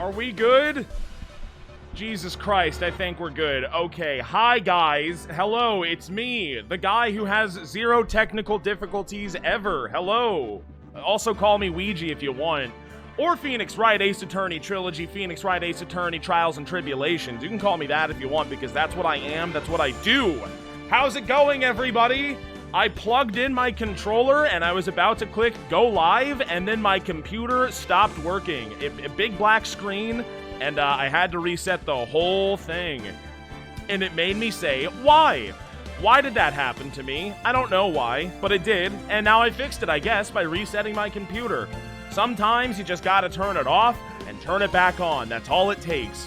Are we good? Jesus Christ, I think we're good. Okay, hi guys. Hello, it's me, the guy who has 0 technical difficulties ever. Hello. Also call me Ouija if you want. Or Phoenix Wright Ace Attorney Trilogy, Phoenix Wright Ace Attorney Trials and Tribulations. You can call me that if you want, because that's what I am, that's what I do. How's it going, everybody? I plugged in my controller and I was about to click go live, and then my computer stopped working. A big black screen, and I had to reset the whole thing. And it made me say, why? Why did that happen to me? I don't know why, but it did, and now I fixed it, I guess, by resetting my computer. Sometimes you just gotta turn it off and turn it back on. That's all it takes.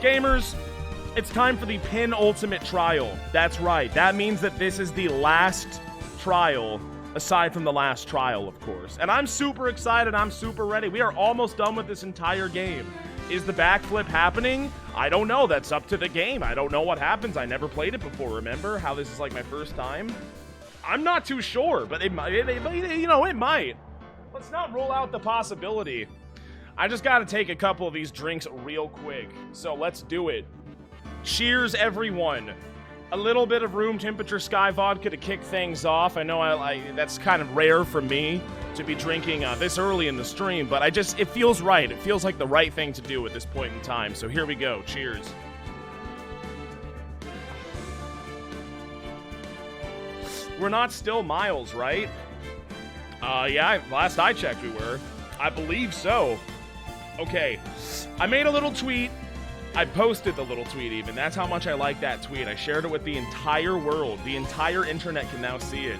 Gamers, it's time for the penultimate trial. That's right. That means that this is the last trial, aside from the last trial, of course. And I'm super excited. I'm super ready. We are almost done with this entire game. Is the backflip happening? I don't know. That's up to the game. I don't know what happens. I never played it before. Remember how this is like my first time? I'm not too sure, but it might. It might. Let's not rule out the possibility. I just gotta take a couple of these drinks real quick. So let's do it. Cheers, everyone. A little bit of room temperature Sky vodka to kick things off. I know that's kind of rare for me to be drinking this early in the stream, but it feels right. It feels like the right thing to do at this point in time. So here we go. Cheers. We're not still miles, right? Yeah, last I checked we were. I believe so. Okay, I made a little tweet. I posted the little tweet even. That's how much I like that tweet. I shared it with the entire world. The entire internet can now see it.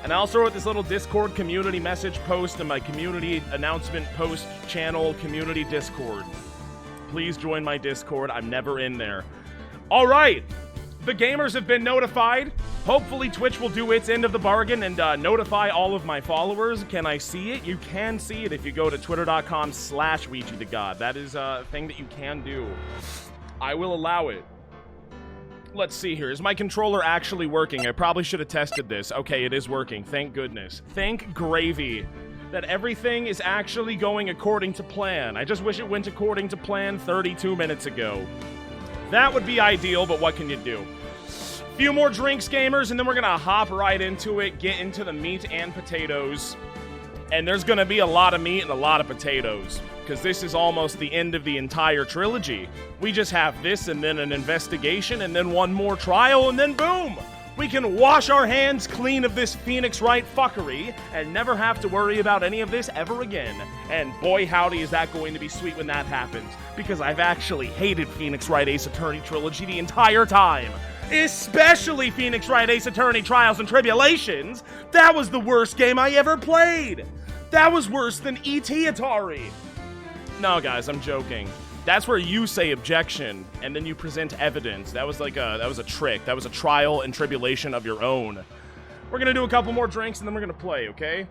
And I also wrote this little Discord community message post in my community announcement post channel community Discord. Please join my Discord. I'm never in there. All right. The gamers have been notified. Hopefully Twitch will do its end of the bargain and notify all of my followers. Can I see it? You can see it if you go to twitter.com/WeegeeTheGod. That is a thing that you can do. I will allow it. Let's see here. Is my controller actually working? I probably should have tested this. Okay, it is working. Thank goodness. Thank gravy that everything is actually going according to plan. I just wish it went according to plan 32 minutes ago. That would be ideal, but what can you do? Few more drinks, gamers, and then we're gonna hop right into it, get into the meat and potatoes. And there's gonna be a lot of meat and a lot of potatoes, because this is almost the end of the entire trilogy. We just have this, and then an investigation, and then one more trial, and then boom! We can wash our hands clean of this Phoenix Wright fuckery, and never have to worry about any of this ever again. And boy howdy is that going to be sweet when that happens, because I've actually hated Phoenix Wright Ace Attorney Trilogy the entire time. Especially Phoenix Wright Ace Attorney Trials and Tribulations. That was the worst game I ever played. That was worse than E.T. Atari. No, guys, I'm joking. That's where you say objection, and then you present evidence. That was a trick. That was a trial and tribulation of your own. We're gonna do a couple more drinks, and then we're gonna play, okay?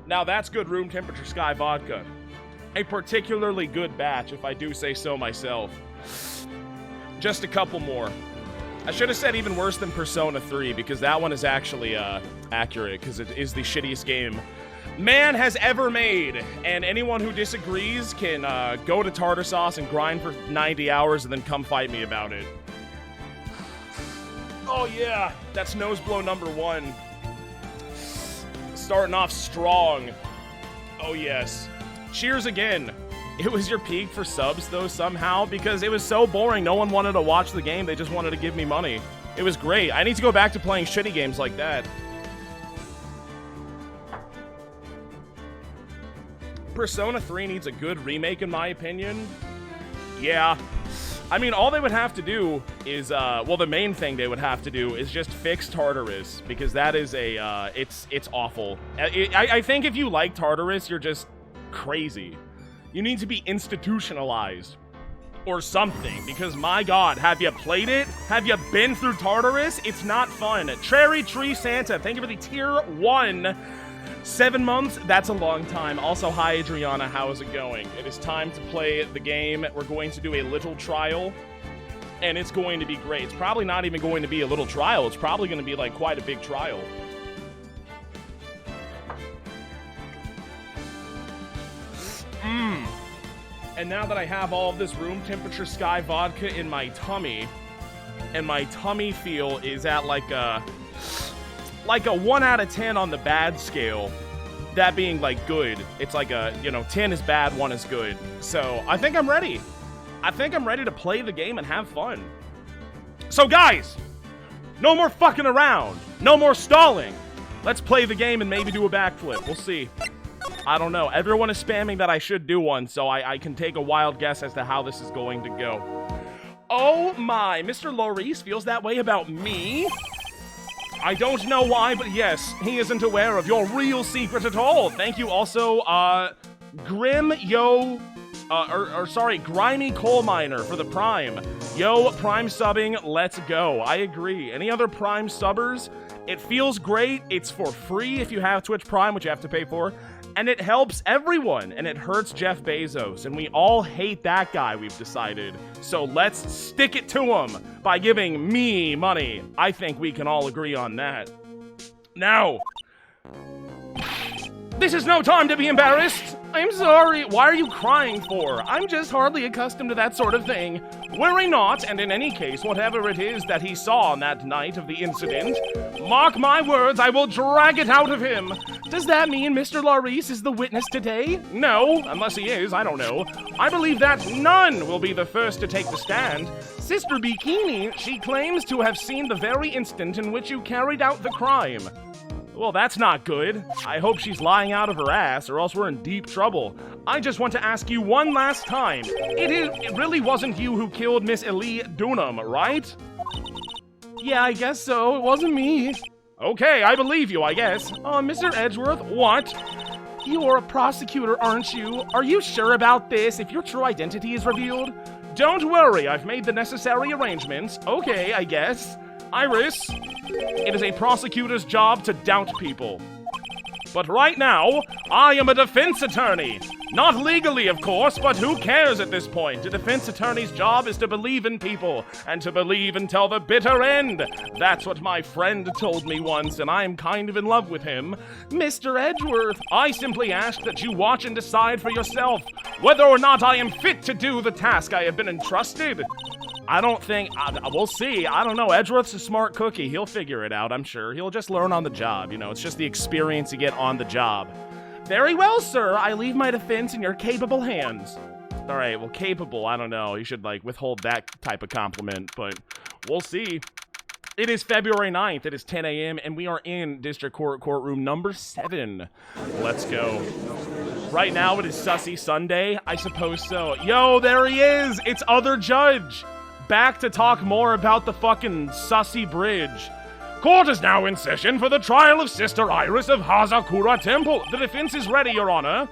Now that's good room temperature Sky vodka. A particularly good batch, if I do say so myself. Just a couple more. I should have said even worse than Persona 3, because that one is actually accurate, because it is the shittiest game man has ever made. And anyone who disagrees can go to Tartar Sauce and grind for 90 hours and then come fight me about it. Oh yeah, that's nose blow number 1. Starting off strong. Oh yes. Cheers again. It was your peak for subs, though, somehow, because it was so boring. No one wanted to watch the game. They just wanted to give me money. It was great. I need to go back to playing shitty games like that. Persona 3 needs a good remake, in my opinion. Yeah. I mean, all they would have to do is, well, the main thing they would have to do is just fix Tartarus, because that is it's awful. I think if you like Tartarus, you're just crazy. You need to be institutionalized or something, because my god, have you played it? Have you been through Tartarus? It's not fun. Cherry Tree Santa, thank you for the tier 1. 7 months, that's a long time. Also, hi Adriana, how is it going? It is time to play the game. We're going to do a little trial, and it's going to be great. It's probably not even going to be a little trial. It's probably going to be like quite a big trial. And now that I have all of this room temperature sky vodka in my tummy, and my tummy feel is at like a 1 out of 10 on the bad scale, that being like good. It's like a, 10 is bad, 1 is good. So I think I'm ready. I think I'm ready to play the game and have fun. So guys, no more fucking around. No more stalling. Let's play the game and maybe do a backflip. We'll see. I don't know. Everyone is spamming that I should do one, so I can take a wild guess as to how this is going to go. Oh my, Mr. Laurice feels that way about me? I don't know why, but yes, he isn't aware of your real secret at all. Thank you also, Grimy Coal Miner for the Prime. Yo, Prime subbing, let's go. I agree. Any other Prime subbers? It feels great. It's for free if you have Twitch Prime, which you have to pay for. And it helps everyone, and it hurts Jeff Bezos, and we all hate that guy, we've decided. So let's stick it to him by giving me money. I think we can all agree on that. Now, this is no time to be embarrassed. I'm sorry. Why are you crying for? I'm just hardly accustomed to that sort of thing. Worry not, and in any case, whatever it is that he saw on that night of the incident, mark my words, I will drag it out of him. Does that mean Mr. Laurice is the witness today? No, unless he is, I don't know. I believe that none will be the first to take the stand. Sister Bikini, she claims to have seen the very instant in which you carried out the crime. Well, that's not good. I hope she's lying out of her ass, or else we're in deep trouble. I just want to ask you one last time. It really wasn't you who killed Miss Elie Dunham, right? Yeah, I guess so. It wasn't me. Okay, I believe you, I guess. Mr. Edgeworth, what? You are a prosecutor, aren't you? Are you sure about this, if your true identity is revealed? Don't worry, I've made the necessary arrangements. Okay, I guess. Iris, it is a prosecutor's job to doubt people. But right now, I am a defense attorney. Not legally, of course, but who cares at this point? A defense attorney's job is to believe in people, and to believe until the bitter end. That's what my friend told me once, and I'm kind of in love with him. Mr. Edgeworth, I simply ask that you watch and decide for yourself whether or not I am fit to do the task I have been entrusted. I don't think, we'll see. I don't know. Edgeworth's a smart cookie. He'll figure it out, I'm sure. He'll just learn on the job. It's just the experience you get on the job. Very well, sir. I leave my defense in your capable hands. All right, well, capable, I don't know. You should, withhold that type of compliment, but we'll see. It is February 9th. It is 10 a.m., and we are in District Court Courtroom number 7. Let's go. Right now, it is Sussy Sunday. I suppose so. Yo, there he is. It's Other Judge. Back to talk more about the fucking Sussy Bridge. Court is now in session for the trial of Sister Iris of Hazakura Temple. The defense is ready, Your Honor.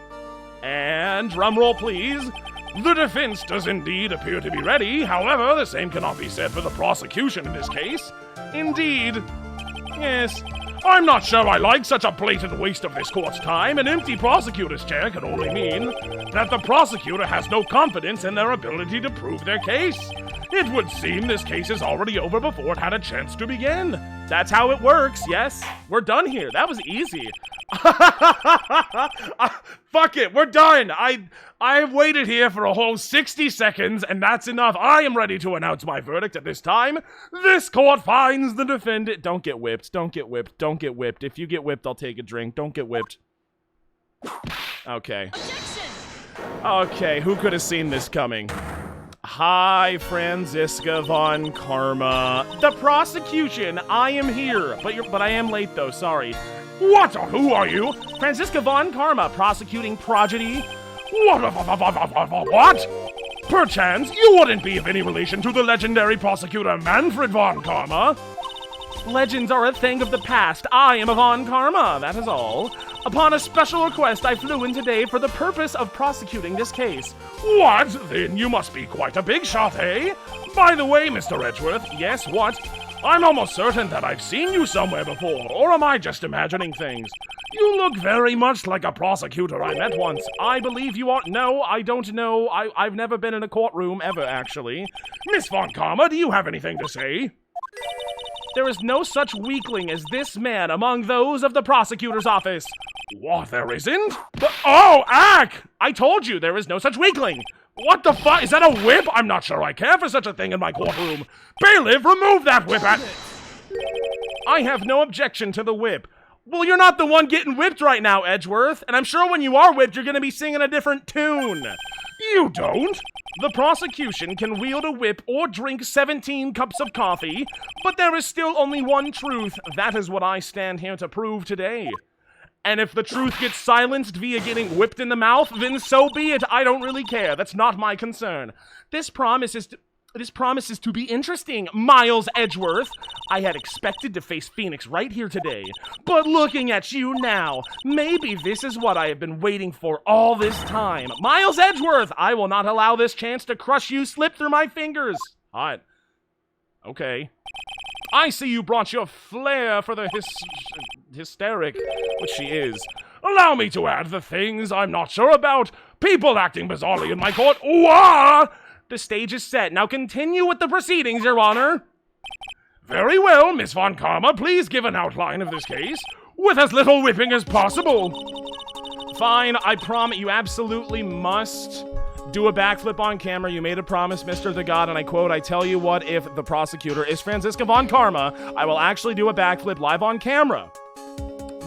And drumroll, please. The defense does indeed appear to be ready. However, the same cannot be said for the prosecution in this case. Indeed. Yes. I'm not sure I like such a blatant waste of this court's time. An empty prosecutor's chair can only mean that the prosecutor has no confidence in their ability to prove their case. It would seem this case is already over before it had a chance to begin. That's how it works, yes. We're done here. That was easy. Fuck it, we're done. I've waited here for a whole 60 seconds, and that's enough. I am ready to announce my verdict at this time. This court finds the defendant. Don't get whipped. Don't get whipped. Don't get whipped. If you get whipped, I'll take a drink. Don't get whipped. Okay. Objection! Okay, who could have seen this coming? Hi, Franziska von Karma. The prosecution, I am here. But I am late, though, sorry. What? Who are you? Franziska von Karma, prosecuting prodigy. What? Perchance, you wouldn't be of any relation to the legendary prosecutor Manfred von Karma. Legends are a thing of the past. I am a von Karma, that is all. Upon a special request, I flew in today for the purpose of prosecuting this case. What? Then you must be quite a big shot, eh? By the way, Mr. Edgeworth, yes, what? I'm almost certain that I've seen you somewhere before, or am I just imagining things? You look very much like a prosecutor I met once. I believe you are— No, I don't know. I've never been in a courtroom ever, actually. Miss von Karma, do you have anything to say? There is no such weakling as this man among those of the prosecutor's office. What, there isn't? Oh, Ack! I told you there is no such weakling. What the fuck? Is that a whip? I'm not sure I care for such a thing in my courtroom. Bailiff, remove that whip. I have no objection to the whip. Well, you're not the one getting whipped right now, Edgeworth. And I'm sure when you are whipped, you're going to be singing a different tune. You don't. The prosecution can wield a whip or drink 17 cups of coffee, but there is still only one truth. That is what I stand here to prove today. And if the truth gets silenced via getting whipped in the mouth, then so be it. I don't really care. That's not my concern. This promises to be interesting, Miles Edgeworth. I had expected to face Phoenix right here today, but looking at you now, maybe this is what I have been waiting for all this time. Miles Edgeworth, I will not allow this chance to crush you slip through my fingers. Hot. Okay. I see you brought your flair for the hysteric, which she is. Allow me to add the things I'm not sure about. People acting bizarrely in my court. Wah! The stage is set. Now continue with the proceedings, Your Honor. Very well, Miss Von Karma. Please give an outline of this case, with as little whipping as possible. Fine, I promise you absolutely must do a backflip on camera. You made a promise, Mr. the God, and I quote, I tell you what, if the prosecutor is Franziska Von Karma, I will actually do a backflip live on camera.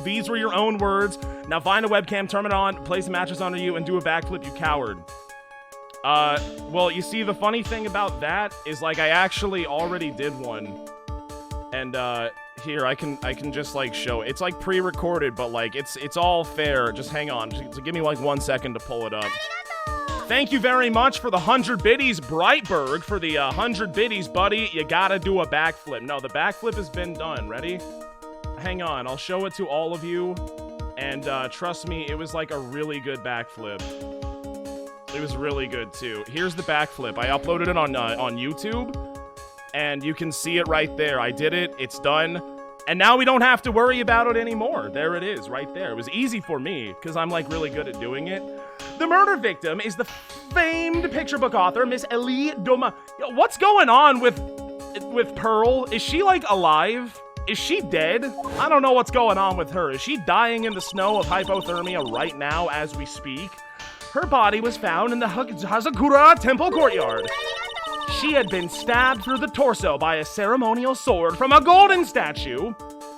These were your own words. Now find a webcam, turn it on, place a mattress under you, and do a backflip, you coward. Well, you see, the funny thing about that is, like, I actually already did one. And, here, I can just, like, show it. It's, like, pre-recorded, but, like, it's all fair. Just hang on. Just give me, like, 1 second to pull it up. Thank you very much for the 100 biddies, Brightberg, for the 100 biddies, buddy. You gotta do a backflip. No, the backflip has been done. Ready? Hang on. I'll show it to all of you. And, trust me, it was, like, a really good backflip. It was really good, too. Here's the backflip. I uploaded it on YouTube, and you can see it right there. I did it. It's done. And now we don't have to worry about it anymore. There it is, right there. It was easy for me, because I'm, like, really good at doing it. The murder victim is the famed picture book author, Miss Elie Doma. What's going on with Pearl? Is she, like, alive? Is she dead? I don't know what's going on with her. Is she dying in the snow of hypothermia right now as we speak? Her body was found in the Hazakura Temple courtyard. She had been stabbed through the torso by a ceremonial sword from a golden statue.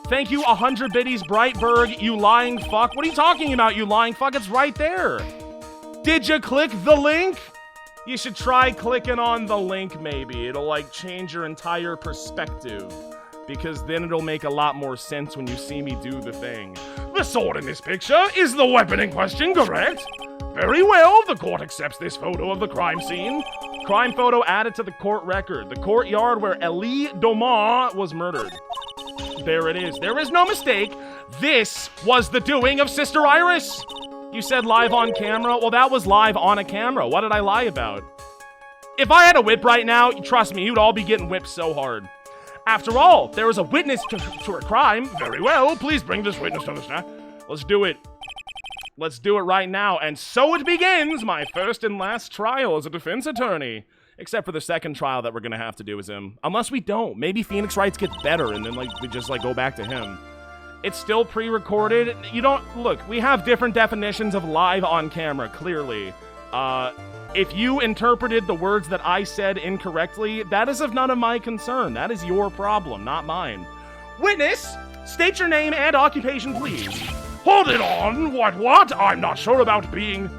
Thank you, 100 biddies, Brightberg, you lying fuck. What are you talking about, you lying fuck? It's right there. Did you click the link? You should try clicking on the link, maybe. It'll, like, change your entire perspective. Because then it'll make a lot more sense when you see me do the thing. The sword in this picture is the weapon in question, correct? Very well, the court accepts this photo of the crime scene. Crime photo added to the court record. The courtyard where Elie Doma was murdered. There it is. There is no mistake. This was the doing of Sister Iris. You said live on camera? Well, that was live on a camera. What did I lie about? If I had a whip right now, trust me, you'd all be getting whipped so hard. After all, there is a witness to a crime. Very well, please bring this witness to the stand. Let's do it. Let's do it right now. And so it begins, my first and last trial as a defense attorney. Except for the second trial that we're gonna have to do as him. Unless we don't. Maybe Phoenix Wrights gets better and then, like, we just, like, go back to him. It's still pre-recorded. You don't... Look, we have different definitions of live on camera, clearly. If you interpreted the words that I said incorrectly, that is of none of my concern. That is your problem, not mine. Witness, state your name and occupation, please. Hold it on! What? I'm not sure about being...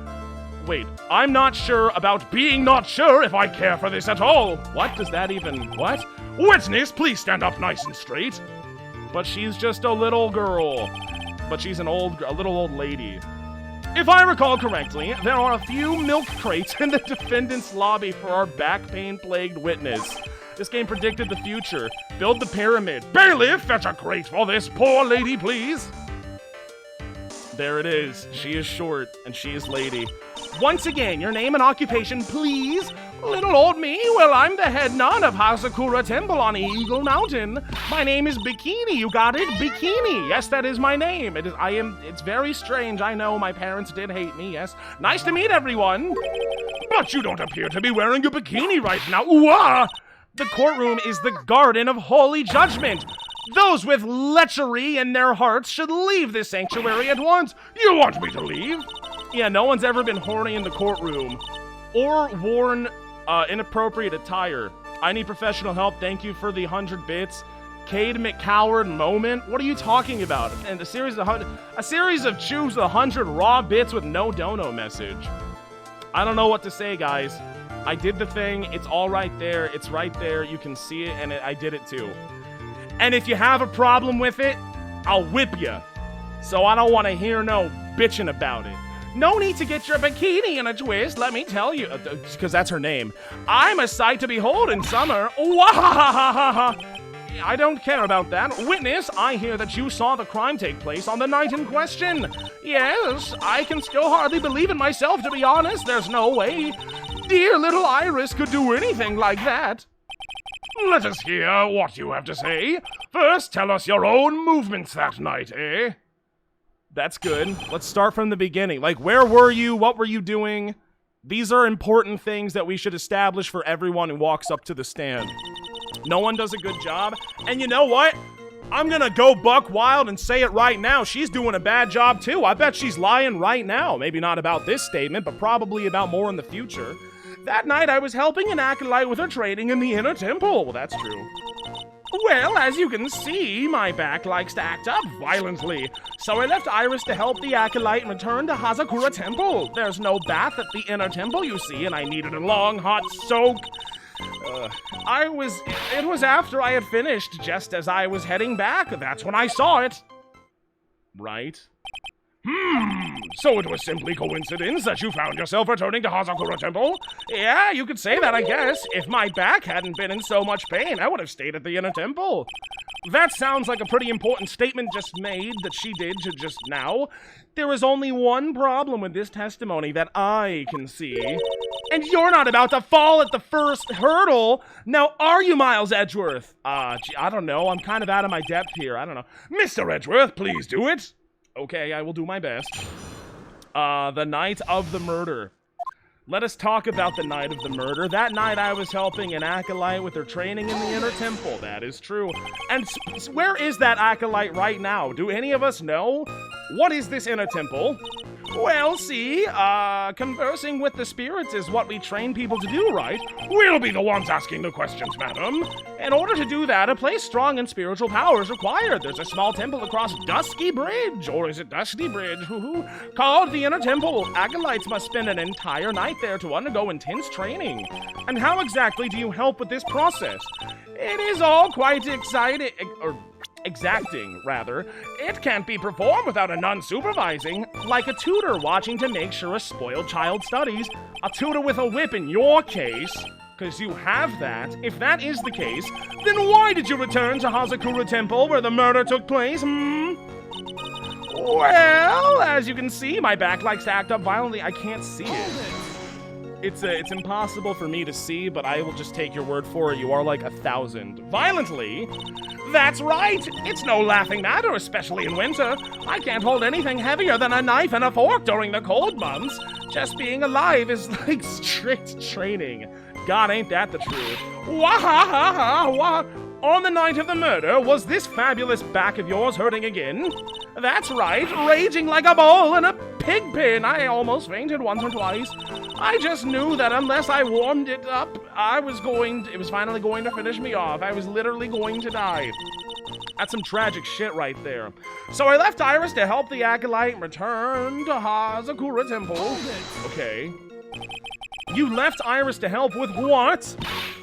Wait, I'm not sure about being not sure if I care for this at all. What does that even... What? Witness, please stand up nice and straight. But she's just a little girl. But she's a little old lady. If I recall correctly, there are a few milk crates in the defendant's lobby for our back pain-plagued witness. This game predicted the future. Build the pyramid. Bailiff, fetch a crate for this poor lady, please. There it is. She is short, and she is lady. Once again, your name and occupation, please. Little old me, well, I'm the head nun of Hazakura Temple on Eagle Mountain. My name is Bikini, you got it? Bikini. Yes, that is my name. It's very strange, I know, my parents did hate me, yes. Nice to meet everyone. But you don't appear to be wearing a bikini right now. Ooh-ah! The courtroom is the garden of holy judgment. Those with lechery in their hearts should leave this sanctuary at once. You want me to leave? Yeah, no one's ever been horny in the courtroom. Or worn inappropriate attire. I need professional help. Thank you for the 100 bits. Cade McCoward moment? What are you talking about? And a series of choose 100 raw bits with no dono message. I don't know what to say, guys. I did the thing. It's all right there. It's right there. You can see it, and I did it too. And if you have a problem with it, I'll whip you. So I don't want to hear no bitching about it. No need to get your bikini in a twist, let me tell you. Because that's her name. I'm a sight to behold in summer. Wahahaha. I don't care about that. Witness, I hear that you saw the crime take place on the night in question. Yes, I can still hardly believe in myself, to be honest. There's no way dear little Iris could do anything like that. Let us hear what you have to say. First, tell us your own movements that night, eh? That's good. Let's start from the beginning. Like, where were you? What were you doing? These are important things that we should establish for everyone who walks up to the stand. No one does a good job. And you know what? I'm gonna go buck wild and say it right now. She's doing a bad job too. I bet she's lying right now. Maybe not about this statement, but probably about more in the future. That night I was helping an acolyte with her training in the inner temple. Well, that's true. Well, as you can see, my back likes to act up violently. So I left Iris to help the acolyte and returned to Hazakura Temple. There's no bath at the inner temple, you see, and I needed a long, hot soak. It was after I had finished, just as I was heading back. That's when I saw it. Right? So it was simply coincidence that you found yourself returning to Hazakura Temple? Yeah, you could say that, I guess. If my back hadn't been in so much pain, I would have stayed at the inner temple. That sounds like a pretty important statement just made that she did just now. There is only one problem with this testimony that I can see. And you're not about to fall at the first hurdle. Now, are you, Miles Edgeworth? Gee, I don't know. I'm kind of out of my depth here. I don't know. Mr. Edgeworth, please do it. Okay, I will do my best. The night of the murder. Let us talk about the night of the murder. That night I was helping an acolyte with her training in the inner temple. That is true. And where is that acolyte right now? Do any of us know? What is this inner temple? Well, see, conversing with the spirits is what we train people to do, right? We'll be the ones asking the questions, madam. In order to do that, a place strong in spiritual power is required. There's a small temple across Dusky Bridge, or is it Dusty Bridge, called the Inner Temple. Acolytes must spend an entire night there to undergo intense training. And how exactly do you help with this process? It is all quite exciting, exacting, rather. It can't be performed without a nun supervising, like a tutor watching to make sure a spoiled child studies. A tutor with a whip in your case, because you have that. If that is the case, then why did you return to Hazakura Temple where the murder took place, Well, as you can see, my back likes to act up violently. I can't see it. It's impossible for me to see, but I will just take your word for it. You are like 1,000. Violently? That's right! It's no laughing matter, especially in winter. I can't hold anything heavier than a knife and a fork during the cold months. Just being alive is like strict training. God, ain't that the truth. Wah-ha-ha-ha-wah! On the night of the murder, was this fabulous back of yours hurting again? That's right, raging like a bull in a pig pen. I almost fainted once or twice. I just knew that unless I warmed it up, it was finally going to finish me off. I was literally going to die. That's some tragic shit right there. So I left Iris to help the acolyte and returned to Hazakura Temple. Okay. You left Iris to help with what?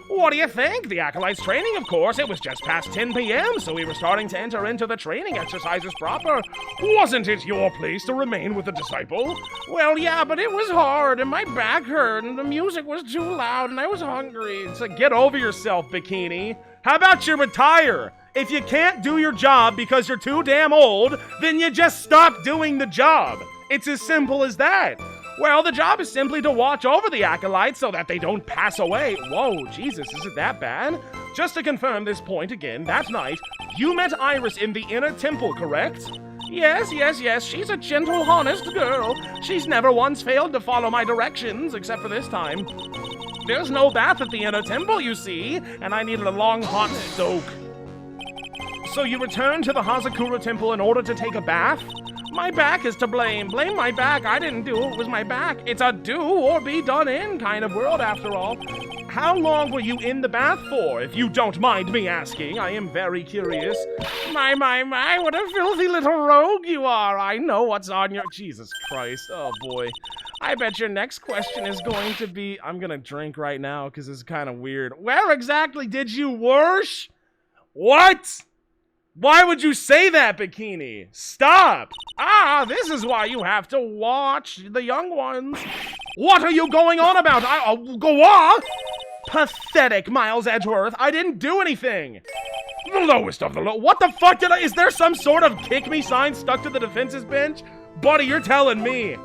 What do you think? The acolyte's training, of course. It was just past 10 p.m., so we were starting to enter into the training exercises proper. Wasn't it your place to remain with the disciple? Well, yeah, but it was hard, and my back hurt, and the music was too loud, and I was hungry. It's like, get over yourself, Bikini. How about you retire? If you can't do your job because you're too damn old, then you just stop doing the job. It's as simple as that. Well, the job is simply to watch over the acolytes so that they don't pass away. Whoa, Jesus, is it that bad? Just to confirm this point again, that night, you met Iris in the inner temple, correct? Yes, she's a gentle, honest girl. She's never once failed to follow my directions, except for this time. There's no bath at the inner temple, you see, and I needed a long, hot soak. So you returned to the Hazakura Temple in order to take a bath? My back is to blame. Blame my back. I didn't do it. It was my back. It's a do or be done in kind of world, after all. How long were you in the bath for, if you don't mind me asking? I am very curious. My, what a filthy little rogue you are. I know what's on your... Jesus Christ. Oh, boy. I bet your next question is going to be... I'm gonna drink right now, because it's kind of weird. Where exactly did you wash? What? Why would you say that, Bikini? Stop! Ah, this is why you have to watch the young ones. What are you going on about? I'll go on! Pathetic, Miles Edgeworth. I didn't do anything. The lowest of the low. What the fuck did I... Is there some sort of kick me sign stuck to the defense's bench? Buddy, you're telling me.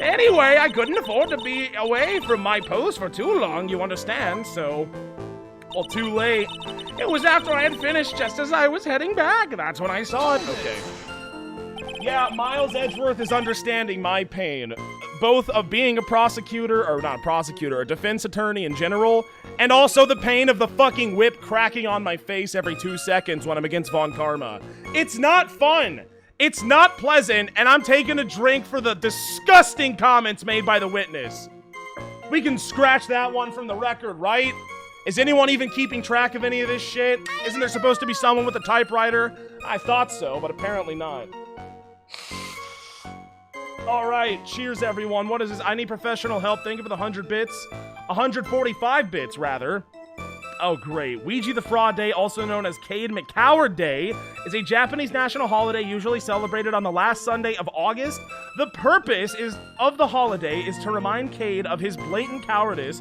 Anyway, I couldn't afford to be away from my post for too long, you understand, so... Well, too late. It was after I had finished just as I was heading back. That's when I saw it. Okay. Yeah, Miles Edgeworth is understanding my pain. Both of being a prosecutor, or not a prosecutor, a defense attorney in general, and also the pain of the fucking whip cracking on my face every 2 seconds when I'm against Von Karma. It's not fun. It's not pleasant, and I'm taking a drink for the disgusting comments made by the witness. We can scratch that one from the record, right? Is anyone even keeping track of any of this shit? Isn't there supposed to be someone with a typewriter? I thought so, but apparently not. Alright, cheers everyone. What is this? I need professional help. Thank you for the 100 bits. 145 bits, rather. Oh, great. Ouija the Fraud Day, also known as Cade McCoward Day, is a Japanese national holiday usually celebrated on the last Sunday of August. The purpose of the holiday is to remind Cade of his blatant cowardice.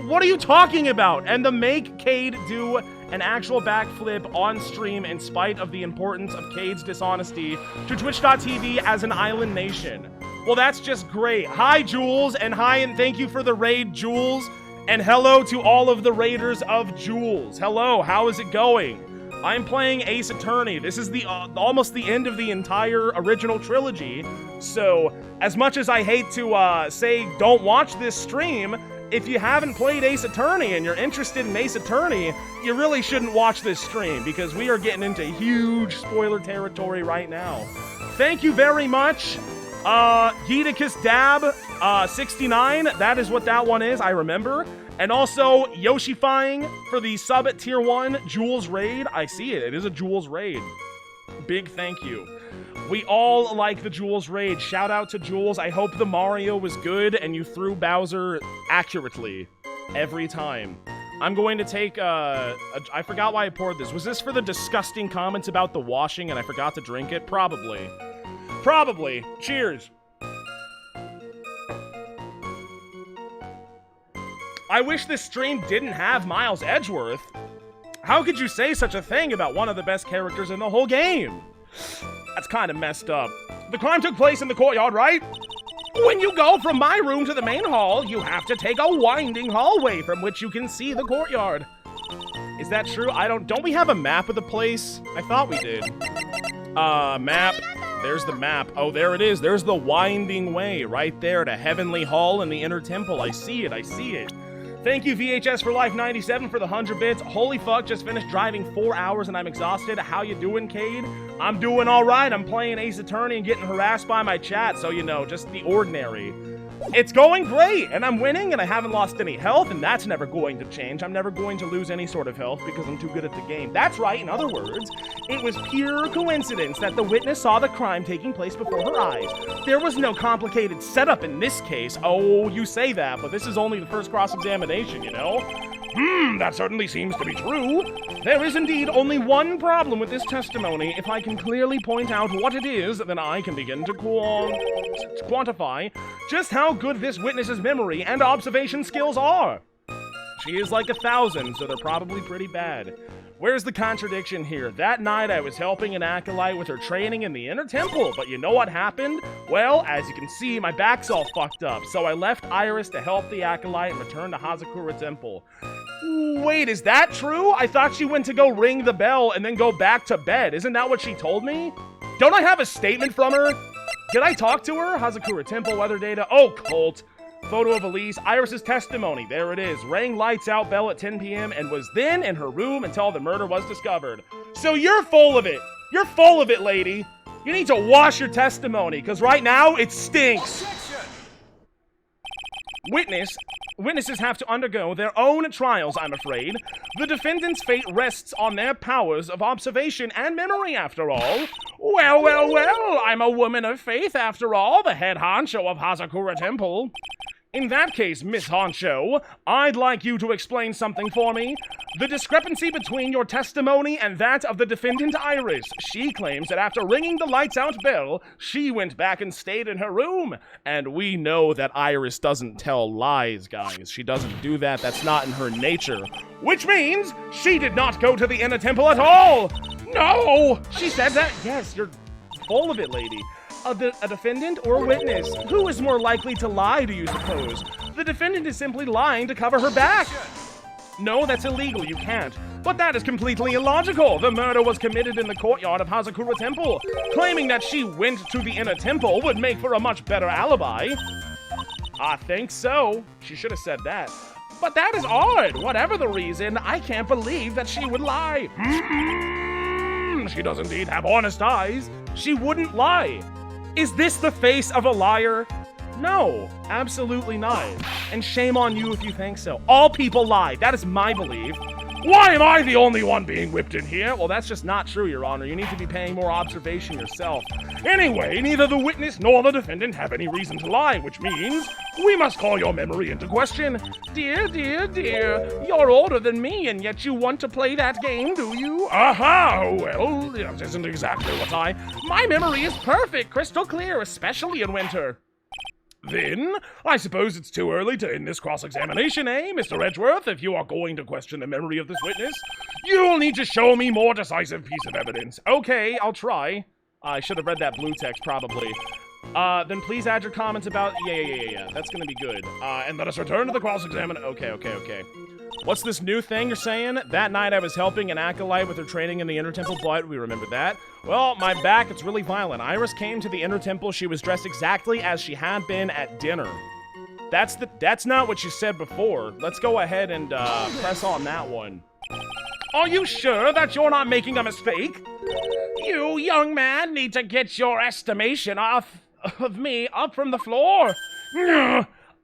What are you talking about? And to make Cade do an actual backflip on stream in spite of the importance of Cade's dishonesty to Twitch.tv as an island nation. Well, that's just great. Hi, Jules, and hi, and thank you for the raid, Jules. And hello to all of the raiders of Jules. Hello, how is it going? I'm playing Ace Attorney. This is the almost the end of the entire original trilogy. So, as much as I hate to say don't watch this stream, if you haven't played Ace Attorney and you're interested in Ace Attorney, you really shouldn't watch this stream because we are getting into huge spoiler territory right now. Thank you very much. Yeedicus Dab 69, that is what that one is, I remember. And also Yoshifying for the sub at tier 1 Jules raid. I see it is a Jules raid. Big thank you. We all like the Jules raid. Shout out to Jules. I hope the Mario was good and you threw Bowser accurately every time. I'm going to take I forgot why I poured this. Was this for the disgusting comments about the washing and I forgot to drink it? Probably. Probably. Cheers. I wish this stream didn't have Miles Edgeworth. How could you say such a thing about one of the best characters in the whole game? That's kind of messed up. The crime took place in the courtyard, right? When you go from my room to the main hall, you have to take a winding hallway from which you can see the courtyard. Is that true? Don't we have a map of the place? I thought we did. Map. There's the map. Oh, there it is. There's the winding way right there to Heavenly Hall in the Inner Temple. I see it. I see it. Thank you, VHS for Life 97 for the 100 bits. Holy fuck, just finished driving 4 hours and I'm exhausted. How you doing, Cade? I'm doing all right. I'm playing Ace Attorney and getting harassed by my chat, so you know, just the ordinary. It's going great, and I'm winning, and I haven't lost any health, and that's never going to change. I'm never going to lose any sort of health because I'm too good at the game. That's right, in other words, it was pure coincidence that the witness saw the crime taking place before her eyes. There was no complicated setup in this case. Oh, you say that, but this is only the first cross-examination, you know? That certainly seems to be true. There is indeed only one problem with this testimony. If I can clearly point out what it is, then I can begin to quantify just how good this witness's memory and observation skills are. She is like 1,000, so they're probably pretty bad. Where's the contradiction here? That night I was helping an acolyte with her training in the Inner Temple, but you know what happened? Well, as you can see, my back's all fucked up, so I left Iris to help the acolyte and return to Hazakura Temple. Wait, is that true? I thought she went to go ring the bell and then go back to bed. Isn't that what she told me? Don't I have a statement from her? Did I talk to her? Hazakura Temple, weather data. Oh, Colt. photo of Elise, Iris's testimony. There it is. Rang lights out bell at 10 p.m. and was then in her room until the murder was discovered. So you're full of it. You're full of it, lady. You need to wash your testimony, because right now it stinks. Witnesses have to undergo their own trials, I'm afraid. The defendant's fate rests on their powers of observation and memory, after all. Well, I'm a woman of faith, after all, the head honcho of Hazakura Temple. In that case, Miss Honcho, I'd like you to explain something for me. The discrepancy between your testimony and that of the defendant Iris. She claims that after ringing the lights-out bell, she went back and stayed in her room. And we know that Iris doesn't tell lies, guys. She doesn't do that. That's not in her nature. Which means she did not go to the inner temple at all. No! She said that. Yes, you're full of it, lady. A defendant or witness? Who is more likely to lie, do you suppose? The defendant is simply lying to cover her back. No, that's illegal. You can't. But that is completely illogical. The murder was committed in the courtyard of Hazakura Temple. Claiming that she went to the inner temple would make for a much better alibi. I think so. She should have said that. But that is odd. Whatever the reason, I can't believe that she would lie. She does indeed have honest eyes. She wouldn't lie. Is this the face of a liar? No, absolutely not. And shame on you if you think so. All people lie. That is my belief. Why am I the only one being whipped in here? Well, that's just not true, Your Honor. You need to be paying more observation yourself. Anyway, neither the witness nor the defendant have any reason to lie, which means we must call your memory into question. Dear, you're older than me, and yet you want to play that game, do you? Aha! Well, that isn't exactly what My memory is perfect, crystal clear, especially in winter. Then, I suppose it's too early to end this cross-examination, eh, Mr. Edgeworth? If you are going to question the memory of this witness, you'll need to show me more decisive piece of evidence. Okay, I'll try. I should have read that blue text, probably. Then please add your comments about... Yeah. That's gonna be good. And let us return to the cross-examination. Okay. What's this new thing you're saying? That night I was helping an acolyte with her training in the Inner Temple, but we remember that. Well, my back, it's really violent. Iris came to the Inner Temple. She was dressed exactly as she had been at dinner. That's not what you said before. Let's go ahead and press on that one. Are you sure that you're not making a mistake? You, young man, need to get your estimation of me up from the floor.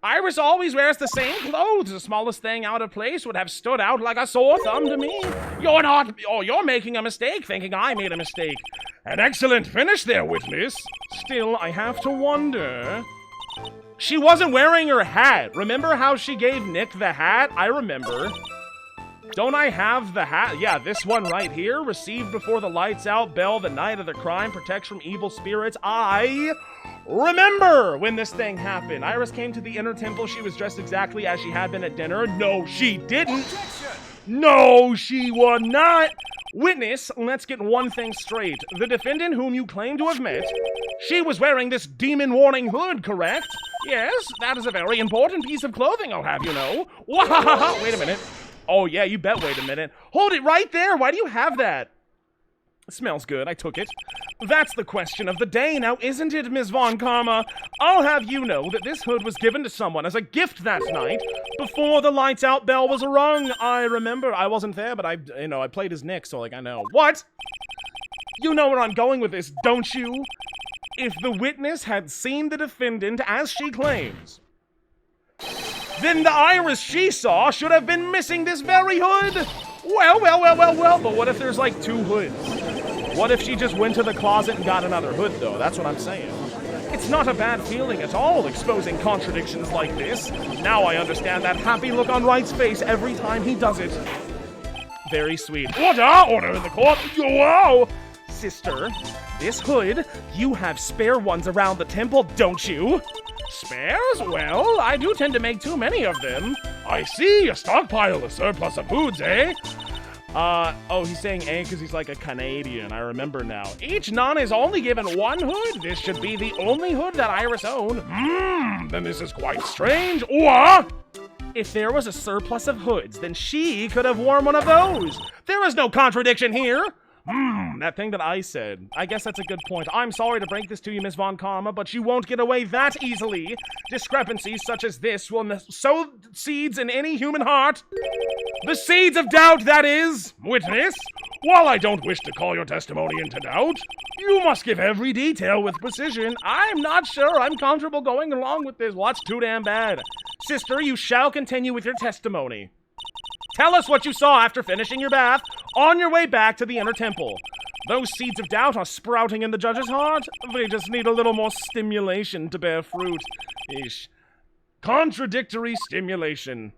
Iris always wears the same clothes. The smallest thing out of place would have stood out like a sore thumb to me. You're making a mistake, thinking I made a mistake. An excellent finish there, witness. Still, I have to wonder. She wasn't wearing her hat. Remember how she gave Nick the hat? I remember. Don't I have the hat? Yeah, this one right here. Received before the lights out bell the night of the crime. Protects from evil spirits. I remember when this thing happened. Iris came to the Inner Temple. She was dressed exactly as she had been at dinner. No, she didn't. No, she was not. Witness, let's get one thing straight. The defendant whom you claim to have met, she was wearing this demon warning hood, correct? Yes, that is a very important piece of clothing, I'll have you know. Wait a minute. Oh, yeah, you bet. Wait a minute. Hold it right there. Why do you have that? It smells good. I took it. That's the question of the day now, isn't it, Ms. Von Karma? I'll have you know that this hood was given to someone as a gift that night before the lights out bell was rung. I remember. I wasn't there, but I played as Nick, so, I know. What? You know where I'm going with this, don't you? If the witness had seen the defendant as she claims, then the Iris she saw should have been missing this very hood. Well, but what if there's like two hoods? What if she just went to the closet and got another hood, though? That's what I'm saying. It's not a bad feeling at all, exposing contradictions like this. Now I understand that happy look on Wright's face every time he does it. Very sweet. Order in the court. Wow! Sister, this hood, you have spare ones around the temple, don't you? Spares? Well, I do tend to make too many of them. I see, a stockpile of surplus of hoods, eh? He's saying eh because he's like a Canadian, I remember now. Each nun is only given one hood. This should be the only hood that Iris owned. Then this is quite strange. What? If there was a surplus of hoods, then she could have worn one of those. There is no contradiction here. That thing that I said. I guess that's a good point. I'm sorry to break this to you, Miss Von Karma, but you won't get away that easily. Discrepancies such as this will sow seeds in any human heart. The seeds of doubt, that is. Witness, while I don't wish to call your testimony into doubt, you must give every detail with precision. I'm not sure I'm comfortable going along with this. Well, that's too damn bad. Sister, you shall continue with your testimony. Tell us what you saw after finishing your bath on your way back to the inner temple. Those seeds of doubt are sprouting in the judge's heart. They just need a little more stimulation to bear fruit. Eesh. Contradictory stimulation.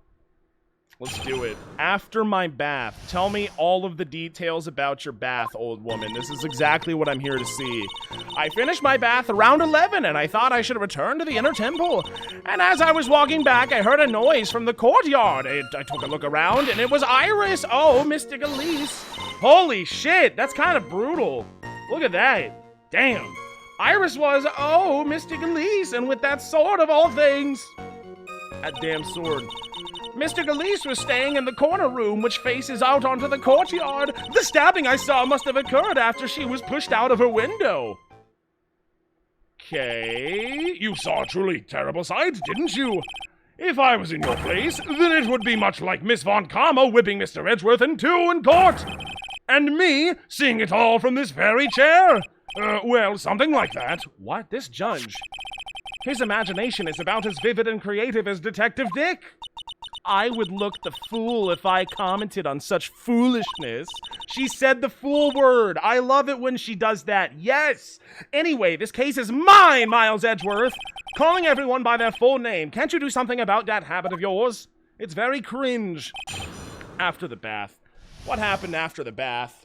Let's do it. After my bath, tell me all of the details about your bath, old woman. This is exactly what I'm here to see. I finished my bath around 11, and I thought I should return to the inner temple. And as I was walking back, I heard a noise from the courtyard. I took a look around, and it was Iris. Oh, Mystic Elise. Holy shit, that's kind of brutal. Look at that. Damn. Iris was, oh, Mystic Elise, and with that sword of all things. That damn sword. Mystic Elise was staying in the corner room, which faces out onto the courtyard. The stabbing I saw must have occurred after she was pushed out of her window. Okay, you saw a truly terrible sight, didn't you? If I was in your place, then it would be much like Miss Von Karma whipping Mr. Edgeworth in two in court. And me seeing it all from this very chair. Well, something like that. What? This judge? His imagination is about as vivid and creative as Detective Dick. I would look the fool if I commented on such foolishness. She said the fool word. I love it when she does that. Yes! Anyway, this case is mine, Miles Edgeworth. Calling everyone by their full name. Can't you do something about that habit of yours? It's very cringe. After the bath. What happened after the bath?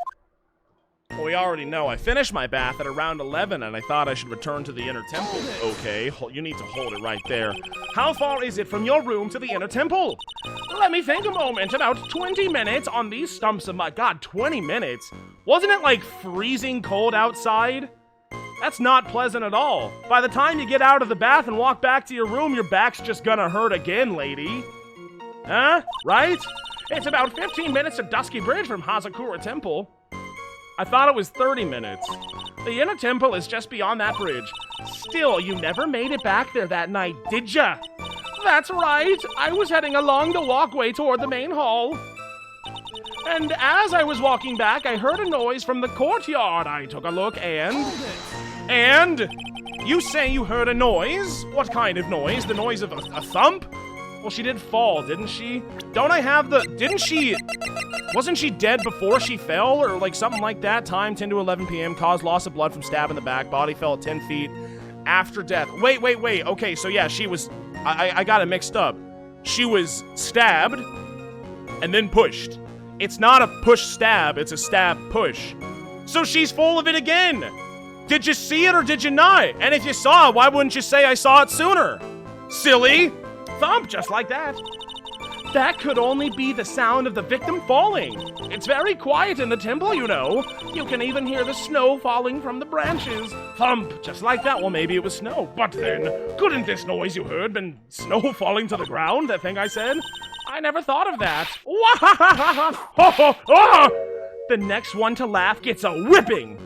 Well, we already know. I finished my bath at around 11, and I thought I should return to the inner temple. Okay, you need to hold it right there. How far is it from your room to the inner temple? Let me think a moment. About 20 minutes on these stumps of my... God, 20 minutes? Wasn't it, like, freezing cold outside? That's not pleasant at all. By the time you get out of the bath and walk back to your room, your back's just gonna hurt again, lady. Huh? Right? It's about 15 minutes to Dusky Bridge from Hazakura Temple. I thought it was 30 minutes. The inner temple is just beyond that bridge. Still, you never made it back there that night, did ya? That's right. I was heading along the walkway toward the main hall. And as I was walking back, I heard a noise from the courtyard. I took a look and... You say you heard a noise? What kind of noise? The noise of a thump? Well, she did fall, didn't she? Don't I have the... Didn't she... Wasn't she dead before she fell, or like something like that? Time 10 to 11 p.m. Caused loss of blood from stab in the back. Body fell at 10 feet after death. Wait. Okay, so yeah, she was... I got it mixed up. She was stabbed and then pushed. It's not a push-stab, it's a stab-push. So she's full of it again. Did you see it or did you not? And if you saw it, why wouldn't you say I saw it sooner? Silly. Thump, just like that. That could only be the sound of the victim falling. It's very quiet in the temple, you know. You can even hear the snow falling from the branches. Thump, just like that. Well, maybe it was snow. But then, couldn't this noise you heard been snow falling to the ground, that thing I said? I never thought of that. The next one to laugh gets a whipping.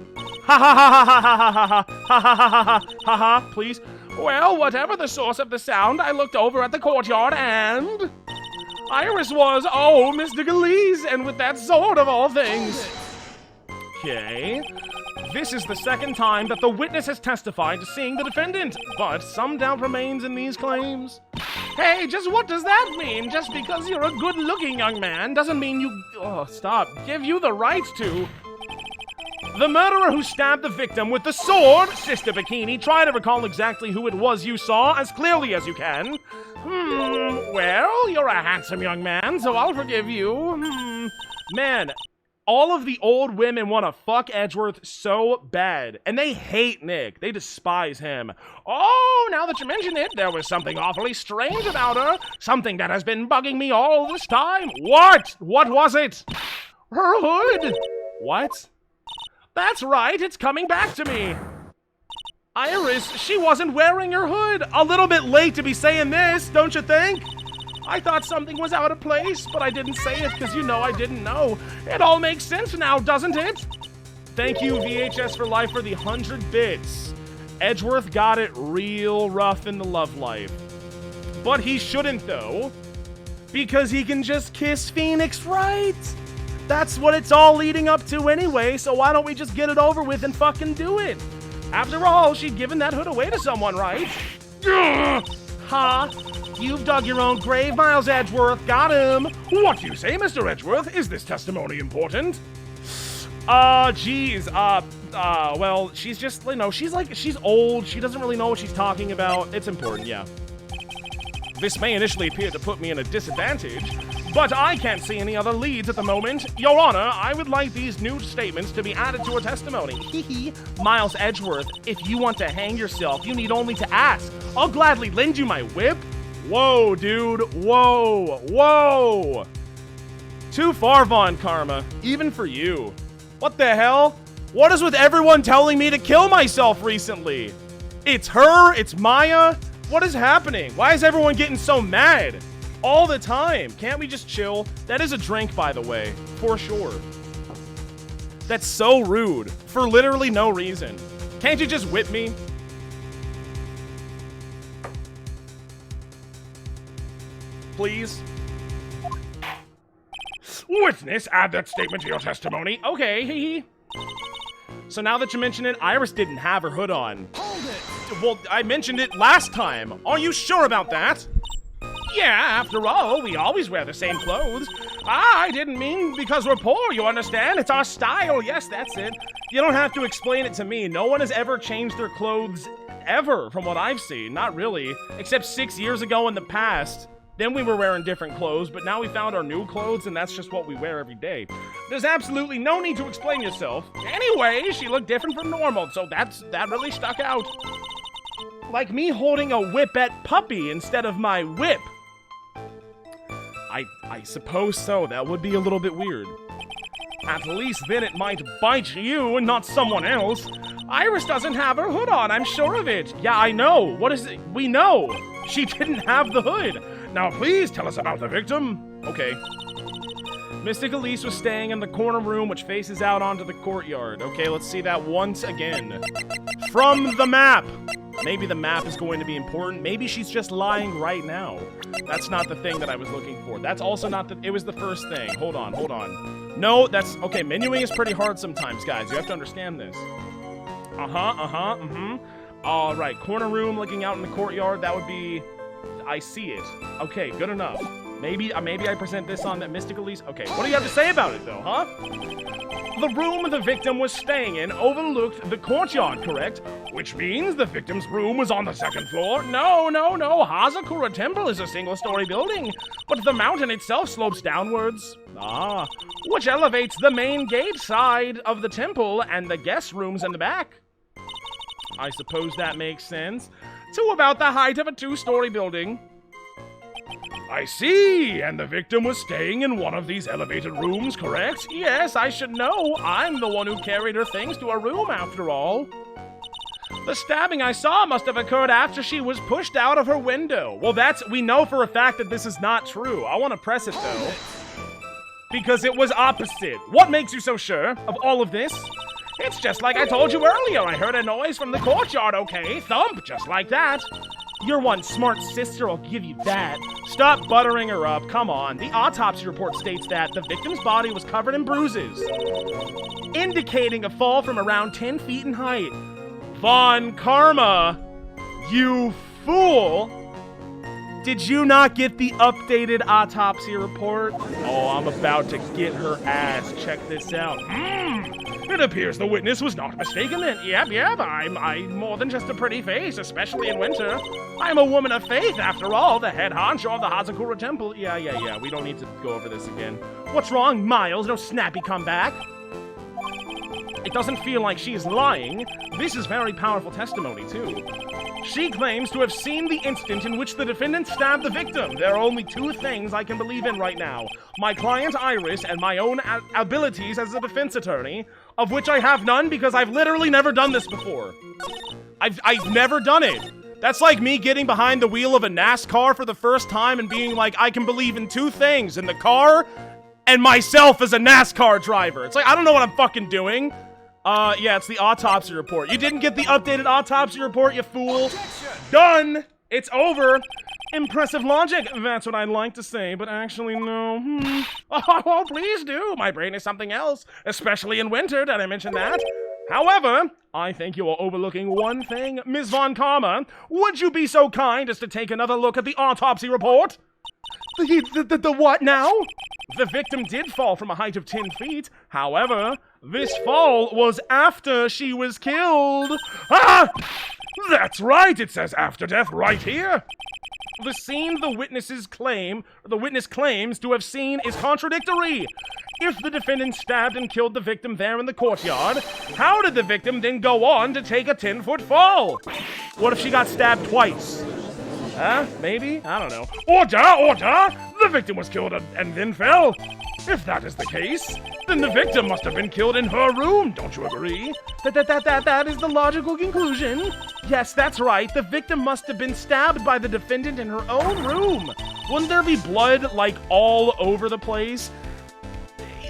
Ha ha ha ha ha ha ha ha ha ha ha ha, please. Well, whatever the source of the sound, I looked over at the courtyard and... Iris was, oh, Mystic Elise, and with that sword of all things. Okay. This is the second time that the witness has testified to seeing the defendant, but some doubt remains in these claims. Hey, just what does that mean? Just because you're a good-looking young man doesn't mean you... Oh, stop. Give you the right to... The murderer who stabbed the victim with the sword, Sister Bikini, try to recall exactly who it was you saw as clearly as you can. Well, you're a handsome young man, so I'll forgive you. Man, all of the old women want to fuck Edgeworth so bad, and they hate Nick. They despise him. Oh, now that you mention it, there was something awfully strange about her. Something that has been bugging me all this time. What? What was it? Her hood. What? That's right, it's coming back to me. Iris, she wasn't wearing her hood. A little bit late to be saying this, don't you think? I thought something was out of place, but I didn't say it because you know I didn't know. It all makes sense now, doesn't it? Thank you, VHS for Life, for the 100 bits. Edgeworth got it real rough in the love life. But he shouldn't, though, because he can just kiss Phoenix, right? That's what it's all leading up to anyway, so why don't we just get it over with and fucking do it? After all, she'd given that hood away to someone, right? Ha! You've dug your own grave, Miles Edgeworth. Got him. What do you say, Mr. Edgeworth? Is this testimony important? Geez, well, she's just, you know, she's old. She doesn't really know what she's talking about. It's important, yeah. This may initially appear to put me in a disadvantage, but I can't see any other leads at the moment. Your Honor, I would like these new statements to be added to a testimony. Hee Miles Edgeworth, if you want to hang yourself, you need only to ask. I'll gladly lend you my whip. Whoa, dude. Whoa. Whoa. Too far, Von Karma. Even for you. What the hell? What is with everyone telling me to kill myself recently? It's her. It's Maya. What is happening? Why is everyone getting so mad? All the time. Can't we just chill? That is a drink, by the way. For sure. That's so rude. For literally no reason. Can't you just whip me? Please? Witness, add that statement to your testimony. Okay, hee. So now that you mention it, Iris didn't have her hood on. Hold it! Well, I mentioned it last time. Are you sure about that? Yeah, after all, we always wear the same clothes. I didn't mean because we're poor, you understand? It's our style. Yes, that's it. You don't have to explain it to me. No one has ever changed their clothes ever, from what I've seen. Not really. Except 6 years ago in the past. Then we were wearing different clothes, but now we found our new clothes, and that's just what we wear every day. There's absolutely no need to explain yourself. Anyway, she looked different from normal, so that really stuck out. Like me holding a whippette puppy instead of my whip. I suppose so. That would be a little bit weird. At least then it might bite you and not someone else. Iris doesn't have her hood on, I'm sure of it. Yeah, I know. What is it? We know. She didn't have the hood. Now please tell us about the victim. Okay. Mystic Elise was staying in the corner room which faces out onto the courtyard. Okay, let's see that once again. From the map. Maybe the map is going to be important. Maybe she's just lying right now. That's not the thing that I was looking for. That's also not the... It was the first thing. Hold on. No, that's... Okay, menuing is pretty hard sometimes, guys. You have to understand this. All right, corner room looking out in the courtyard. That would be... I see it. Okay, good enough. Maybe I present this on that Mystic Elise. Okay, what do you have to say about it, though, huh? The room the victim was staying in overlooked the courtyard, correct? Which means the victim's room was on the second floor? No. Hazakura Temple is a single-story building, but the mountain itself slopes downwards. Which elevates the main gate side of the temple and the guest rooms in the back. I suppose that makes sense. To about the height of a 2-story building. I see, and the victim was staying in one of these elevated rooms, correct? Yes, I should know. I'm the one who carried her things to her room, after all. The stabbing I saw must have occurred after she was pushed out of her window. Well, we know for a fact that this is not true. I want to press it, though. Because it was opposite. What makes you so sure of all of this? It's just like I told you earlier. I heard a noise from the courtyard, okay? Thump, just like that. You're one smart sister, I'll give you that. Stop buttering her up, come on. The autopsy report states that the victim's body was covered in bruises, indicating a fall from around 10 feet in height. Von Karma, you fool! Did you not get the updated autopsy report? Oh, I'm about to get her ass. Check this out. It appears the witness was not mistaken then. Yep, I'm more than just a pretty face, especially in winter. I'm a woman of faith, after all, the head honcho of the Hazakura Temple. Yeah, we don't need to go over this again. What's wrong, Miles? No snappy comeback. It doesn't feel like she's lying. This is very powerful testimony, too. She claims to have seen the instant in which the defendant stabbed the victim. There are only 2 things I can believe in right now. My client Iris and my own abilities as a defense attorney, of which I have none because I've literally never done this before. I've never done it. That's like me getting behind the wheel of a NASCAR for the first time and being like, I can believe in 2 things, in the car and myself as a NASCAR driver. It's like, I don't know what I'm fucking doing. Yeah, it's the autopsy report. You didn't get the updated autopsy report, you fool. Done. It's over. Impressive logic, that's what I'd like to say, but actually, no. Oh, please do. My brain is something else, especially in winter. Did I mention that? However, I think you are overlooking one thing. Ms. Von Karma, would you be so kind as to take another look at the autopsy report? The what now? The victim did fall from a height of 10 feet. However, this fall was after she was killed. Ah! That's right, it says after death right here. The scene the witness claims to have seen is contradictory. If the defendant stabbed and killed the victim there in the courtyard, how did the victim then go on to take a 10-foot fall? What if she got stabbed twice? Maybe? I don't know. Order! The victim was killed and then fell. If that is the case, then the victim must have been killed in her room, don't you agree? That is the logical conclusion. Yes, that's right. The victim must have been stabbed by the defendant in her own room. Wouldn't there be blood, like, all over the place?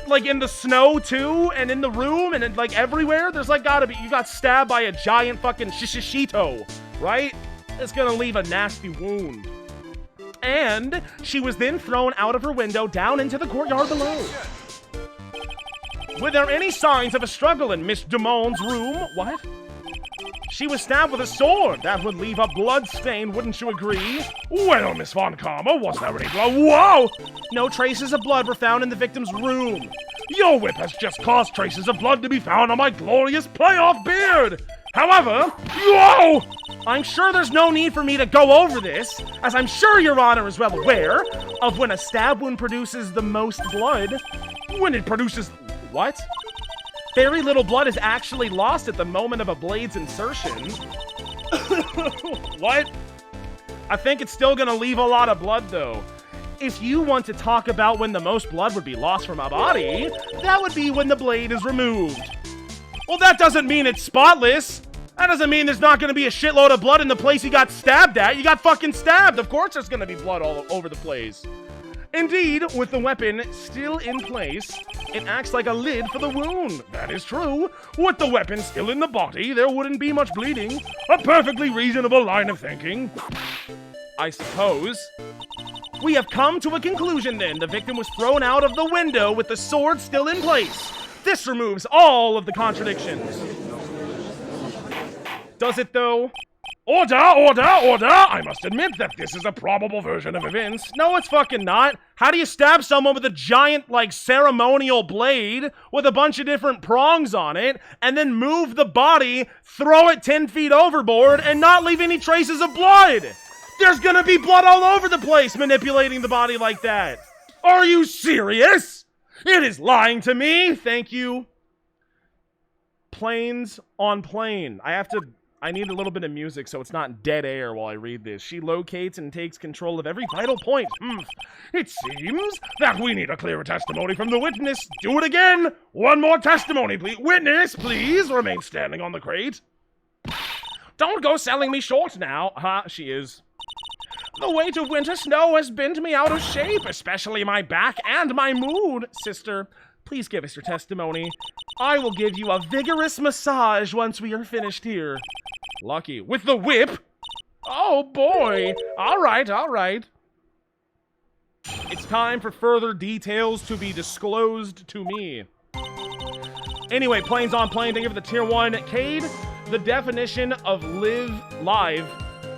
Like, in the snow, too? And in the room? And, like, everywhere? There's, like, gotta be... You got stabbed by a giant fucking shishito, right? It's gonna leave a nasty wound. And she was then thrown out of her window down into the courtyard below. Were there any signs of a struggle in Miss Dumont's room? What? She was stabbed with a sword. That would leave a blood stain, wouldn't you agree? Well, Miss Von Karma, was there any blood? Whoa! No traces of blood were found in the victim's room. Your whip has just caused traces of blood to be found on my glorious playoff beard. However, whoa! I'm sure there's no need for me to go over this, as I'm sure Your Honor is well aware of when a stab wound produces the most blood. When it produces... What? Very little blood is actually lost at the moment of a blade's insertion. What? I think it's still gonna leave a lot of blood, though. If you want to talk about when the most blood would be lost from a body, that would be when the blade is removed. Well, that doesn't mean it's spotless. That doesn't mean there's not gonna be a shitload of blood in the place you got stabbed at. You got fucking stabbed. Of course there's gonna be blood all over the place. Indeed, with the weapon still in place, it acts like a lid for the wound. That is true. With the weapon still in the body, there wouldn't be much bleeding. A perfectly reasonable line of thinking. I suppose. We have come to a conclusion then. The victim was thrown out of the window with the sword still in place. This removes all of the contradictions. Does it, though? Order! I must admit that this is a probable version of events. No, it's fucking not. How do you stab someone with a giant, like, ceremonial blade with a bunch of different prongs on it, and then move the body, throw it 10 feet overboard, and not leave any traces of blood? There's gonna be blood all over the place manipulating the body like that. Are you serious? It is lying to me. Thank you. Planes on plane. I need a little bit of music so it's not dead air while I read this. She locates and takes control of every vital point. It seems that we need a clearer testimony from the witness. Do it again. One more testimony, please. Witness, please remain standing on the crate. Don't go selling me short now. She is. The weight of winter snow has bent me out of shape, especially my back and my mood. Sister, please give us your testimony. I will give you a vigorous massage once we are finished here. Lucky. With the whip? Oh, boy. All right. It's time for further details to be disclosed to me. Anyway, planes on plane. Thank you for the tier 1. Cade, the definition of live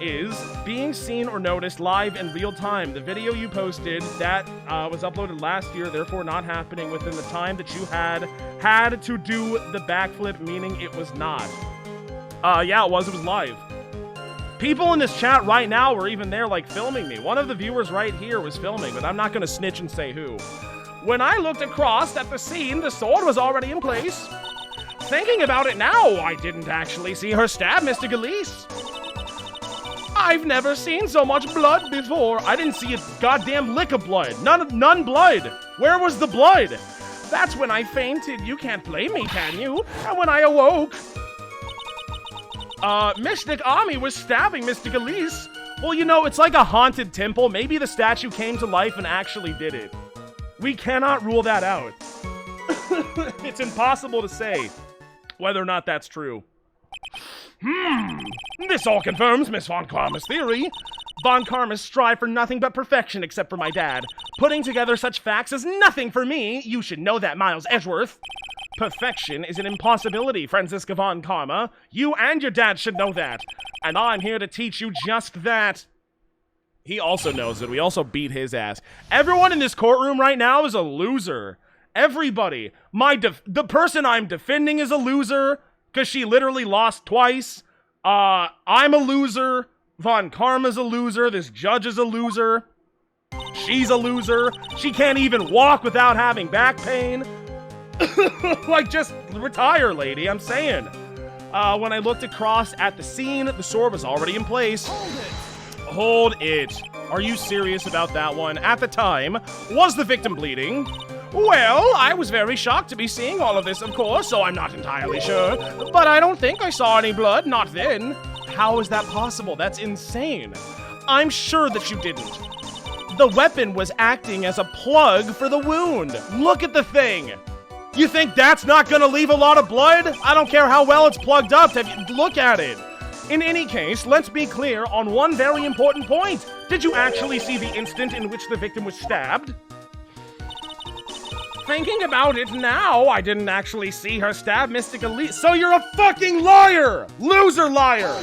is being seen or noticed live in real time. The video you posted, that was uploaded last year, therefore not happening within the time that you had to do the backflip, meaning it was not. Yeah, it was live. People in this chat right now were even there, like, filming me. One of the viewers right here was filming, but I'm not gonna snitch and say who. When I looked across at the scene, the sword was already in place. Thinking about it now, I didn't actually see her stab Mr. Galeese. I've never seen so much blood before. I didn't see a goddamn lick of blood. None blood. Where was the blood? That's when I fainted. You can't blame me, can you? And when I awoke, Mystic Ami was stabbing Mr. Galeese. Well, you know, it's like a haunted temple. Maybe the statue came to life and actually did it. We cannot rule that out. It's impossible to say. whether or not that's true. This all confirms Miss Von Karma's theory. Von Karmas strive for nothing but perfection except for my dad. Putting together such facts is nothing for me. You should know that, Miles Edgeworth. Perfection is an impossibility, Franziska Von Karma. You and your dad should know that. And I'm here to teach you just that. He also knows it. We also beat his ass. Everyone in this courtroom right now is a loser. Everybody. The person I'm defending is a loser because she literally lost twice. I'm a loser. Von Karma's a loser. This judge is a loser. She's a loser. She can't even walk without having back pain. Like, just retire, lady, I'm saying. When I looked across at the scene, the sword was already in place. Hold it. Are you serious about that one? At the time, was the victim bleeding? Well, I was very shocked to be seeing all of this, of course, so I'm not entirely sure. But I don't think I saw any blood, not then. How is that possible? That's insane. I'm sure that you didn't. The weapon was acting as a plug for the wound. Look at the thing. You think that's not gonna leave a lot of blood? I don't care how well it's plugged up. Look at it. In any case, let's be clear on one very important point. Did you actually see the instant in which the victim was stabbed? Thinking about it now, I didn't actually see her stab Mystic Elise. So you're a fucking liar! Loser liar!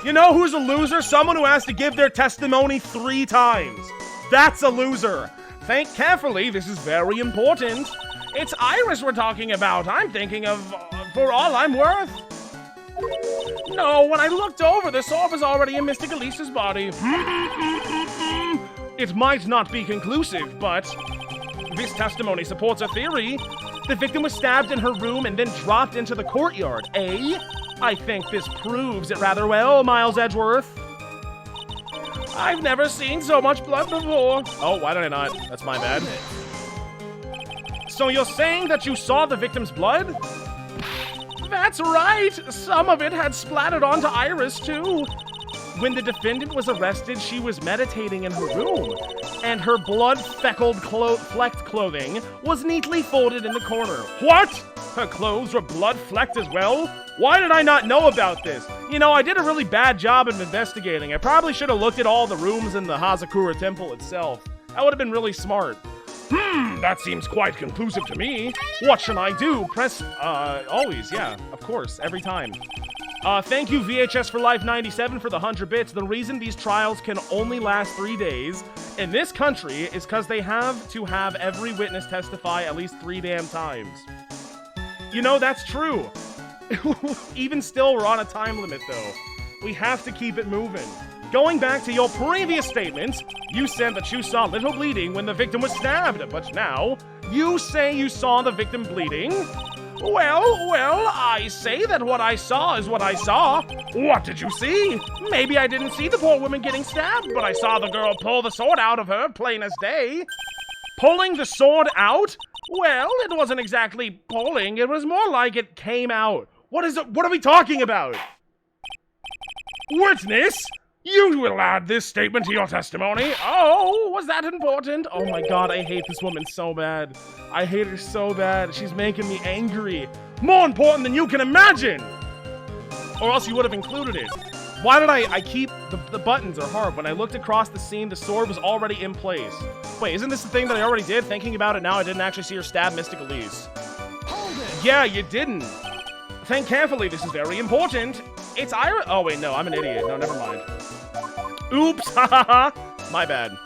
You know who's a loser? Someone who has to give their testimony 3 times. That's a loser. Think carefully, this is very important. It's Iris we're talking about. I'm thinking of For All I'm Worth. No, when I looked over, the sword was already in Mystic Elise's body. It might not be conclusive, but this testimony supports a theory. The victim was stabbed in her room and then dropped into the courtyard, eh? I think this proves it rather well, Miles Edgeworth. I've never seen so much blood before. Oh, why did I not? That's my bad. So you're saying that you saw the victim's blood? That's right! Some of it had splattered onto Iris, too. When the defendant was arrested, she was meditating in her room, and her blood-flecked clothing was neatly folded in the corner. What? Her clothes were blood-flecked as well? Why did I not know about this? You know, I did a really bad job of investigating. I probably should have looked at all the rooms in the Hazakura temple itself. That would have been really smart. That seems quite conclusive to me. What should I do? Press, always, yeah, of course, every time. Thank you, VHS for Life 97 for the 100 bits. The reason these trials can only last 3 days in this country is because they have to have every witness testify at least 3 damn times. You know, that's true. Even still, we're on a time limit, though. We have to keep it moving. Going back to your previous statement, you said that you saw little bleeding when the victim was stabbed, but now you say you saw the victim bleeding? Well, I say that what I saw is what I saw. What did you see? Maybe I didn't see the poor woman getting stabbed, but I saw the girl pull the sword out of her, plain as day. Pulling the sword out? Well, it wasn't exactly pulling, it was more like it came out. What are we talking about? Witness, you will add this statement to your testimony. Oh, was that important? Oh my god, I hate this woman so bad. I hate her so bad. She's making me angry. More important than you can imagine! Or else you would have included it. Why did I keep... The buttons are hard. When I looked across the scene, the sword was already in place. Wait, isn't this the thing that I already did? Thinking about it now, I didn't actually see her stab Mystic Elise. Yeah, you didn't. Think carefully, this is very important. It's Iris... Oh, wait, no, I'm an idiot. No, never mind. Oops, hahaha. My bad.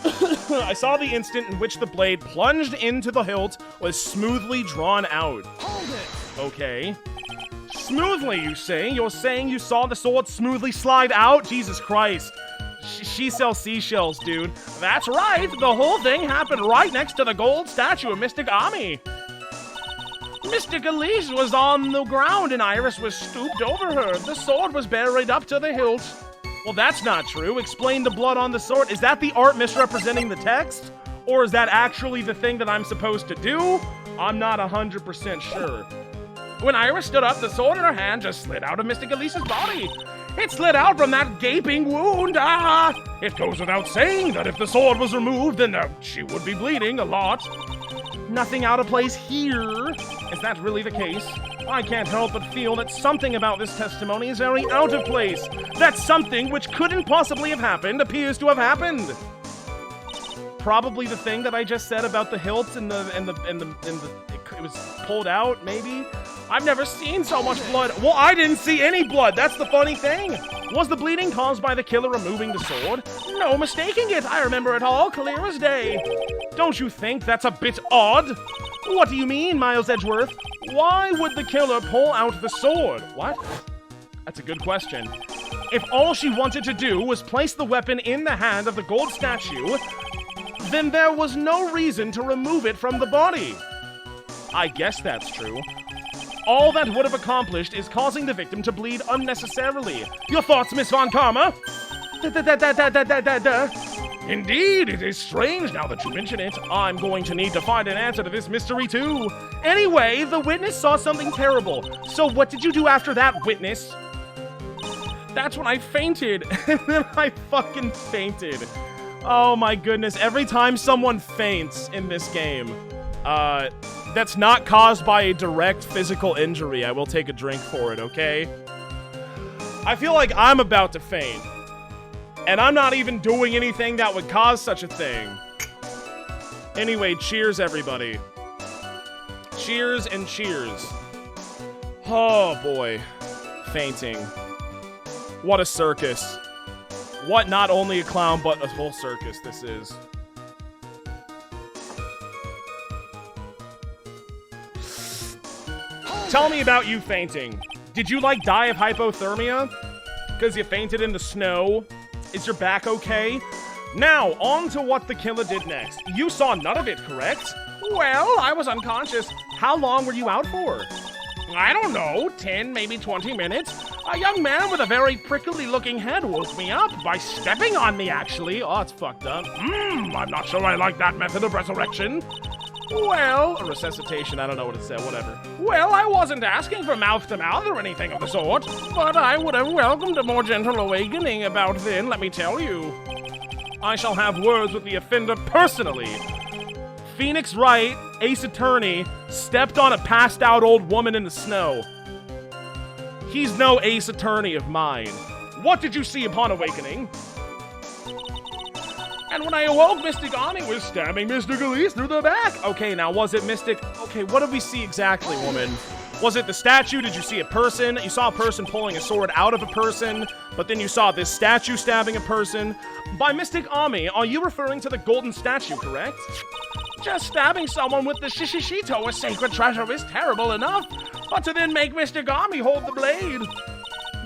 I saw the instant in which the blade plunged into the hilt was smoothly drawn out. Hold it. Okay. Smoothly, you say? You're saying you saw the sword smoothly slide out? Jesus Christ. She sells seashells, dude. That's right. The whole thing happened right next to the gold statue of Mystic Ami. Mystic Elise was on the ground and Iris was stooped over her. The sword was buried up to the hilt. Well, that's not true. Explain the blood on the sword. Is that the art misrepresenting the text? Or is that actually the thing that I'm supposed to do? I'm not 100% sure. When Iris stood up, the sword in her hand just slid out of Mystic Elise's body. It slid out from that gaping wound. Ah! It goes without saying that if the sword was removed, then she would be bleeding a lot. Nothing out of place here. Is that really the case? I can't help but feel that something about this testimony is very out of place. That something which couldn't possibly have happened appears to have happened. Probably the thing that I just said about the hilt and it was pulled out, maybe? I've never seen so much blood. Well, I didn't see any blood. That's the funny thing. Was the bleeding caused by the killer removing the sword? No mistaking it. I remember it all clear as day. Don't you think that's a bit odd? What do you mean, Miles Edgeworth? Why would the killer pull out the sword? What? That's a good question. If all she wanted to do was place the weapon in the hand of the gold statue, then there was no reason to remove it from the body. I guess that's true. All that would have accomplished is causing the victim to bleed unnecessarily. Your thoughts, Miss Von Karma? Indeed, it is strange now that you mention it. I'm going to need to find an answer to this mystery too. Anyway, the witness saw something terrible. So what did you do after that, witness? That's when I fainted. And then I fucking fainted. Oh my goodness, every time someone faints in this game, that's not caused by a direct physical injury, I will take a drink for it, okay? I feel like I'm about to faint. And I'm not even doing anything that would cause such a thing. Anyway, cheers, everybody. Cheers and cheers. Oh, boy. Fainting. What a circus. What not only a clown, but a whole circus this is. Tell me about you fainting. Did you, like, die of hypothermia? Because you fainted in the snow? Is your back okay? Now, on to what the killer did next. You saw none of it, correct? Well, I was unconscious. How long were you out for? I don't know, 10, maybe 20 minutes. A young man with a very prickly-looking head woke me up by stepping on me, actually. Oh, it's fucked up. I'm not sure I like that method of resurrection. Well, a resuscitation, I don't know what it said, whatever. Well, I wasn't asking for mouth-to-mouth or anything of the sort, but I would have welcomed a more gentle awakening about then, let me tell you. I shall have words with the offender personally. Phoenix Wright, Ace Attorney, stepped on a passed-out old woman in the snow. He's no Ace Attorney of mine. What did you see upon awakening? And when I awoke, Mystic Ani was stabbing Mr. Galise through the back. Okay, now was it Mystic? Okay, what did we see exactly, woman? Was it the statue? Did you see a person? You saw a person pulling a sword out of a person, but then you saw this statue stabbing a person. By Mystic Ami, are you referring to the golden statue, correct? Just stabbing someone with the Shishishito, a sacred treasure, is terrible enough, but to then make Mr. Ami hold the blade.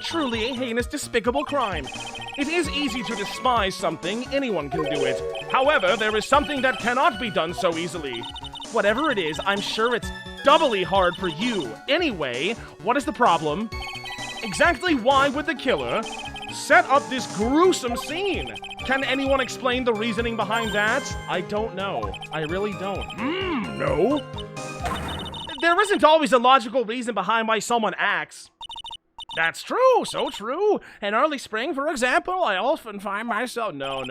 Truly a heinous, despicable crime. It is easy to despise something, anyone can do it. However, there is something that cannot be done so easily. Whatever it is, I'm sure it's doubly hard for you. Anyway, what is the problem? Exactly why would the killer set up this gruesome scene? Can anyone explain the reasoning behind that? I don't know. I really don't. No. There isn't always a logical reason behind why someone acts. That's true, so true. In early spring, for example, I often find myself... No.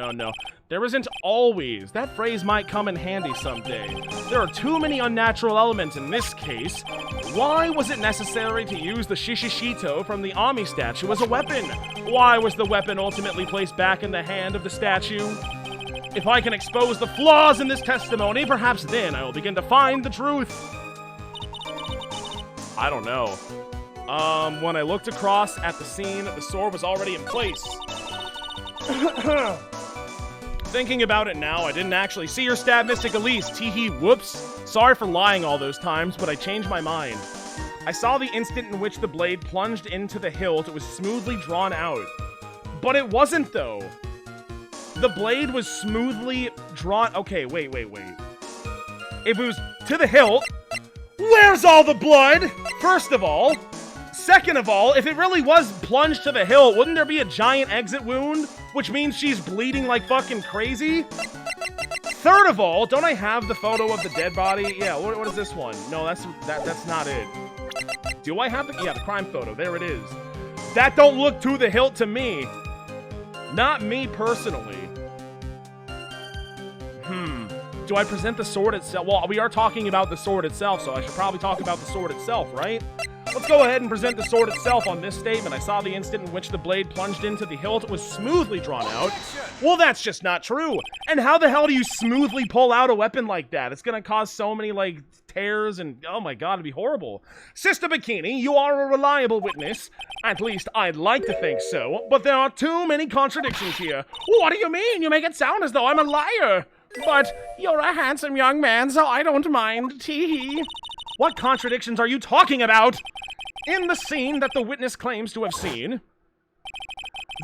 There isn't always. That phrase might come in handy someday. There are too many unnatural elements in this case. Why was it necessary to use the Shishishito from the Ami statue as a weapon? Why was the weapon ultimately placed back in the hand of the statue? If I can expose the flaws in this testimony, perhaps then I will begin to find the truth. I don't know. When I looked across at the scene, the sword was already in place. Thinking about it now, I didn't actually see her stab Mystic Elise. Teehee, whoops. Sorry for lying all those times, but I changed my mind. I saw the instant in which the blade plunged into the hilt. It was smoothly drawn out. But it wasn't, though. The blade was smoothly drawn... Okay, wait. If it was to the hilt, where's all the blood? First of all. Second of all, if it really was plunged to the hilt, wouldn't there be a giant exit wound? Which means she's bleeding like fucking crazy? Third of all, don't I have the photo of the dead body? Yeah, what is this one? No, that's not it. Do I have the... Yeah, the crime photo. There it is. That don't look to the hilt to me. Not me personally. Do I present the sword itself? Well, we are talking about the sword itself, so I should probably talk about the sword itself, right? Let's go ahead and present the sword itself on this statement. I saw the instant in which the blade plunged into the hilt was smoothly drawn out. Well, that's just not true. And how the hell do you smoothly pull out a weapon like that? It's gonna cause so many, like, tears and, oh my god, it'd be horrible. Sister Bikini, you are a reliable witness. At least I'd like to think so, but there are too many contradictions here. What do you mean? You make it sound as though I'm a liar. But you're a handsome young man, so I don't mind. Tee-hee. What contradictions are you talking about? In the scene that the witness claims to have seen,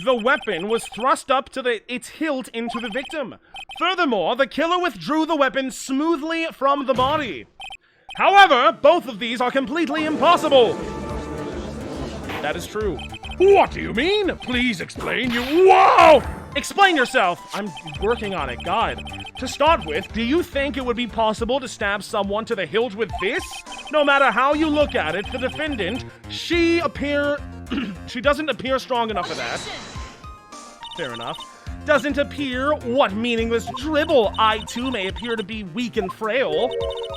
the weapon was thrust up to its hilt into the victim. Furthermore, the killer withdrew the weapon smoothly from the body. However, both of these are completely impossible. That is true. What do you mean? Please explain. Whoa! Explain yourself! I'm working on it, God. To start with, do you think it would be possible to stab someone to the hilt with this? No matter how you look at it, the defendant, she doesn't appear strong enough for that. Fair enough. Doesn't appear? What meaningless dribble! I too may appear to be weak and frail,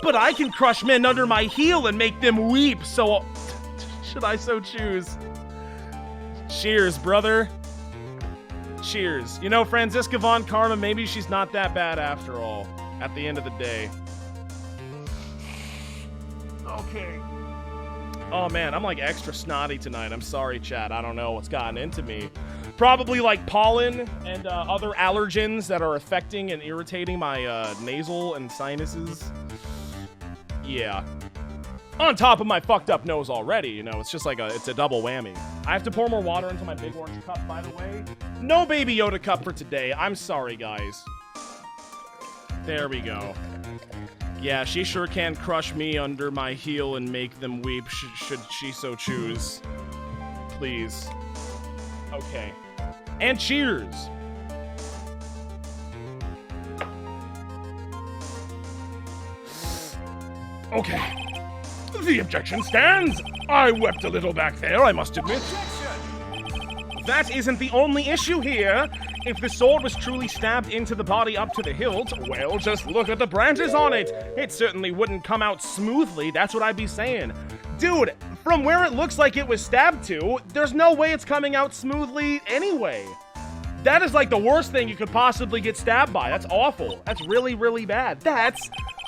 but I can crush men under my heel and make them weep, so should I so choose? Cheers, brother. Cheers. You know, Franziska von Karma, maybe she's not that bad after all, at the end of the day. Okay. Oh man, I'm like extra snotty tonight. I'm sorry, chat. I don't know what's gotten into me. Probably like pollen and other allergens that are affecting and irritating my nasal and sinuses. Yeah. On top of my fucked up nose already, you know, it's just like it's a double whammy. I have to pour more water into my big orange cup, by the way. No Baby Yoda cup for today. I'm sorry, guys. There we go. Yeah, she sure can crush me under my heel and make them weep, should she so choose. Please. Okay. And cheers! Okay. The objection stands. I wept a little back there, I must admit. That isn't the only issue here. If the sword was truly stabbed into the body up to the hilt, well, just look at the branches on it. It certainly wouldn't come out smoothly, that's what I'd be saying. Dude, from where it looks like it was stabbed to, there's no way it's coming out smoothly anyway. That is like the worst thing you could possibly get stabbed by. That's awful. That's really, really bad.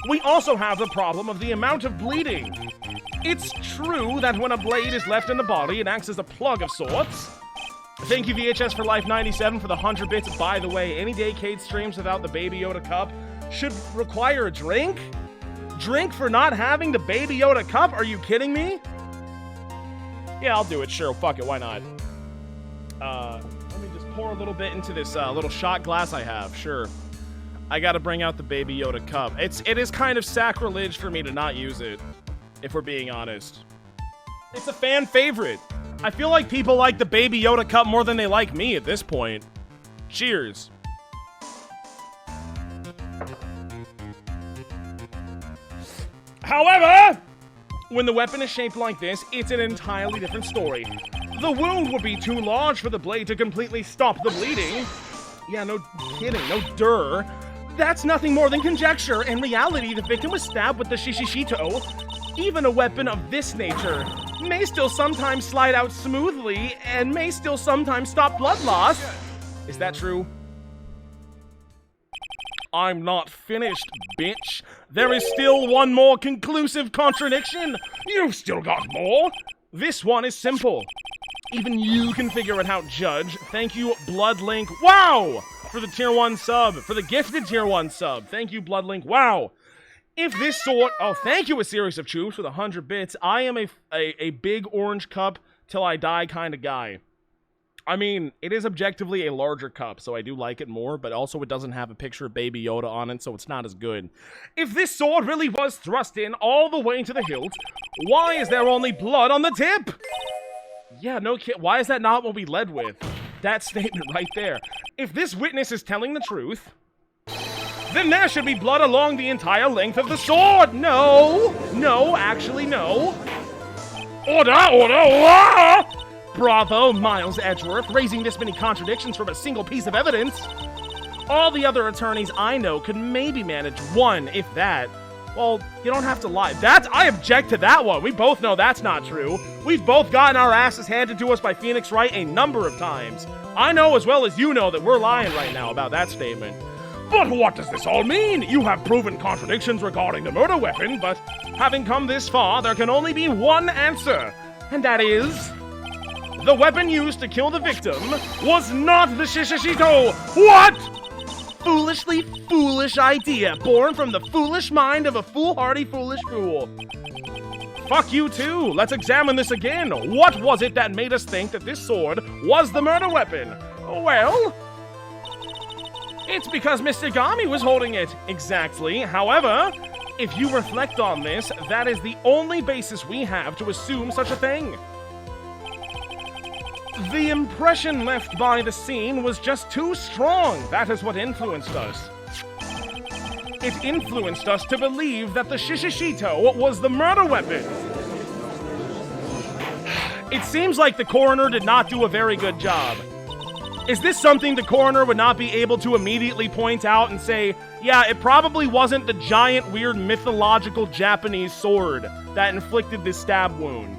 We also have the problem of the amount of bleeding. It's true that when a blade is left in the body, it acts as a plug of sorts. Thank you, VHS for Life 97, for the 100 bits. By the way, any Daycade streams without the Baby Yoda cup should require a drink? Drink for not having the Baby Yoda cup? Are you kidding me? Yeah, I'll do it. Sure, fuck it. Why not? Let me just pour a little bit into this little shot glass I have. Sure. I gotta bring out the Baby Yoda cup. It is kind of sacrilege for me to not use it, if we're being honest. It's a fan favorite. I feel like people like the Baby Yoda cup more than they like me at this point. Cheers. However, when the weapon is shaped like this, it's an entirely different story. The wound would be too large for the blade to completely stop the bleeding. Yeah, no kidding, no dur. That's nothing more than conjecture. In reality, the victim was stabbed with the shishishito. Even a weapon of this nature may still sometimes slide out smoothly and may still sometimes stop blood loss. Is that true? I'm not finished, bitch. There is still one more conclusive contradiction. You've still got more? This one is simple. Even you can figure it out, Judge. Thank you, Bloodlink. Wow! For the tier 1 sub. For the gifted tier 1 sub. Thank you, Bloodlink. Wow! If this sword... Oh, thank you, A Series of Troops, with 100 bits. I am a big orange cup till I die kind of guy. I mean, it is objectively a larger cup, so I do like it more, but also it doesn't have a picture of Baby Yoda on it, so it's not as good. If this sword really was thrust in all the way to the hilt, why is there only blood on the tip? Yeah, no kid. Why is that not what we led with? That statement right there. If this witness is telling the truth, then there should be blood along the entire length of the sword. No, actually no. Order! Ah! Bravo, Miles Edgeworth, raising this many contradictions from a single piece of evidence. All the other attorneys I know could maybe manage one, if that. Well, you don't have to lie. I object to that one. We both know that's not true. We've both gotten our asses handed to us by Phoenix Wright a number of times. I know as well as you know that we're lying right now about that statement. But what does this all mean? You have proven contradictions regarding the murder weapon, but Having come this far, there can only be one answer, and that is... the weapon used to kill the victim was not the Shishishito! what? Foolishly foolish idea, born from the foolish mind of a foolhardy foolish fool. Fuck you too! Let's examine this again! What was it that made us think that this sword was the murder weapon? Well... it's because Mr. Gami was holding it. Exactly. However, if you reflect on this, that is the only basis we have to assume such a thing. The impression left by the scene was just too strong. That is what influenced us. It influenced us to believe that the Shishishito was the murder weapon. It seems like the coroner did not do a very good job. Is this something the coroner would not be able to immediately point out and say, yeah, it probably wasn't the giant, weird, mythological Japanese sword that inflicted this stab wound?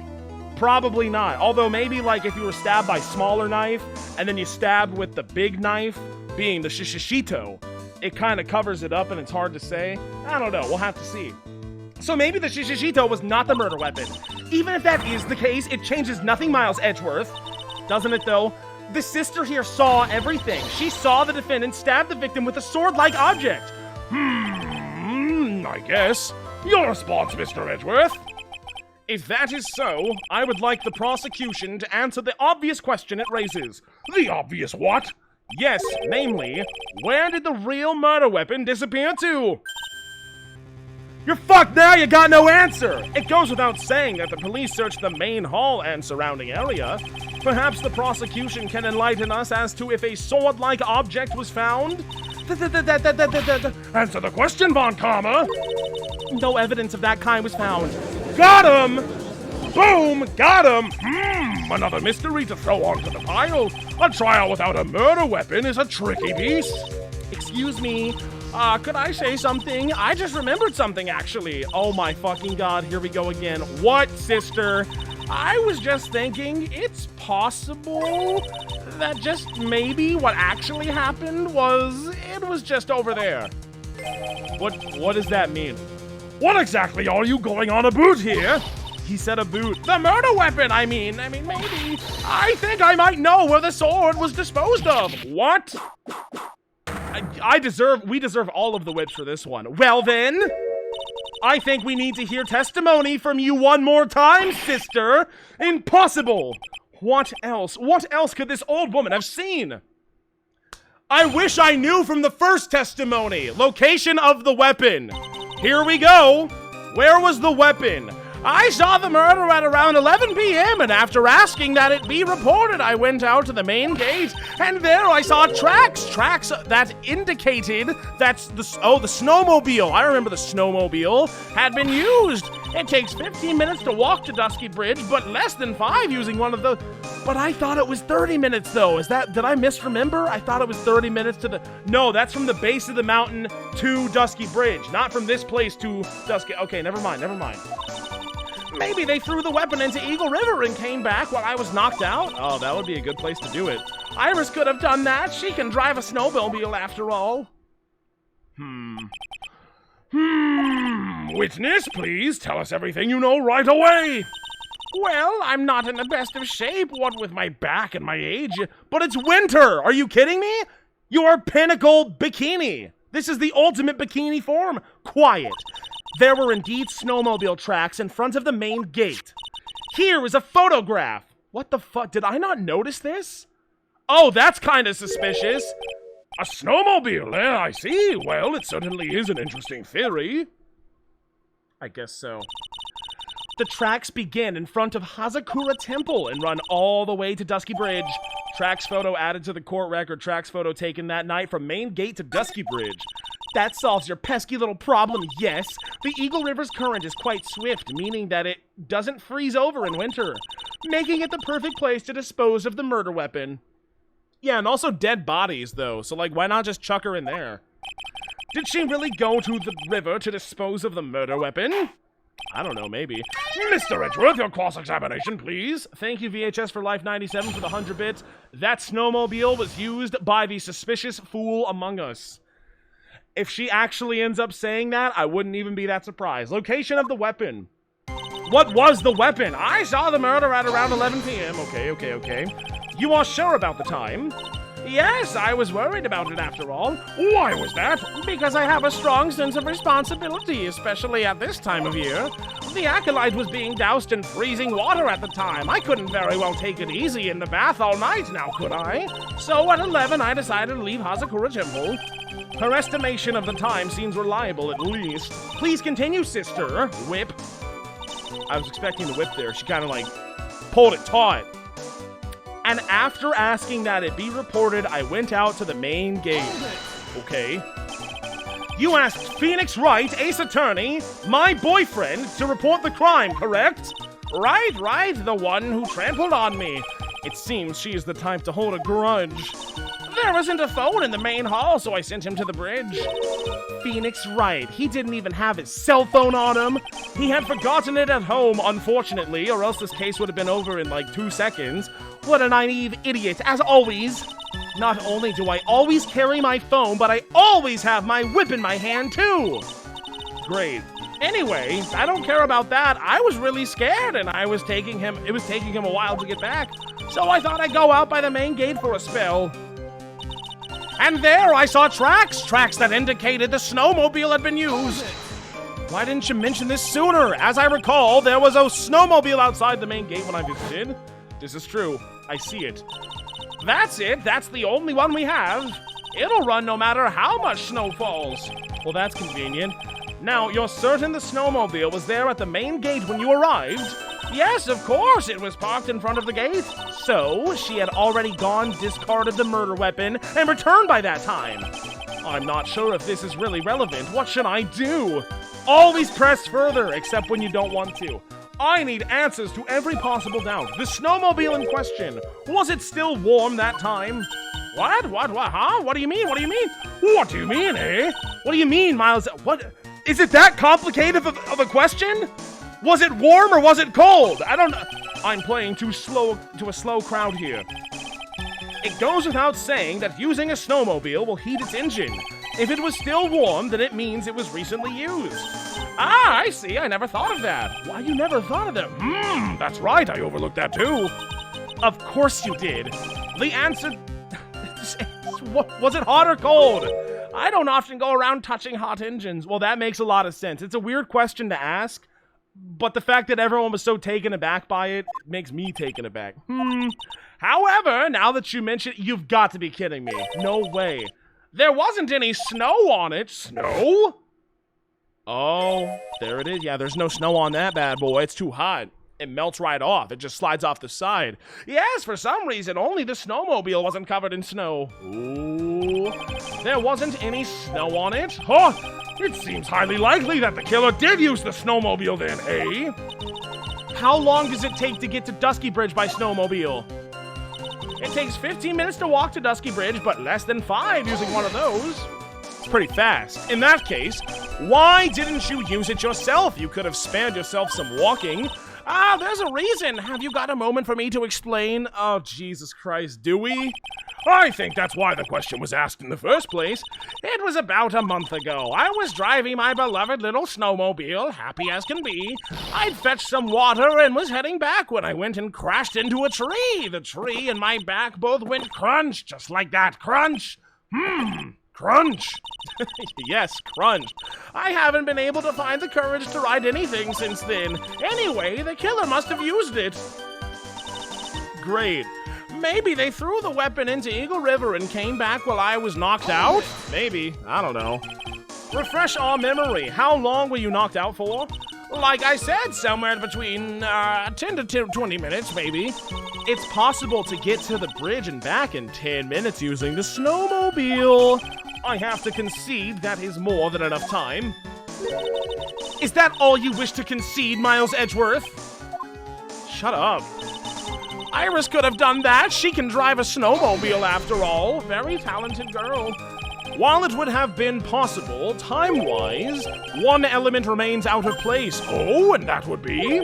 Probably not. Although maybe, like, if you were stabbed by a smaller knife, and then you stabbed with the big knife, being the Shishishito, it kind of covers it up and it's hard to say. I don't know. We'll have to see. So maybe the Shishishito was not the murder weapon. Even if that is the case, it changes nothing, Miles Edgeworth. Doesn't it, though? The sister here saw everything. She saw the defendant stab the victim with a sword-like object. I guess. Your response, Mr. Edgeworth? If that is so, I would like the prosecution to answer the obvious question it raises. The obvious what? Yes, namely, where did the real murder weapon disappear to? You're fucked now, you got no answer! It goes without saying that the police searched the main hall and surrounding area. Perhaps the prosecution can enlighten us as to if a sword-like object was found? Answer the question, Von Karma! No evidence of that kind was found. Got him! Boom! Got him! Another mystery to throw onto the pile. A trial without a murder weapon is a tricky beast. Excuse me. Could I say something? I just remembered something, actually. Oh my fucking god, here we go again. What, sister? I was just thinking it's possible that just maybe what actually happened was it was just over there. What does that mean? What exactly are you going on about here? He said a boot. The murder weapon, I mean, maybe. I think I might know where the sword was disposed of. What? We deserve all of the whips for this one. Well then, I think we need to hear testimony from you one more time, sister. Impossible. What else? What else could this old woman have seen? I wish I knew from the first testimony. Location of the weapon. Here we go. Where was the weapon? I saw the murder at around 11 p.m. and after asking that it be reported, I went out to the main gate and there I saw tracks that indicated that the snowmobile, I remember the snowmobile, had been used. It takes 15 minutes to walk to Dusky Bridge, but less than 5 using one of the... But I thought it was 30 minutes though. Did I misremember? I thought it was 30 minutes to the... No, that's from the base of the mountain to Dusky Bridge, not from this place to Dusky... Okay, never mind. Maybe they threw the weapon into Eagle River and came back while I was knocked out. Oh, that would be a good place to do it. Iris could have done that. She can drive a snowmobile after all. Witness, please tell us everything you know right away. Well, I'm not in the best of shape, what with my back and my age, but it's winter! Are you kidding me? Your pinnacle bikini! This is the ultimate bikini form! Quiet! There were indeed snowmobile tracks in front of the main gate. Here is a photograph! What the fuck? Did I not notice this? Oh, that's kind of suspicious. A snowmobile, I see. Well, it certainly is an interesting theory. I guess so. The tracks begin in front of Hazakura Temple and run all the way to Dusky Bridge. Tracks photo added to the court record. Tracks photo taken that night from main gate to Dusky Bridge. That solves your pesky little problem, yes. The Eagle River's current is quite swift, meaning that it doesn't freeze over in winter, making it the perfect place to dispose of the murder weapon. Yeah, and also dead bodies, though, so, like, why not just chuck her in there? Did she really go to the river to dispose of the murder weapon? I don't know, maybe. Mr. Edgeworth, your cross-examination, please. Thank you, VHS for Life 97 for the 100 bits. That snowmobile was used by the suspicious fool among us. If she actually ends up saying that, I wouldn't even be that surprised. Location of the weapon. What was the weapon? I saw the murder at around 11 p.m. Okay. You are sure about the time? Yes, I was worried about it after all. Why was that? Because I have a strong sense of responsibility, especially at this time of year. The acolyte was being doused in freezing water at the time. I couldn't very well take it easy in the bath all night now, could I? So at 11, I decided to leave Hazakura Temple. Her estimation of the time seems reliable, at least. Please continue, sister. Whip. I was expecting the whip there. She kind of like pulled it taut. And after asking that it be reported, I went out to the main gate. Okay. You asked Phoenix Wright, Ace Attorney, my boyfriend, to report the crime, correct? Right, the one who trampled on me. It seems she is the type to hold a grudge. There wasn't a phone in the main hall, so I sent him to the bridge. Phoenix Wright. He didn't even have his cell phone on him. He had forgotten it at home, unfortunately, or else this case would have been over in like 2 seconds. What a naive idiot, as always. Not only do I always carry my phone, but I always have my whip in my hand, too. Great. Anyway, I don't care about that. I was really scared, and it was taking him a while to get back. So I thought I'd go out by the main gate for a spell. And there I saw tracks that indicated the snowmobile had been used. Why didn't you mention this sooner? As I recall, there was a snowmobile outside the main gate when I visited. This is true. I see it. That's it. That's the only one we have. It'll run no matter how much snow falls. Well, that's convenient. Now, you're certain the snowmobile was there at the main gate when you arrived? Yes, of course, it was parked in front of the gate. So, she had already gone, discarded the murder weapon, and returned by that time. I'm not sure if this is really relevant. What should I do? Always press further, except when you don't want to. I need answers to every possible doubt. The snowmobile in question, was it still warm that time? What, huh? What do you mean? What do you mean, eh? What do you mean, Miles? What? Is it that complicated of a question? Was it warm or was it cold? I don't know. I'm playing to a slow crowd here. It goes without saying that using a snowmobile will heat its engine. If it was still warm, then it means it was recently used. Ah, I see. I never thought of that. Why, you never thought of that? That's right. I overlooked that too. Of course you did. The answer... Was it hot or cold? I don't often go around touching hot engines. Well, that makes a lot of sense. It's a weird question to ask, but the fact that everyone was so taken aback by it makes me taken aback. However, now that you mention it, you've got to be kidding me. No way. There wasn't any snow on it. Snow? Oh, there it is. Yeah, there's no snow on that bad boy. It's too hot. It melts right off. It just slides off the side. Yes, for some reason, only the snowmobile wasn't covered in snow. Ooh. There wasn't any snow on it? Huh? It seems highly likely that the killer did use the snowmobile then, eh? How long does it take to get to Dusky Bridge by snowmobile? It takes 15 minutes to walk to Dusky Bridge, but less than 5 using one of those. It's pretty fast. In that case, why didn't you use it yourself? You could have spared yourself some walking. Ah, there's a reason. Have you got a moment for me to explain? Oh, Jesus Christ, do we? I think that's why the question was asked in the first place. It was about a month ago. I was driving my beloved little snowmobile, happy as can be. I'd fetched some water and was heading back when I went and crashed into a tree. The tree and my back both went crunch, just like that. Crunch. Crunch. Yes, crunch. I haven't been able to find the courage to ride anything since then. Anyway, the killer must have used it. Great. Maybe they threw the weapon into Eagle River and came back while I was knocked out? Maybe. I don't know. Refresh our memory. How long were you knocked out for? Like I said, somewhere between 10 to 20 minutes, maybe. It's possible to get to the bridge and back in 10 minutes using the snowmobile. I have to concede that is more than enough time. Is that all you wish to concede, Miles Edgeworth? Shut up. Iris could have done that. She can drive a snowmobile after all. Very talented girl. While it would have been possible, time-wise, one element remains out of place. Oh, and that would be?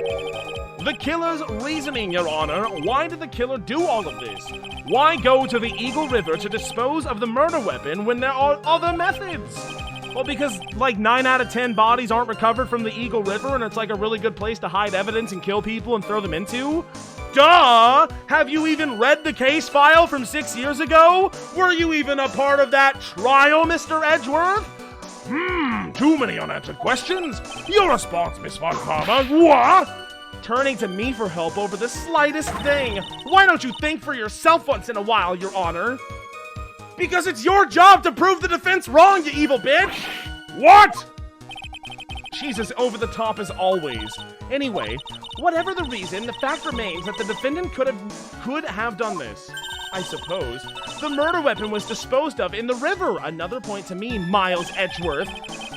The killer's reasoning, Your Honor. Why did the killer do all of this? Why go to the Eagle River to dispose of the murder weapon when there are other methods? Well, because, like, 9 out of 10 bodies aren't recovered from the Eagle River, and it's, like, a really good place to hide evidence and kill people and throw them into? Duh! Have you even read the case file from 6 years ago? Were you even a part of that trial, Mr. Edgeworth? Too many unanswered questions. Your response, Miss Von Karma. What? Turning to me for help over the slightest thing. Why don't you think for yourself once in a while, Your Honor? Because it's your job to prove the defense wrong, you evil bitch! What? She's as over the top as always. Anyway, whatever the reason, the fact remains that the defendant could have done this. I suppose. The murder weapon was disposed of in the river. Another point to me, Miles Edgeworth.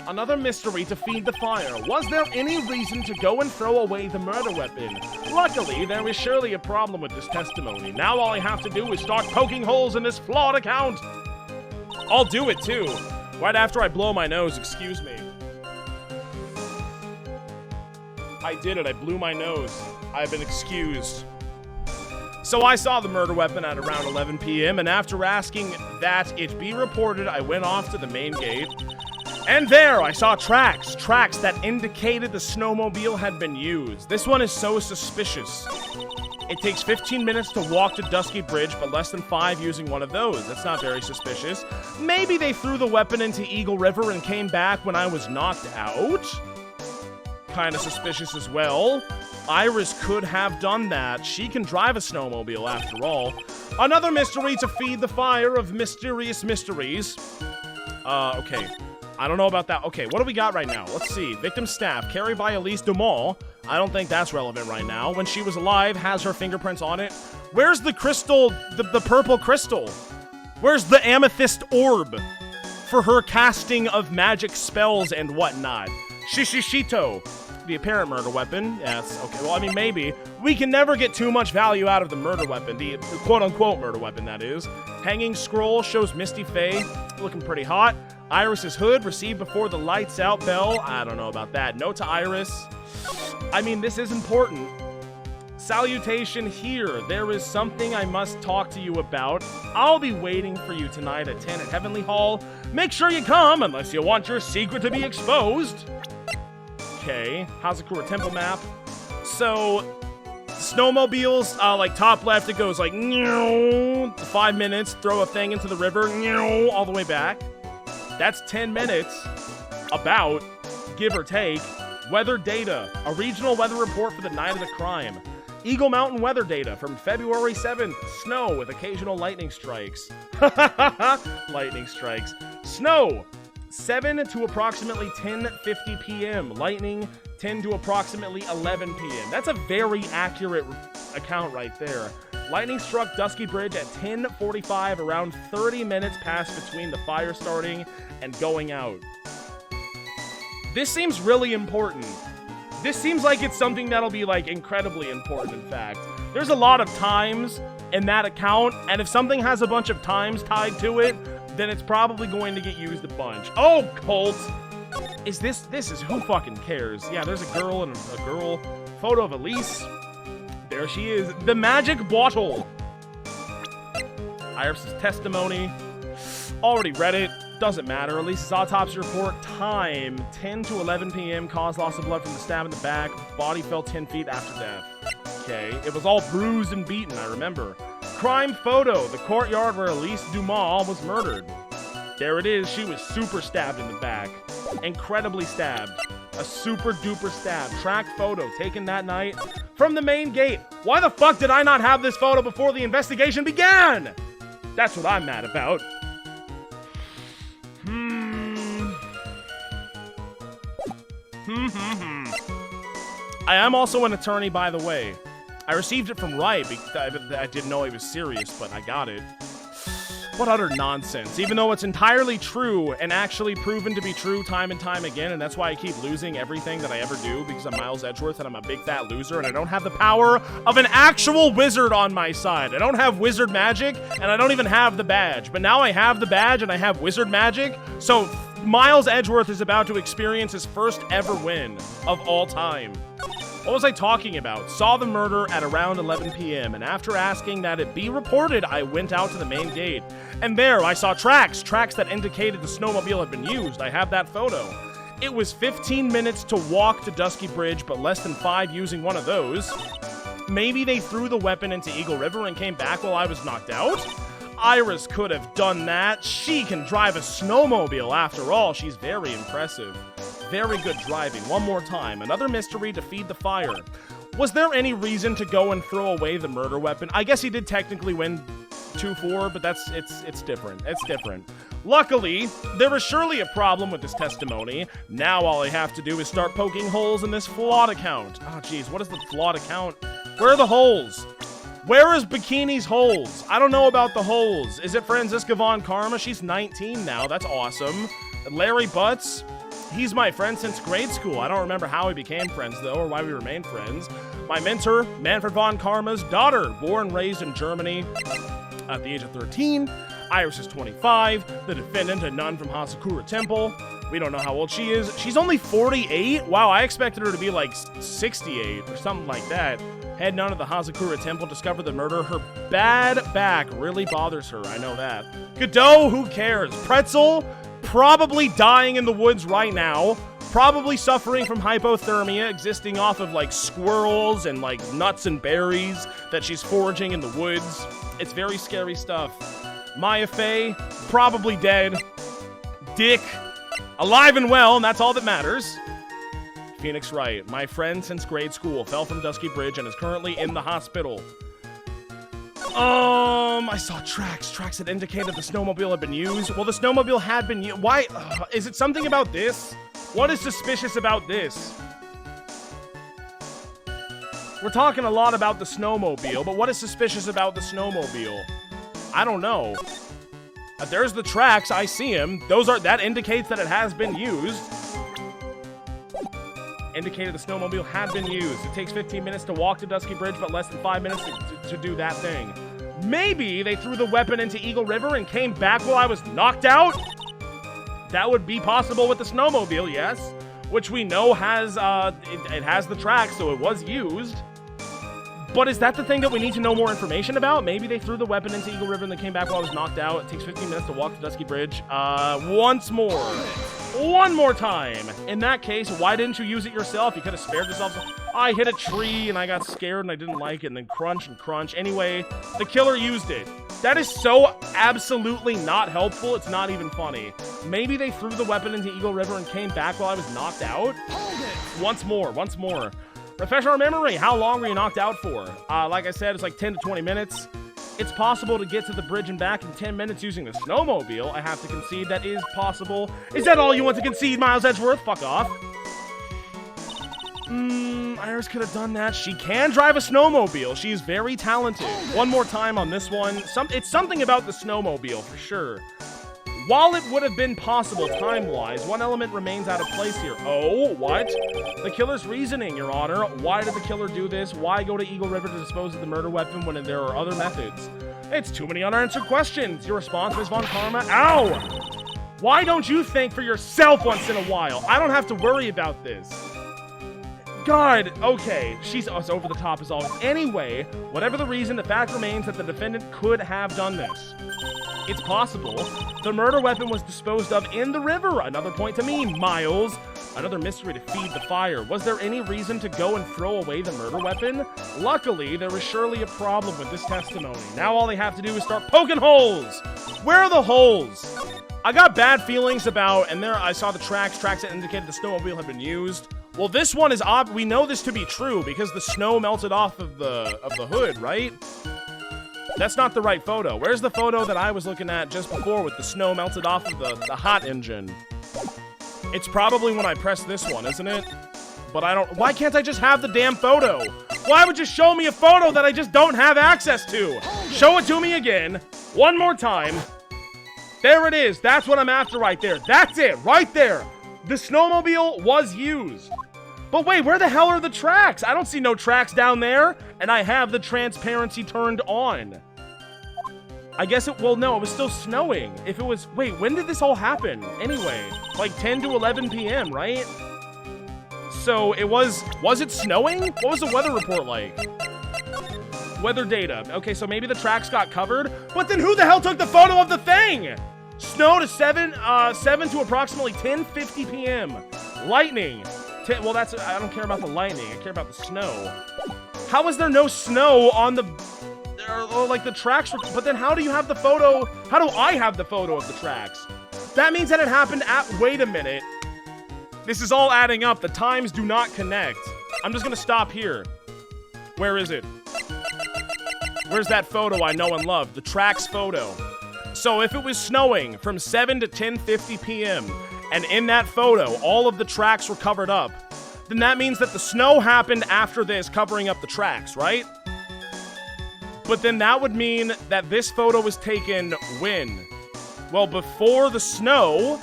Another mystery to feed the fire. Was there any reason to go and throw away the murder weapon? Luckily, there is surely a problem with this testimony. Now all I have to do is start poking holes in this flawed account. I'll do it too. Right after I blow my nose, excuse me. I did it, I blew my nose. I've been excused. So I saw the murder weapon at around 11 p.m. and after asking that it be reported, I went off to the main gate. And there, I saw tracks that indicated the snowmobile had been used. This one is so suspicious. It takes 15 minutes to walk to Dusky Bridge, but less than 5 using one of those. That's not very suspicious. Maybe they threw the weapon into Eagle River and came back when I was knocked out? Kind of suspicious as well. Iris could have done that. She can drive a snowmobile after all. Another mystery to feed the fire of mysterious mysteries. Okay. I don't know about that. Okay, what do we got right now? Let's see. Victim staff, carried by Elise Dumont. I don't think that's relevant right now. When she was alive, has her fingerprints on it. Where's the crystal, the purple crystal? Where's the amethyst orb for her casting of magic spells and whatnot? Shishishito, the apparent murder weapon. Yes, okay, well, I mean, maybe. We can never get too much value out of the murder weapon, the quote-unquote murder weapon, that is. Hanging scroll shows Misty Faye looking pretty hot. Iris's hood received before the lights out bell. I don't know about that. Note to Iris. I mean, this is important. Salutation here. There is something I must talk to you about. I'll be waiting for you tonight at 10 at Heavenly Hall. Make sure you come unless you want your secret to be exposed. Okay. Hazakura Temple map. So, snowmobiles, like top left, it goes like 5 minutes, throw a thing into the river, all the way back. That's 10 minutes, about, give or take. Weather data, a regional weather report for the night of the crime. Eagle Mountain weather data from February 7th, snow with occasional lightning strikes. Lightning strikes. Snow, 7 to approximately 10:50 p.m. Lightning, 10 to approximately 11 p.m. That's a very accurate account right there. Lightning struck Dusky Bridge at 10:45, around 30 minutes passed between the fire starting and going out. This seems really important. This seems like it's something that'll be, like, incredibly important, in fact. There's a lot of times in that account, and if something has a bunch of times tied to it, then it's probably going to get used a bunch. Oh, Colt! This is who fucking cares? Yeah, there's a girl and a girl. Photo of Elise. There she is. The magic bottle. Iris's testimony. Already read it. Doesn't matter. Elise's autopsy report. Time, 10 to 11 p.m. Cause loss of blood from the stab in the back. Body fell 10 feet after death. Okay. It was all bruised and beaten, I remember. Crime photo. The courtyard where Elise Dumont was murdered. There it is. She was super stabbed in the back. Incredibly stabbed. A super duper stab. Track photo taken that night from the main gate. Why the fuck did I not have this photo before the investigation began? That's what I'm mad about. I am also an attorney, by the way. I received it from Wright because I didn't know he was serious, but I got it. What utter nonsense, even though it's entirely true and actually proven to be true time and time again, and that's why I keep losing everything that I ever do, because I'm Miles Edgeworth and I'm a big fat loser and I don't have the power of an actual wizard on my side. I don't have wizard magic and I don't even have the badge, but now I have the badge and I have wizard magic, so Miles Edgeworth is about to experience his first ever win of all time. What was I talking about? Saw the murder at around 11 p.m. and after asking that it be reported, I went out to the main gate. And there I saw tracks that indicated the snowmobile had been used. I have that photo. It was 15 minutes to walk to Dusky Bridge, but less than 5 using one of those. Maybe they threw the weapon into Eagle River and came back while I was knocked out? Iris could have done that. She can drive a snowmobile after all. She's very impressive. Very good driving. One more time. Another mystery to feed the fire. Was there any reason to go and throw away the murder weapon? I guess he did technically win 2-4, but it's different. It's different. Luckily, there was surely a problem with this testimony. Now all I have to do is start poking holes in this flawed account. Oh, jeez, what is the flawed account? Where are the holes? Where is Bikini's holes? I don't know about the holes. Is it Franziska Von Karma? She's 19 now. That's awesome. Larry Butts? He's my friend since grade school. I don't remember how we became friends, though, or why we remained friends. My mentor, Manfred Von Karma's daughter, born and raised in Germany at the age of 13. Iris is 25. The defendant, a nun from Hasakura Temple. We don't know how old she is. She's only 48? Wow, I expected her to be like 68 or something like that. Head nun of the Hasakura Temple discovered the murder. Her bad back really bothers her. I know that. Godot, who cares? Pretzel, probably dying in the woods right now. Probably suffering from hypothermia, existing off of like squirrels and like nuts and berries that she's foraging in the woods. It's very scary stuff. Maya Fey, probably dead. Dick, alive and well, and that's all that matters. Phoenix Wright, my friend since grade school, fell from Dusky Bridge and is currently in the hospital. I saw tracks that indicated the snowmobile had been used. Well, the snowmobile had been used. Why? Is it something about this? What is suspicious about this? We're talking a lot about the snowmobile, but what is suspicious about the snowmobile? I don't know. There's the tracks. I see them. That indicates that it has been used. Indicated the snowmobile had been used. It takes 15 minutes to walk to Dusky Bridge, but less than 5 minutes to do that thing. Maybe they threw the weapon into Eagle River and came back while I was knocked out? That would be possible with the snowmobile, yes. Which we know has, it has the track, so it was used. But is that the thing that we need to know more information about? Maybe they threw the weapon into Eagle River and they came back while I was knocked out. It takes 15 minutes to walk to Dusky Bridge. Once more. One more time. In that case, why didn't you use it yourself? You could have spared yourself. I hit a tree and I got scared and I didn't like it, and then crunch and crunch. Anyway, the killer used it. That is so absolutely not helpful, it's not even funny. Maybe they threw the weapon into Eagle River and came back while I was knocked out? Hold it. Once more. Refresh our memory. How long were you knocked out for? Like I said, it's like 10 to 20 minutes. It's possible to get to the bridge and back in 10 minutes using the snowmobile. I have to concede that is possible. Is that all you want to concede, Miles Edgeworth? Fuck off. Iris could have done that. She can drive a snowmobile. She's very talented. One more time on this one. It's something about the snowmobile, for sure. While it would have been possible time-wise, one element remains out of place here. Oh, what? The killer's reasoning, Your Honor. Why did the killer do this? Why go to Eagle River to dispose of the murder weapon when there are other methods? It's too many unanswered questions. Your response, Ms. Von Karma? Ow! Why don't you think for yourself once in a while? I don't have to worry about this. God, okay. She's over the top as always. Anyway, whatever the reason, the fact remains that the defendant could have done this. It's possible. The murder weapon was disposed of in the river. Another point to me, Miles. Another mystery to feed the fire. Was there any reason to go and throw away the murder weapon? Luckily, there was surely a problem with this testimony. Now all they have to do is start poking holes. Where are the holes? I got bad feelings about, and there I saw the tracks that indicated the snowmobile had been used. Well, this one is we know this to be true because the snow melted off of the hood, right? That's not the right photo. Where's the photo that I was looking at just before with the snow melted off of the hot engine? It's probably when I press this one, isn't it? But I don't... Why can't I just have the damn photo? Why would you show me a photo that I just don't have access to? Show it to me again. One more time. There it is. That's what I'm after right there. That's it. Right there. The snowmobile was used. But wait, where the hell are the tracks? I don't see no tracks down there. And I have the transparency turned on. I guess it, well, no, it was still snowing. If it was, wait, when did this all happen? Anyway, like 10 to 11 p.m., right? So it was it snowing? What was the weather report like? Weather data. Okay, so maybe the tracks got covered. But then who the hell took the photo of the thing? Snow to 7 to approximately 10:50 p.m. Lightning. Well, that's, I don't care about the lightning. I care about the snow. How is there no snow on the, or like the tracks? But then how do you have the photo? How do I have the photo of the tracks? That means that it happened at, wait a minute. This is all adding up. The times do not connect. I'm just gonna stop here. Where is it? Where's that photo I know and love? The tracks photo. So if it was snowing from 7 to 10:50 p.m. and in that photo, all of the tracks were covered up, then that means that the snow happened after this, covering up the tracks, right? But then that would mean that this photo was taken when? Well, before the snow,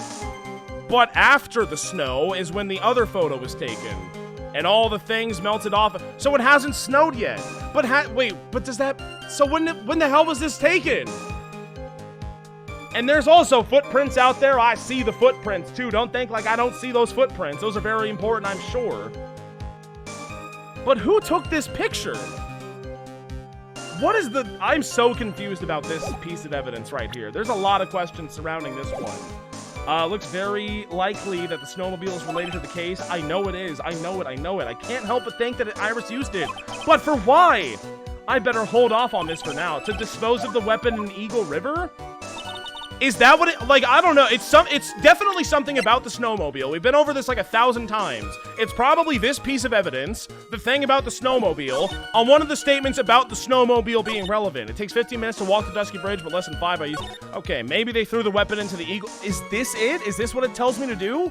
but after the snow is when the other photo was taken. And all the things melted off. So it hasn't snowed yet. But wait, but does that... So when the hell was this taken? And there's also footprints out there. I see the footprints too. Don't think like I don't see those footprints. Those are very important, I'm sure. But who took this picture? What is the... I'm so confused about this piece of evidence right here. There's a lot of questions surrounding this one. Looks very likely that the snowmobile is related to the case. I know it is. I know it. I can't help but think that Iris used it. But for why? I better hold off on this for now. To dispose of the weapon in Eagle River? Is that what it... Like, I don't know. It's definitely something about the snowmobile. We've been over this like 1,000 times. It's probably this piece of evidence, the thing about the snowmobile, on one of the statements about the snowmobile being relevant. It takes 15 minutes to walk the Dusky Bridge, but less than 5 I use... Okay, maybe they threw the weapon into the Eagle... Is this it? Is this what it tells me to do?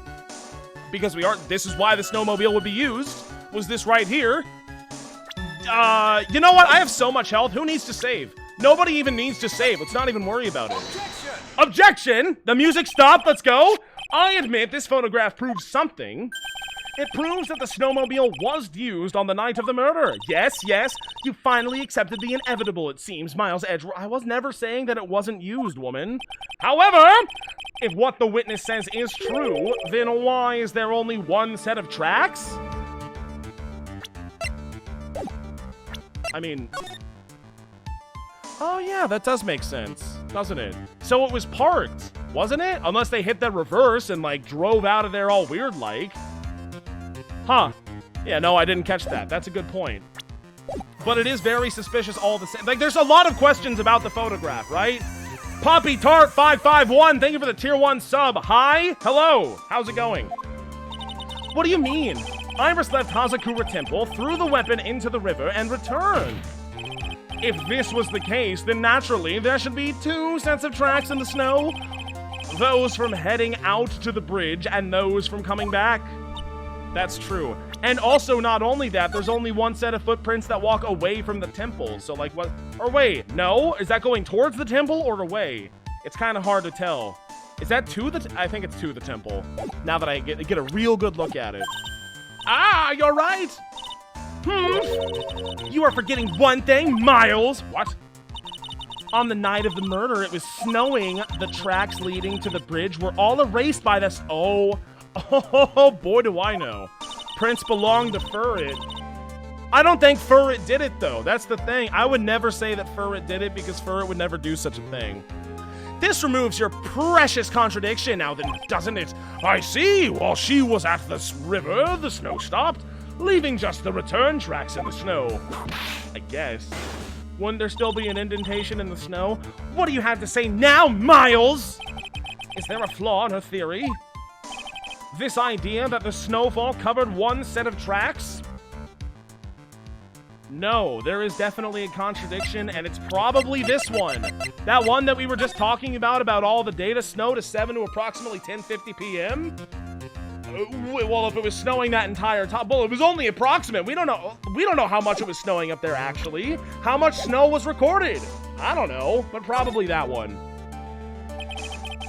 Because we aren't... This is why the snowmobile would be used. Was this right here? You know what? I have so much health. Who needs to save? Nobody even needs to save. Let's not even worry about it. Objection! The music stopped. Let's go. I admit this photograph proves something. It proves that the snowmobile was used on the night of the murder. Yes, you finally accepted the inevitable, it seems, Miles Edgeworth. I was never saying that it wasn't used, woman. However, if what the witness says is true, then why is there only one set of tracks? I mean... Oh yeah, that does make sense, doesn't it? So it was parked, wasn't it? Unless they hit the reverse and like drove out of there all weird like. Huh. Yeah, no, I didn't catch that. That's a good point. But it is very suspicious all the same. Like, there's a lot of questions about the photograph, right? Poppy Tart 551, thank you for the tier 1 sub. Hi, hello, how's it going? What do you mean? Iris left Hazakura Temple, threw the weapon into the river, and returned. If this was the case, then naturally there should be 2 sets of tracks in the snow. Those from heading out to the bridge and those from coming back. That's true. And also, not only that, there's only 1 set of footprints that walk away from the temple. So, like, what? Or wait, no? Is that going towards the temple or away? It's kind of hard to tell. Is that to the... I think it's to the temple. Now that I get a real good look at it. Ah, you're right! You are forgetting one thing, Miles! What? On the night of the murder, it was snowing. The tracks leading to the bridge were all erased by this... Oh, boy, do I know. Prince belonged to Furrit. I don't think Furrit did it, though. That's the thing. I would never say that Furrit did it because Furrit would never do such a thing. This removes your precious contradiction now, then, doesn't it? I see. While she was at this river, the snow stopped, leaving just the return tracks in the snow. I guess. Wouldn't there still be an indentation in the snow? What do you have to say now, Miles? Is there a flaw in her theory? This idea that the snowfall covered 1 set of tracks? No, there is definitely a contradiction, and it's probably this one. That one that we were just talking about all the data, snow to 7 to approximately 10:50 p.m.? Well, if it was snowing that entire time, well, it was only approximate. We don't know how much it was snowing up there, actually. How much snow was recorded? I don't know, but probably that one.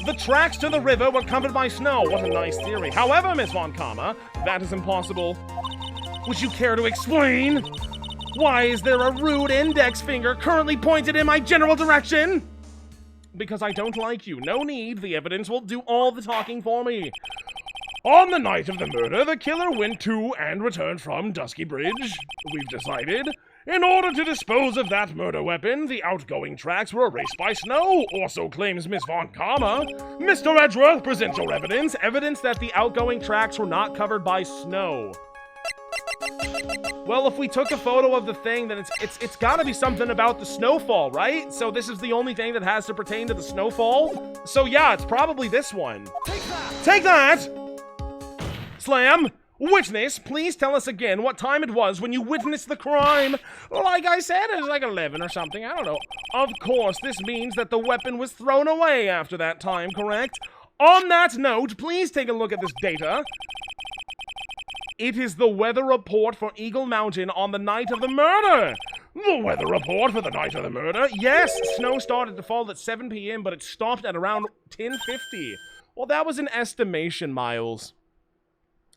The tracks to the river were covered by snow. What a nice theory. However, Miss Von Karma, that is impossible. Would you care to explain? Why is there a rude index finger currently pointed in my general direction? Because I don't like you. No need. The evidence will do all the talking for me. On the night of the murder, the killer went to and returned from Dusky Bridge, we've decided. In order to dispose of that murder weapon, the outgoing tracks were erased by snow, or so claims Miss Von Karma. Mr. Edgeworth, present your evidence. Evidence that the outgoing tracks were not covered by snow. Well, if we took a photo of the thing, then it's gotta be something about the snowfall, right? So this is the only thing that has to pertain to the snowfall? So yeah, it's probably this one. Take that! Take that! Slam! Witness, please tell us again what time it was when you witnessed the crime. Like I said, it was like 11 or something, I don't know. Of course, this means that the weapon was thrown away after that time, correct? On that note, please take a look at this data. It is the weather report for Eagle Mountain on the night of the murder. The weather report for the night of the murder? Yes, snow started to fall at 7 p.m., but it stopped at around 10:50. Well, that was an estimation, Miles.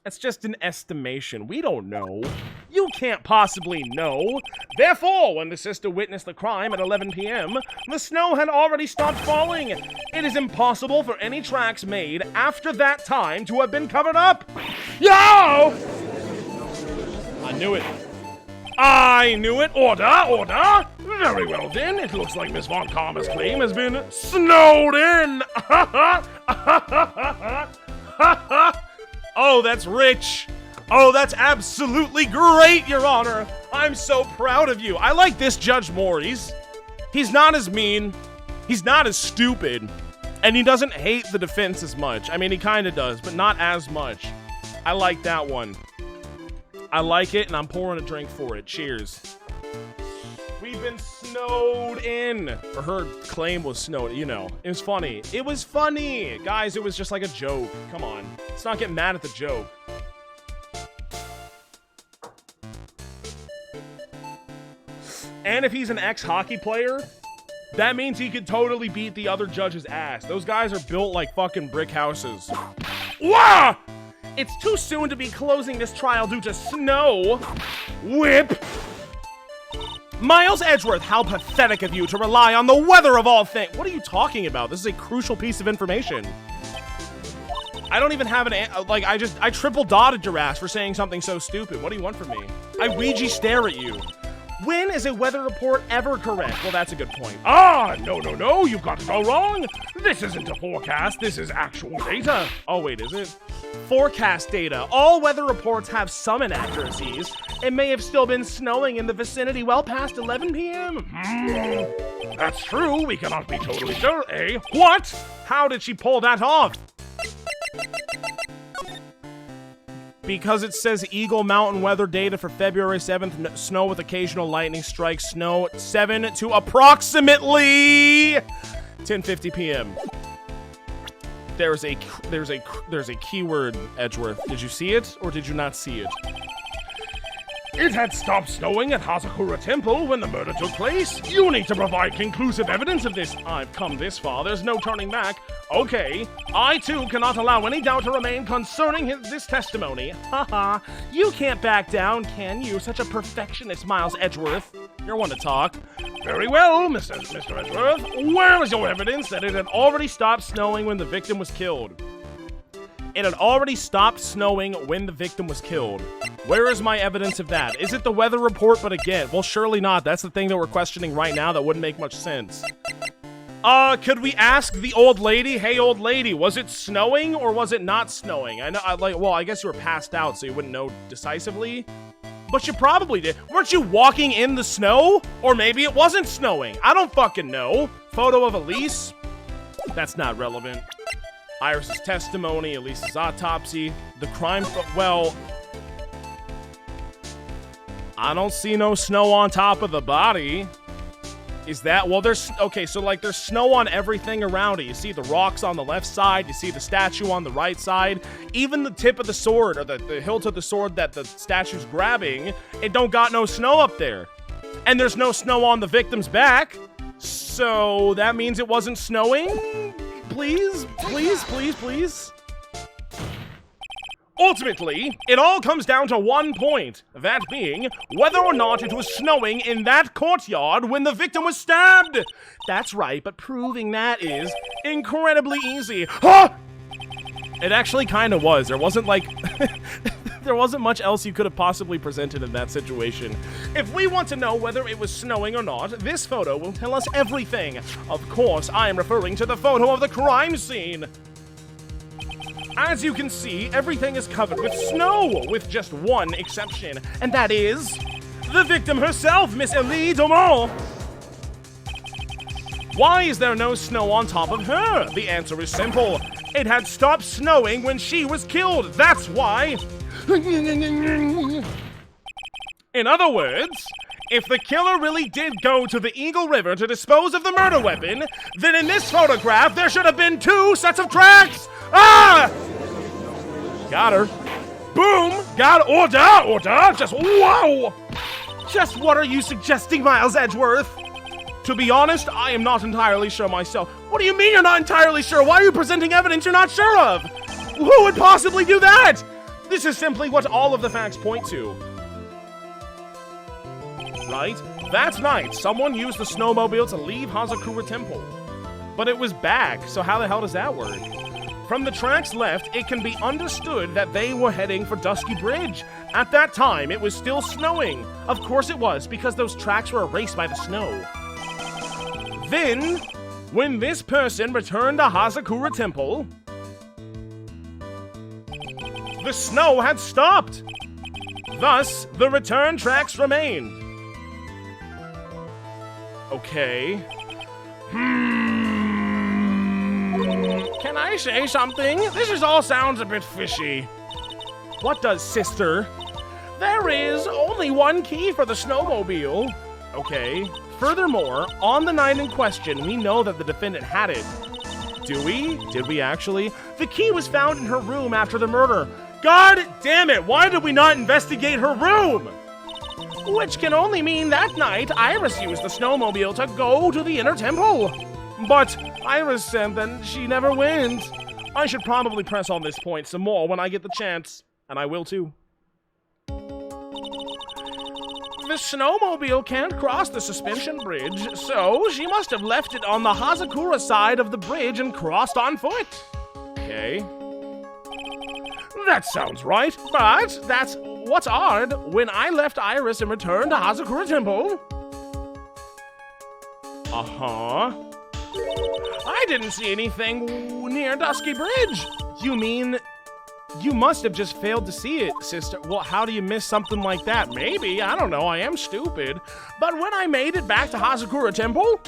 That's just an estimation. We don't know. You can't possibly know. Therefore, when the sister witnessed the crime at 11 p.m., the snow had already stopped falling. It is impossible for any tracks made after that time to have been covered up. Yo! I knew it. I knew it. Order, order! Very well then, it looks like Miss Von Karma's claim has been snowed in! Oh, that's rich. Oh, that's absolutely great, Your Honor. I'm so proud of you. I like this judge more. He's not as mean. He's not as stupid. And he doesn't hate the defense as much. I mean, he kind of does, but not as much. I like that one. I like it, and I'm pouring a drink for it. Cheers. We've been snowed in. Or her claim was snowed, you know. It was funny. It was funny. Guys, it was just like a joke. Come on. Let's not get mad at the joke. And if he's an ex-hockey player, that means he could totally beat the other judge's ass. Those guys are built like fucking brick houses. Wah! It's too soon to be closing this trial due to snow. Whip! Miles Edgeworth, how pathetic of you to rely on the weather of all things. What are you talking about? This is a crucial piece of information. I don't even have I triple dotted your ass for saying something so stupid. What do you want from me? I Ouija stare at you. When is a weather report ever correct? Well, that's a good point. Ah, no, you've got it all wrong. This isn't a forecast, this is actual data. Oh, wait, is it? Forecast data. All weather reports have some inaccuracies. It may have still been snowing in the vicinity well past 11 p.m. That's true, we cannot be totally sure, eh? What? How did she pull that off? Because it says Eagle Mountain weather data for February 7th, snow with occasional lightning strikes, snow 7 to approximately 10:50 p.m. There's a keyword, Edgeworth. Did you see it or did you not see it? It had stopped snowing at Hazakura Temple when the murder took place. You need to provide conclusive evidence of this. I've come this far. There's no turning back. Okay. I, too, cannot allow any doubt to remain concerning this testimony. Haha. You can't back down, can you? Such a perfectionist, Miles Edgeworth. You're one to talk. Very well, Mr. Edgeworth. Where is your evidence that it had already stopped snowing when the victim was killed? It had already stopped snowing when the victim was killed. Where is my evidence of that? Is it the weather report? But again, well, surely not. That's the thing that we're questioning right now that wouldn't make much sense. Could we ask the old lady? Hey, old lady, was it snowing or was it not snowing? I know, well, I guess you were passed out, so you wouldn't know decisively. But you probably did. Weren't you walking in the snow? Or maybe it wasn't snowing. I don't fucking know. Photo of Elise? That's not relevant. Iris's testimony, Elise's autopsy, the crime, well, I don't see no snow on top of the body. Is that, well, there's, okay, so like there's snow on everything around it. You see the rocks on the left side, you see the statue on the right side, even the tip of the sword, or the hilt of the sword that the statue's grabbing, it don't got no snow up there. And there's no snow on the victim's back, so that means it wasn't snowing? Please, please, please, please. Ultimately, it all comes down to one point, that being whether or not it was snowing in that courtyard when the victim was stabbed. That's right, but proving that is incredibly easy. Huh? It actually kind of was. There wasn't like... there wasn't much else you could have possibly presented in that situation. If we want to know whether it was snowing or not, this photo will tell us everything. Of course, I am referring to the photo of the crime scene. As you can see, everything is covered with snow, with just one exception, and that is the victim herself, Miss Elie Dumont. Why is there no snow on top of her? The answer is simple. It had stopped snowing when she was killed. That's why. In other words, if the killer really did go to the Eagle River to dispose of the murder weapon, then in this photograph there should have been 2 sets of tracks! Ah! Got her. Boom! Got order! Just wow! Just what are you suggesting, Miles Edgeworth? To be honest, I am not entirely sure myself. What do you mean you're not entirely sure? Why are you presenting evidence you're not sure of? Who would possibly do that? This is simply what all of the facts point to. Right? That night, someone used the snowmobile to leave Hazakura Temple. But it was back, so how the hell does that work? From the tracks left, it can be understood that they were heading for Dusky Bridge. At that time, it was still snowing. Of course it was, because those tracks were erased by the snow. Then, when this person returned to Hazakura Temple, the snow had stopped. Thus, the return tracks remained. Okay. Can I say something? This just all sounds a bit fishy. What does, sister? There is only one key for the snowmobile. Okay. Furthermore, on the night in question, we know that the defendant had it. Do we? Did we actually? The key was found in her room after the murder. God damn it, why did we not investigate her room? Which can only mean that night, Iris used the snowmobile to go to the inner temple. But Iris said that she never went. I should probably press on this point some more when I get the chance. And I will too. The snowmobile can't cross the suspension bridge, so she must have left it on the Hazakura side of the bridge and crossed on foot. Okay. That sounds right, but that's what's odd. When I left Iris and returned to Hazakura Temple... Uh-huh. I didn't see anything near Dusky Bridge. You mean... You must have just failed to see it, sister. Well, how do you miss something like that? Maybe, I don't know, I am stupid. But when I made it back to Hazakura Temple...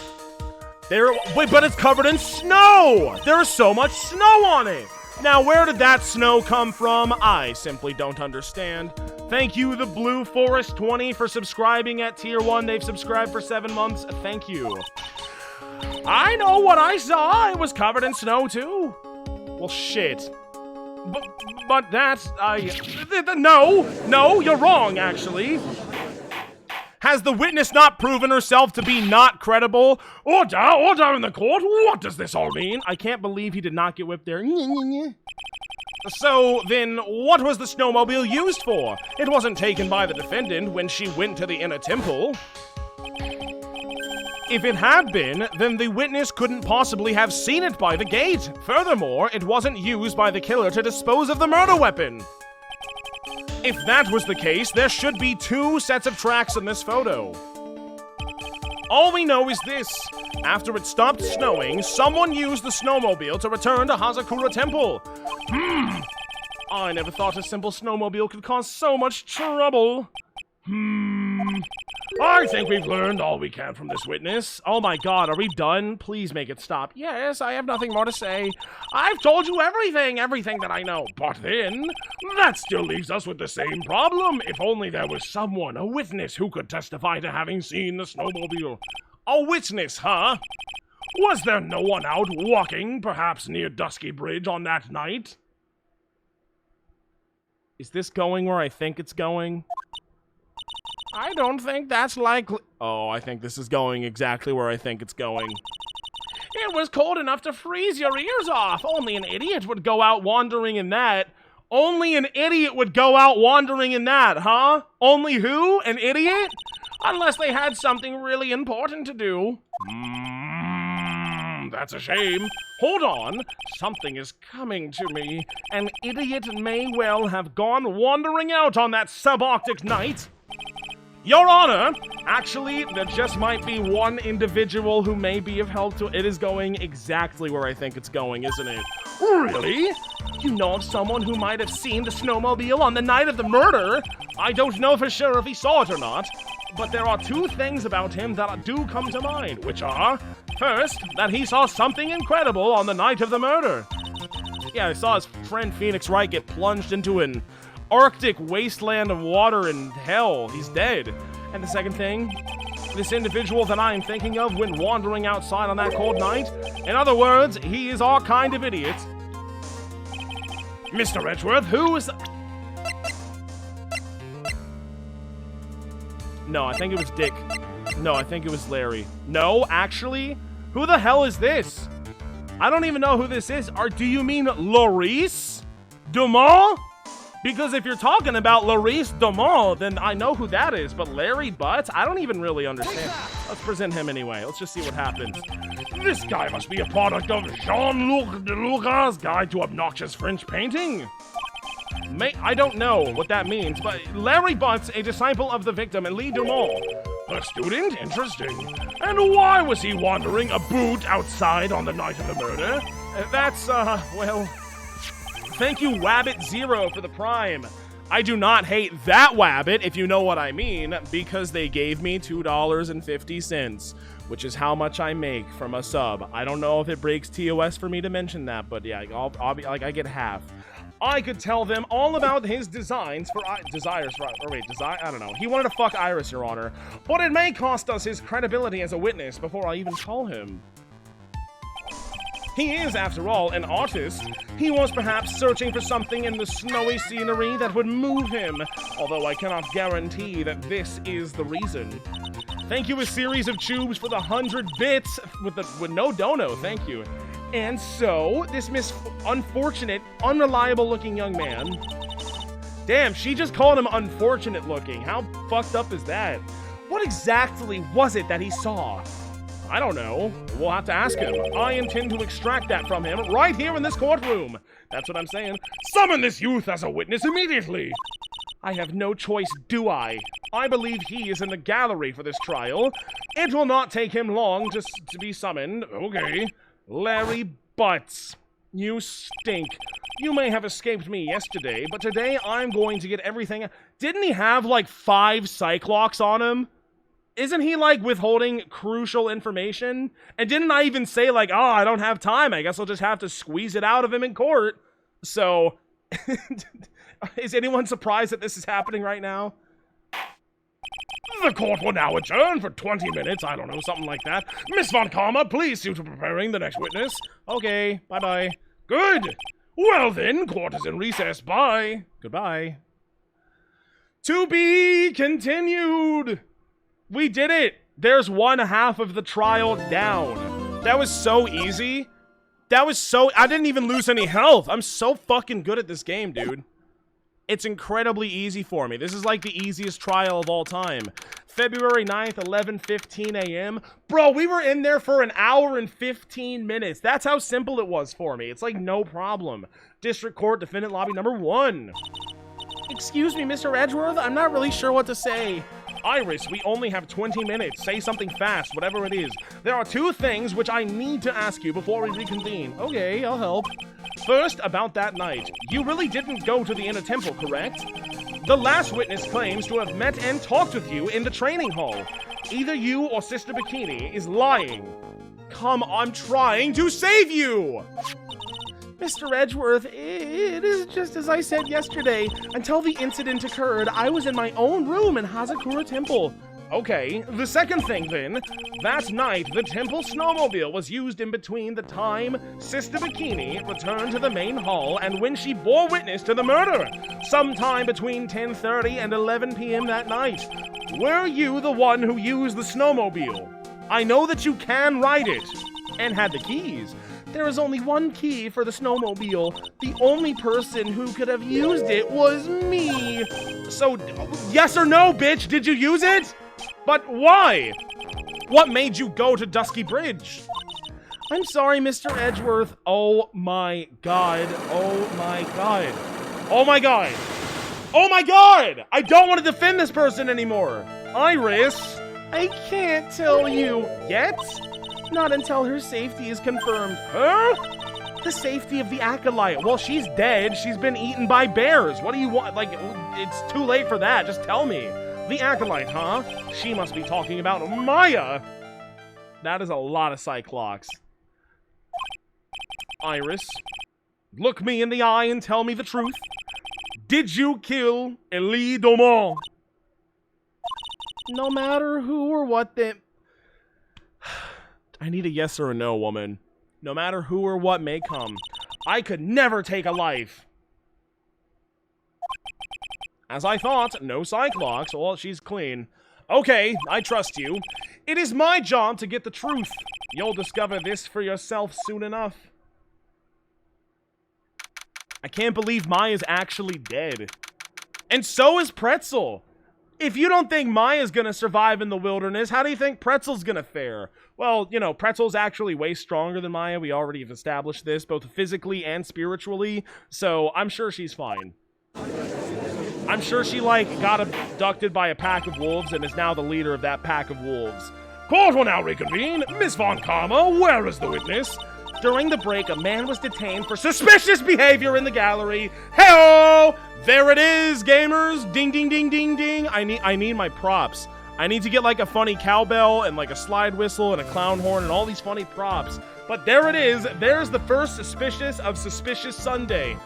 Wait, but it's covered in snow! There is so much snow on it! Now, where did that snow come from? I simply don't understand. Thank you, the Blue Forest 20, for subscribing at Tier 1. They've subscribed for 7 months. Thank you. I know what I saw. It was covered in snow, too. Well, shit. But that's... No, you're wrong, actually. Has the witness not proven herself to be not credible? Order in the court? What does this all mean? I can't believe he did not get whipped there. So, then, what was the snowmobile used for? It wasn't taken by the defendant when she went to the inner temple. If it had been, then the witness couldn't possibly have seen it by the gate. Furthermore, it wasn't used by the killer to dispose of the murder weapon. If that was the case, there should be 2 sets of tracks in this photo. All we know is this. After it stopped snowing, someone used the snowmobile to return to Hazakura Temple. I never thought a simple snowmobile could cause so much trouble. I think we've learned all we can from this witness. Oh my god, are we done? Please make it stop. Yes, I have nothing more to say. I've told you everything that I know. But then, that still leaves us with the same problem. If only there was someone, a witness, who could testify to having seen the snowmobile. A witness, huh? Was there no one out walking, perhaps near Dusky Bridge on that night? Is this going where I think it's going? I don't think that's likely. Oh, I think this is going exactly where I think it's going. It was cold enough to freeze your ears off. Only an idiot would go out wandering in that. Only an idiot would go out wandering in that, huh? Only who? An idiot? Unless they had something really important to do. That's a shame. Hold on. Something is coming to me. An idiot may well have gone wandering out on that subarctic night. Your Honor, actually, there just might be one individual who may be of help to it. Is going exactly where I think it's going, isn't it? Really? You know of someone who might have seen the snowmobile on the night of the murder? I don't know for sure if he saw it or not, but there are two things about him that do come to mind, which are, first, that he saw something incredible on the night of the murder. Yeah, I saw his friend Phoenix Wright get plunged into an Arctic wasteland of water and hell. He's dead. And the second thing, this individual that I am thinking of went wandering outside on that cold night. In other words, he is our kind of idiot. Mr. Edgeworth, who is... No, I think it was Dick. No, I think it was Larry. No, actually, who the hell is this? I don't even know who this is. Or do you mean Laurice Dumont? Because if you're talking about Laurice Dumont, then I know who that is. But Larry Butts, I don't even really understand. Let's present him anyway. Let's just see what happens. This guy must be a product of Jean-Luc Deluca's Guide to Obnoxious French Painting. I don't know what that means, but Larry Butts, a disciple of the victim, and Lee Dumont, a student? Interesting. And why was he wandering about outside on the night of the murder? That's, well... Thank you, Wabbit0 for the Prime. I do not hate that Wabbit, if you know what I mean, because they gave me $2.50, which is how much I make from a sub. I don't know if it breaks TOS for me to mention that, but yeah, I'll be, like, I get half. I could tell them all about his designs for I don't know. He wanted to fuck Iris, Your Honor, but it may cost us his credibility as a witness before I even call him. He is, after all, an artist. He was perhaps searching for something in the snowy scenery that would move him, although I cannot guarantee that this is the reason. Thank you, a series of tubes, for the 100 bits with no dono, thank you. And so, this unfortunate, unreliable-looking young man... Damn, she just called him unfortunate-looking. How fucked up is that? What exactly was it that he saw? I don't know. We'll have to ask him. I intend to extract that from him right here in this courtroom. That's what I'm saying. Summon this youth as a witness immediately. I have no choice, do I? I believe he is in the gallery for this trial. It will not take him long to be summoned. Okay. Larry Butts. You stink. You may have escaped me yesterday, but today I'm going to get everything... Didn't he have, like, 5 Cyclops on him? Isn't he, like, withholding crucial information? And didn't I even say, like, oh, I don't have time. I guess I'll just have to squeeze it out of him in court. So, is anyone surprised that this is happening right now? The court will now adjourn for 20 minutes. I don't know, something like that. Miss Von Karma, please see to preparing the next witness. Okay, bye-bye. Good. Well then, court is in recess. Bye. Goodbye. To be continued. We did it! There's one half of the trial down. That was so easy. I didn't even lose any health. I'm so fucking good at this game, dude. It's incredibly easy for me. This is like the easiest trial of all time. February 9th, 11:15 a.m. Bro, we were in there for an hour and 15 minutes. That's how simple it was for me. It's like no problem. District Court, Defendant Lobby number 1. Excuse me, Mr. Edgeworth, I'm not really sure what to say. Iris, we only have 20 minutes. Say something fast, whatever it is. There are 2 things which I need to ask you before we reconvene. Okay, I'll help. First, about that night. You really didn't go to the inner temple, correct? The last witness claims to have met and talked with you in the training hall. Either you or Sister Bikini is lying. Come, I'm trying to save you! Mr. Edgeworth, it is just as I said yesterday. Until the incident occurred, I was in my own room in Hazakura Temple. Okay, the second thing then. That night, the temple snowmobile was used in between the time Sister Bikini returned to the main hall and when she bore witness to the murder, sometime between 10:30 and 11 p.m. that night. Were you the one who used the snowmobile? I know that you can ride it. and had the keys. There is only one key for the snowmobile. The only person who could have used it was me. So, yes or no, bitch, did you use it? But why? What made you go to Dusky Bridge? I'm sorry, Mr. Edgeworth. Oh my god. Oh my god. Oh my god. Oh my god! I don't want to defend this person anymore. Iris, I can't tell you yet. Not until her safety is confirmed. Huh? The safety of the acolyte. Well, she's dead. She's been eaten by bears. What do you want? Like, it's too late for that. Just tell me. The acolyte, huh? She must be talking about Maya. That is a lot of Cyclops. Iris, look me in the eye and tell me the truth. Did you kill Elie Domon? No matter who or what they... I need a yes or a no, woman. No matter who or what may come, I could never take a life. As I thought, no Cyclops. Well, she's clean. Okay, I trust you. It is my job to get the truth. You'll discover this for yourself soon enough. I can't believe Maya's actually dead. And so is Pretzel. If you don't think Maya's gonna survive in the wilderness, how do you think Pretzel's gonna fare? Well, you know, Pretzel's actually way stronger than Maya. We already have established this, both physically and spiritually. So I'm sure she's fine. I'm sure she, like, got abducted by a pack of wolves and is now the leader of that pack of wolves. Court will now reconvene. Miss Von Karma, where is the witness? During the break, a man was detained for suspicious behavior in the gallery. Hey-oh! There it is, gamers! Ding, ding, ding, ding, ding! I need my props. I need to get, like, a funny cowbell and, like, a slide whistle and a clown horn and all these funny props. But there it is. There's the first suspicious of Suspicious Sunday.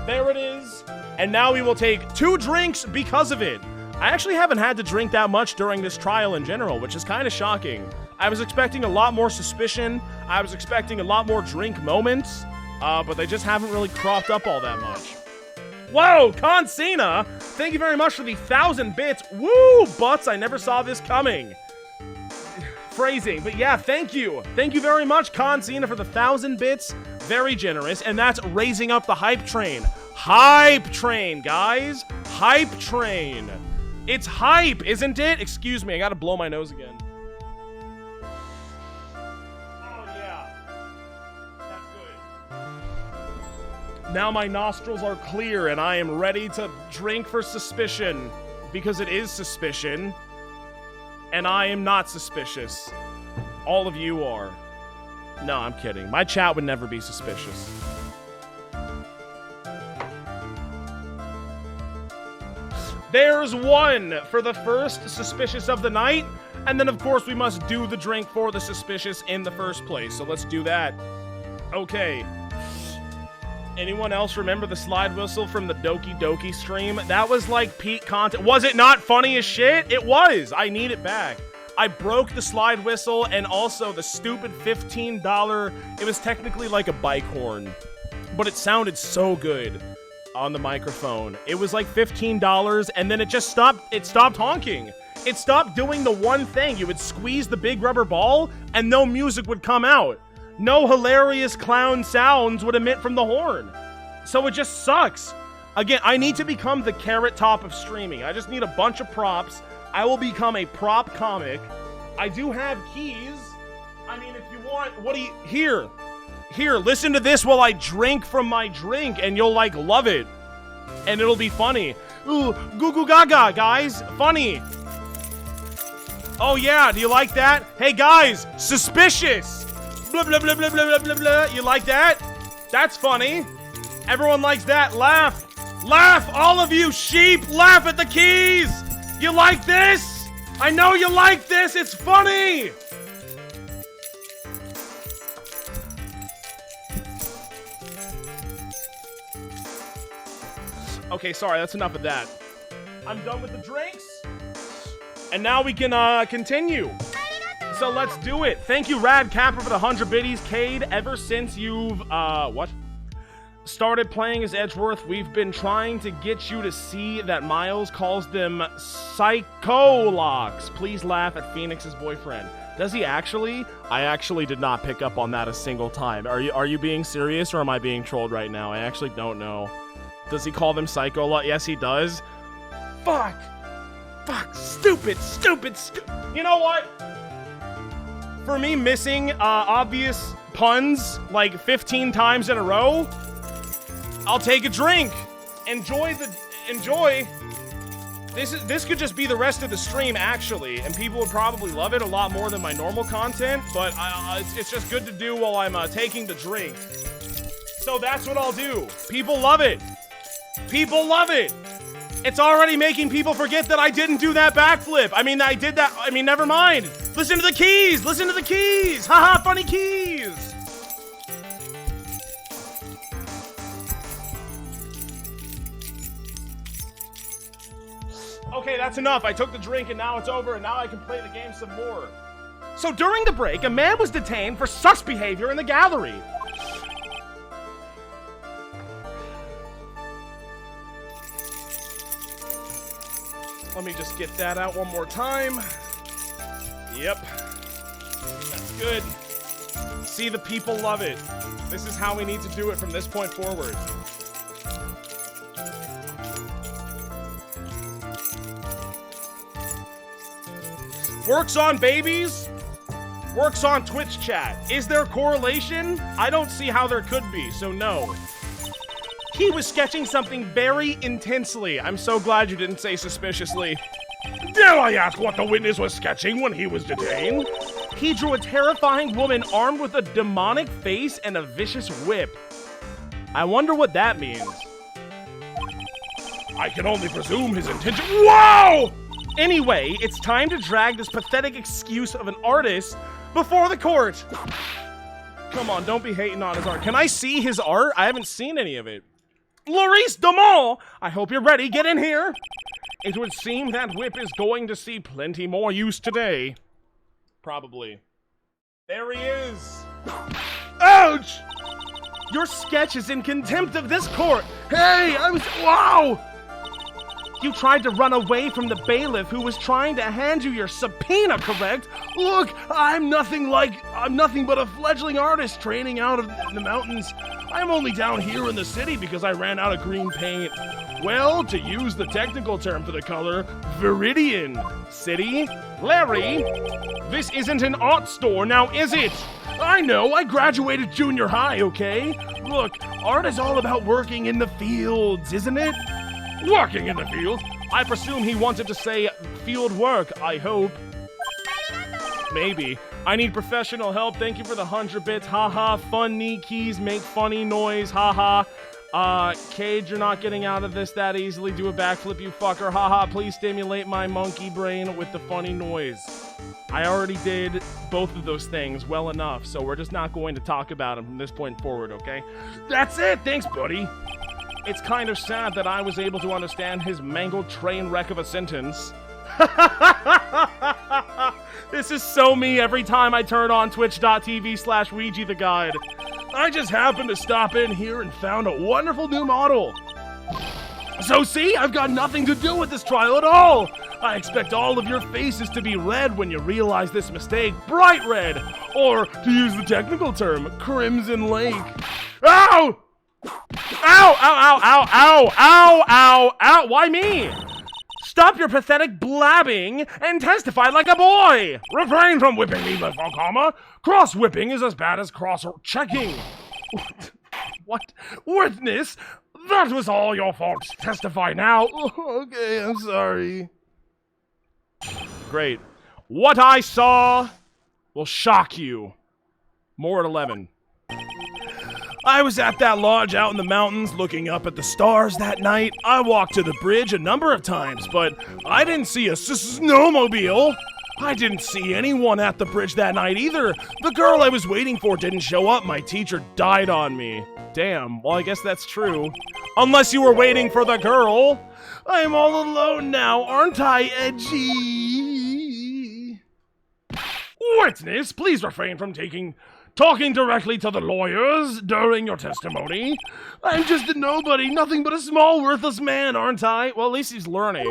There it is. And now we will take 2 drinks because of it. I actually haven't had to drink that much during this trial in general, which is kind of shocking. I was expecting a lot more suspicion. I was expecting a lot more drink moments, but they just haven't really cropped up all that much. Whoa, Consina! Thank you very much for the 1,000 bits. Woo, butts, I never saw this coming. Phrasing, but yeah, thank you. Thank you very much, Consina, for the 1,000 bits. Very generous, and that's raising up the hype train. Hype train, guys. Hype train. It's hype, isn't it? Excuse me, I gotta blow my nose again. Now my nostrils are clear and I am ready to drink for suspicion. Because it is suspicion. And I am not suspicious. All of you are. No, I'm kidding. My chat would never be suspicious. There's 1 for the first suspicious of the night. And then, of course, we must do the drink for the suspicious in the first place. So let's do that. Okay. Anyone else remember the slide whistle from the Doki Doki stream? That was like peak content. Was it not funny as shit? It was. I need it back. I broke the slide whistle and also the stupid $15. It was technically like a bike horn, but it sounded so good on the microphone. It was like $15 and then it just stopped. It stopped honking. It stopped doing the one thing. You would squeeze the big rubber ball and no music would come out. No hilarious clown sounds would emit from the horn. So it just sucks. Again, I need to become the Carrot Top of streaming. I just need a bunch of props. I will become a prop comic. I do have keys. I mean, if you want, what do you... Here, listen to this while I drink from my drink, and you'll, like, love it. And it'll be funny. Ooh, goo goo gaga, guys. Funny. Oh, yeah, do you like that? Hey, guys, suspicious. Blah, blah, blah, blah, blah, blah, blah. You like that? That's funny. Everyone likes that. Laugh. Laugh, all of you sheep. Laugh at the keys. You like this? I know you like this. It's funny. Okay, sorry, that's enough of that. I'm done with the drinks. And now we can continue. So let's do it. Thank you, Rad Capper, for the 100 biddies. Cade, ever since you've, started playing as Edgeworth, we've been trying to get you to see that Miles calls them psycholocks. Please laugh at Phoenix's boyfriend. Does he actually? I actually did not pick up on that a single time. Are you being serious or am I being trolled right now? I actually don't know. Does he call them psycholocks? Yes, he does. Fuck! Stupid! You know what? For me missing obvious puns like 15 times in a row, I'll take a drink. Enjoy. This could just be the rest of the stream, actually, and people would probably love it a lot more than my normal content, but it's just good to do while I'm taking the drink. So that's what I'll do. People love it. It's already making people forget that I didn't do that backflip. I mean, I did that. I mean, never mind. Listen to the keys. Haha, funny keys. Okay, that's enough. I took the drink and now it's over and now I can play the game some more. So during the break, a man was detained for sus behavior in the gallery. Let me just get that out one more time. Yep. That's good. See, the people love it. This is how we need to do it from this point forward. Works on babies, works on Twitch chat. Is there correlation? I don't see how there could be, so no. He was sketching something very intensely. I'm so glad you didn't say suspiciously. Dare I ask what the witness was sketching when he was detained? He drew a terrifying woman armed with a demonic face and a vicious whip. I wonder what that means. I can only presume his intention. Whoa! Anyway, it's time to drag this pathetic excuse of an artist before the court. Come on, don't be hating on his art. Can I see his art? I haven't seen any of it. Maurice Dumont! I hope you're ready. Get in here. It would seem that whip is going to see plenty more use today. Probably. There he is. Ouch! Your sketch is in contempt of this court. Hey, wow! You tried to run away from the bailiff who was trying to hand you your subpoena, correct? Look, I'm nothing but a fledgling artist training out of the mountains. I'm only down here in the city because I ran out of green paint. Well, to use the technical term for the color, viridian. City? Larry? This isn't an art store, now is it? I know, I graduated junior high, okay? Look, art is all about working in the fields, isn't it? Working in the field? I presume he wanted to say field work, I hope. Maybe. I need professional help. Thank you for the 100 bits. Haha. Funny keys make funny noise. Haha. Cage, you're not getting out of this that easily. Do a backflip, you fucker. Haha. Please stimulate my monkey brain with the funny noise. I already did both of those things well enough, so we're just not going to talk about them from this point forward, okay? That's it. Thanks, buddy. It's kind of sad that I was able to understand his mangled train wreck of a sentence. This is so me every time I turn on twitch.tv/WeegeeTheGod. I just happened to stop in here and found a wonderful new model. So see, I've got nothing to do with this trial at all. I expect all of your faces to be red when you realize this mistake. Bright red. Or, to use the technical term, Crimson Lake. Ow! Ow, ow, ow, ow, ow, ow, ow, why me? Stop your pathetic blabbing and testify like a boy. Refrain from whipping me, comma. Cross-whipping is as bad as cross-checking. What? Witness? That was all your fault. Testify now. Okay, I'm sorry. Great. What I saw will shock you. More at 11. I was at that lodge out in the mountains looking up at the stars that night. I walked to the bridge a number of times, but I didn't see a snowmobile. I didn't see anyone at the bridge that night either. The girl I was waiting for didn't show up. My teacher died on me. Damn, well, I guess that's true. Unless you were waiting for the girl. I'm all alone now, aren't I, Edgy? Witness, please refrain from taking talking directly to the lawyers during your testimony. I'm just a nobody, nothing but a small, worthless man, aren't I? Well, at least he's learning.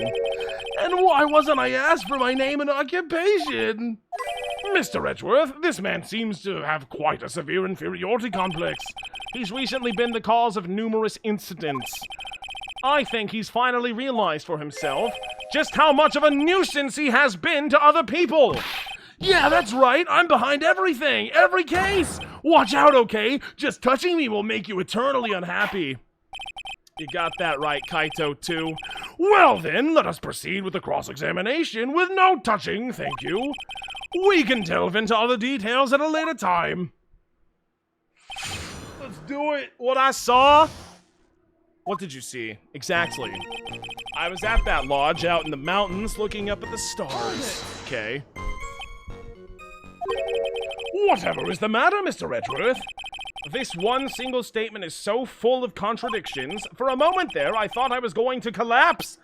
And why wasn't I asked for my name and occupation? Mr. Edgeworth, this man seems to have quite a severe inferiority complex. He's recently been the cause of numerous incidents. I think he's finally realized for himself just how much of a nuisance he has been to other people. Yeah, that's right. I'm behind everything, every case. Watch out, okay? Just touching me will make you eternally unhappy. You got that right, Kaito, too. Well then, let us proceed with the cross-examination with no touching, thank you. We can delve into other details at a later time. Let's do it. What I saw? What did you see? Exactly. I was at that lodge out in the mountains looking up at the stars. Okay. Whatever is the matter, Mr. Edgeworth? This one single statement is so full of contradictions. For a moment there, I thought I was going to collapse.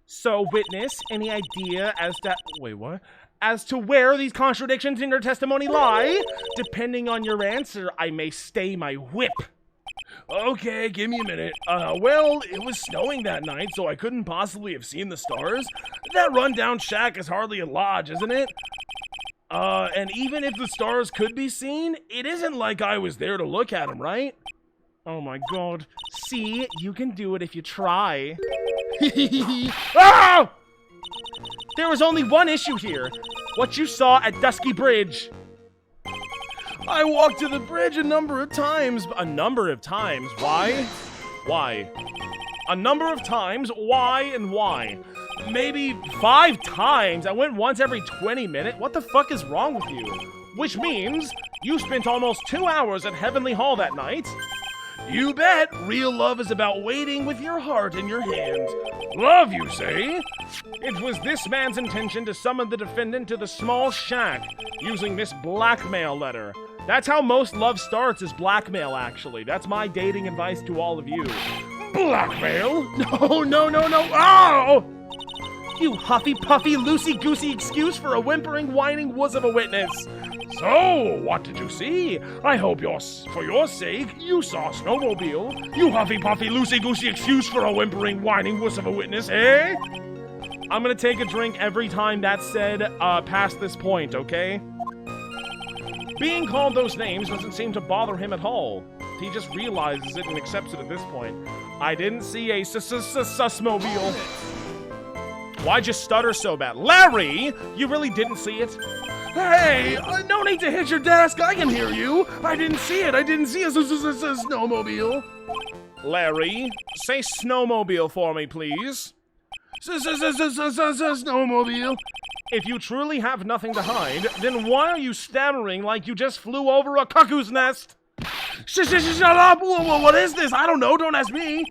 So, witness, any idea as to... Wait, what? As to where these contradictions in your testimony lie? Depending on your answer, I may stay my whip. Okay, give me a minute. Well, it was snowing that night, so I couldn't possibly have seen the stars. That rundown shack is hardly a lodge, isn't it? And even if the stars could be seen, it isn't like I was there to look at them, right? Oh my god. See, you can do it if you try. Ah! There was only one issue here. What you saw at Dusky Bridge. I walked to the bridge a number of times. A number of times? Why? Why? A number of times? Why and why? Maybe 5 times. I went once every 20 minutes. What the fuck is wrong with you? Which means you spent almost 2 hours at Heavenly Hall that night. You bet. Real love is about waiting with your heart in your hand. Love, you say? It was this man's intention to summon the defendant to the small shack using this blackmail letter. That's how most love starts, is blackmail, actually. That's my dating advice to all of you. Blackmail? No. Oh! You huffy-puffy, loosey-goosey excuse for a whimpering, whining wuss of a witness. So, what did you see? I hope for your sake, you saw a snowmobile. You huffy-puffy, loosey-goosey excuse for a whimpering, whining wuss of a witness, eh? I'm gonna take a drink every time that's said past this point, okay? Being called those names doesn't seem to bother him at all. He just realizes it and accepts it at this point. I didn't see a susmobile. Why'd you stutter so bad? Larry, you really didn't see it? Hey, no need to hit your desk. I can hear you. I didn't see it. I didn't see a snowmobile. Larry, say snowmobile for me, please. Snowmobile. If you truly have nothing to hide, then why are you stammering like you just flew over a cuckoo's nest? Shut up! Whoa, what is this? I don't know, don't ask me!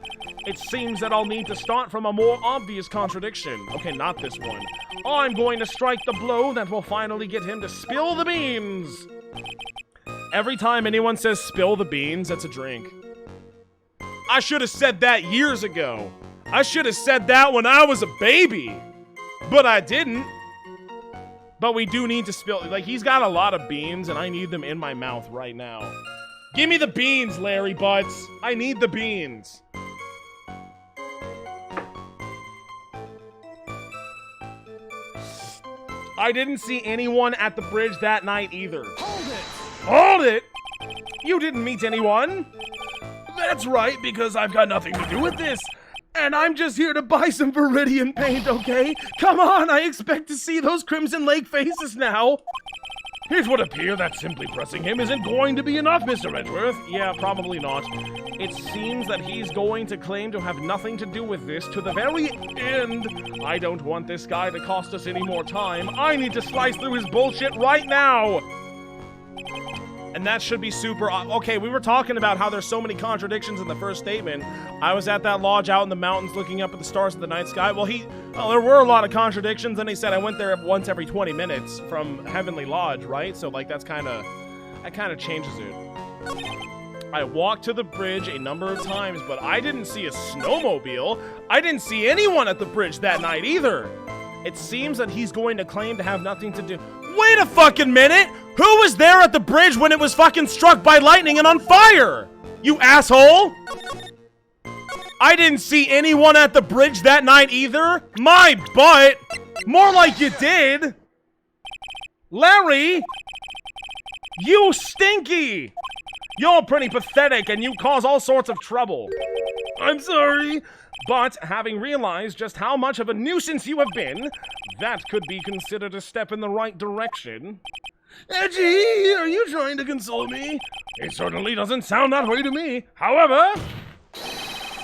It seems that I'll need to start from a more obvious contradiction. Okay, not this one. I'm going to strike the blow that will finally get him to spill the beans! Every time anyone says spill the beans, that's a drink. I should have said that years ago. I should have said that when I was a baby. But I didn't. But we do need to spill... Like, he's got a lot of beans, and I need them in my mouth right now. Give me the beans, Larry Butts. I need the beans. I didn't see anyone at the bridge that night either. Hold it! Hold it? You didn't meet anyone? That's right, because I've got nothing to do with this. And I'm just here to buy some Viridian paint, okay? Come on, I expect to see those Crimson Lake faces now. It would appear that simply pressing him isn't going to be enough, Mr. Edgeworth. Yeah, probably not. It seems that he's going to claim to have nothing to do with this to the very end. I don't want this guy to cost us any more time. I need to slice through his bullshit right now. And that should be super... Okay, we were talking about how there's so many contradictions in the first statement. I was at that lodge out in the mountains looking up at the stars of the night sky. Well, there were a lot of contradictions, and he said I went there once every 20 minutes from Heavenly Lodge, right? So, like, that kind of changes it. I walked to the bridge a number of times, but I didn't see a snowmobile. I didn't see anyone at the bridge that night either. It seems that he's going to claim to have nothing to do... Wait a fucking minute! Who was there at the bridge when it was fucking struck by lightning and on fire? You asshole! I didn't see anyone at the bridge that night either. My butt! More like you did. Larry! You stinky! You're pretty pathetic and you cause all sorts of trouble. I'm sorry, but having realized just how much of a nuisance you have been, that could be considered a step in the right direction. Edgy, are you trying to console me? It certainly doesn't sound that way to me. However,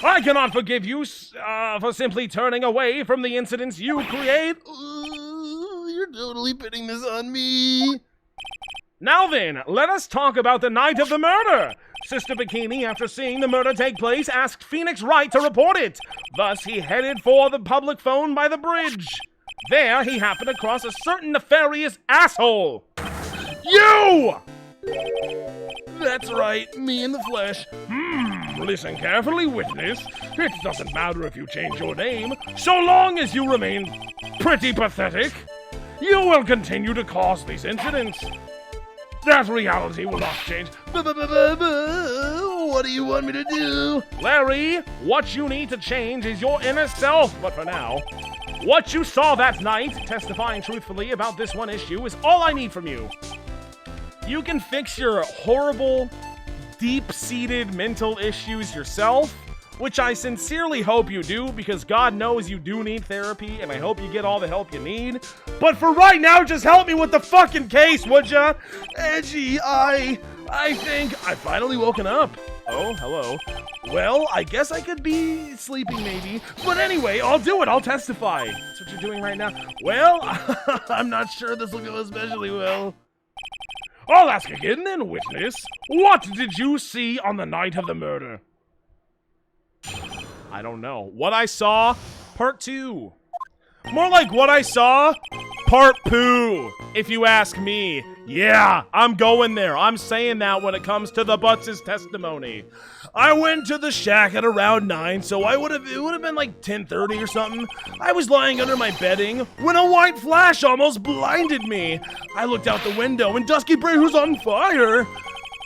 I cannot forgive you for simply turning away from the incidents you create. You're totally putting this on me. Now then, let us talk about the night of the murder. Sister Bikini, after seeing the murder take place, asked Phoenix Wright to report it. Thus, he headed for the public phone by the bridge. There, he happened across a certain nefarious asshole. You! That's right, me in the flesh. Listen carefully, witness. It doesn't matter if you change your name, so long as you remain pretty pathetic. You will continue to cause these incidents. That reality will not change. What do you want me to do? Larry, what you need to change is your inner self, but for now, what you saw that night, testifying truthfully about this one issue, is all I need from you. You can fix your horrible, deep-seated mental issues yourself, which I sincerely hope you do, because God knows you do need therapy, and I hope you get all the help you need. But for right now, just help me with the fucking case, would ya? Edgy, I think I've finally woken up. Oh, hello. Well, I guess I could be sleeping maybe. But anyway, I'll do it. I'll testify. That's what you're doing right now. Well, I'm not sure this will go especially well. I'll ask again then, witness. What did you see on the night of the murder? I don't know. What I saw, part 2. More like what I saw, part poo, if you ask me. Yeah, I'm going there. I'm saying that when it comes to the Butts' testimony. I went to the shack at around 9, so it would have been like 10:30 or something. I was lying under my bedding when a white flash almost blinded me. I looked out the window and Dusky Bridge was on fire.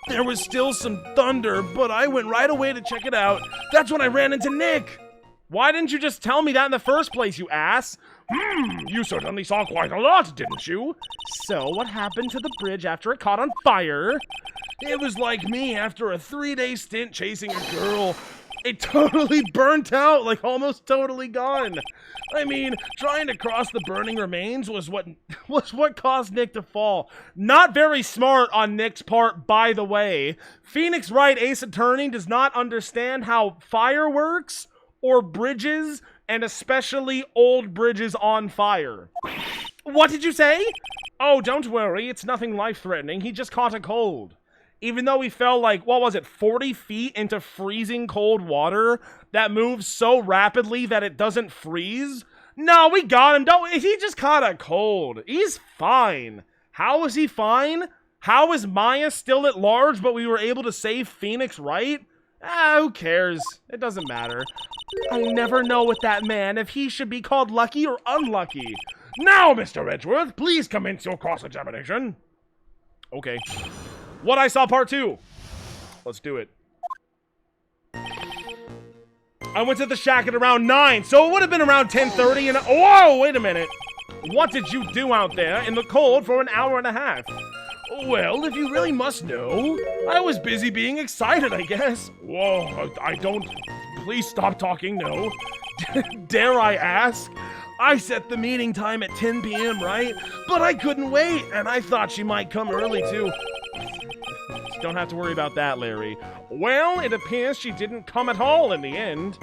There was still some thunder, but I went right away to check it out. That's when I ran into Nick. Why didn't you just tell me that in the first place, you ass? You certainly saw quite a lot, didn't you? So, what happened to the bridge after it caught on fire? It was like me after a 3-day stint chasing a girl. It totally burnt out, like almost totally gone. I mean, trying to cross the burning remains was what caused Nick to fall. Not very smart on Nick's part, by the way. Phoenix Wright Ace Attorney does not understand how fire works or bridges, and especially old bridges on fire. What did you say? Oh, don't worry, it's nothing life-threatening. He just caught a cold. Even though he fell like, 40 feet into freezing cold water that moves so rapidly that it doesn't freeze? No, we got him. He just caught a cold. He's fine. How is he fine? How is Maya still at large, but we were able to save Phoenix Wright? Who cares? It doesn't matter. I never know with that man if he should be called lucky or unlucky. Now, Mr. Edgeworth, please commence your cross-examination. Okay. What I saw, part 2. Let's do it. I went to the shack at around 9, so it would have been around 10:30 and... Whoa, wait a minute. What did you do out there in the cold for an hour and a half? Well, if you really must know, I was busy being excited, I guess. Whoa, I don't... Please stop talking, no. Dare I ask? I set the meeting time at 10 p.m., right? But I couldn't wait, and I thought she might come early, too. Don't have to worry about that, Larry. Well, it appears she didn't come at all in the end.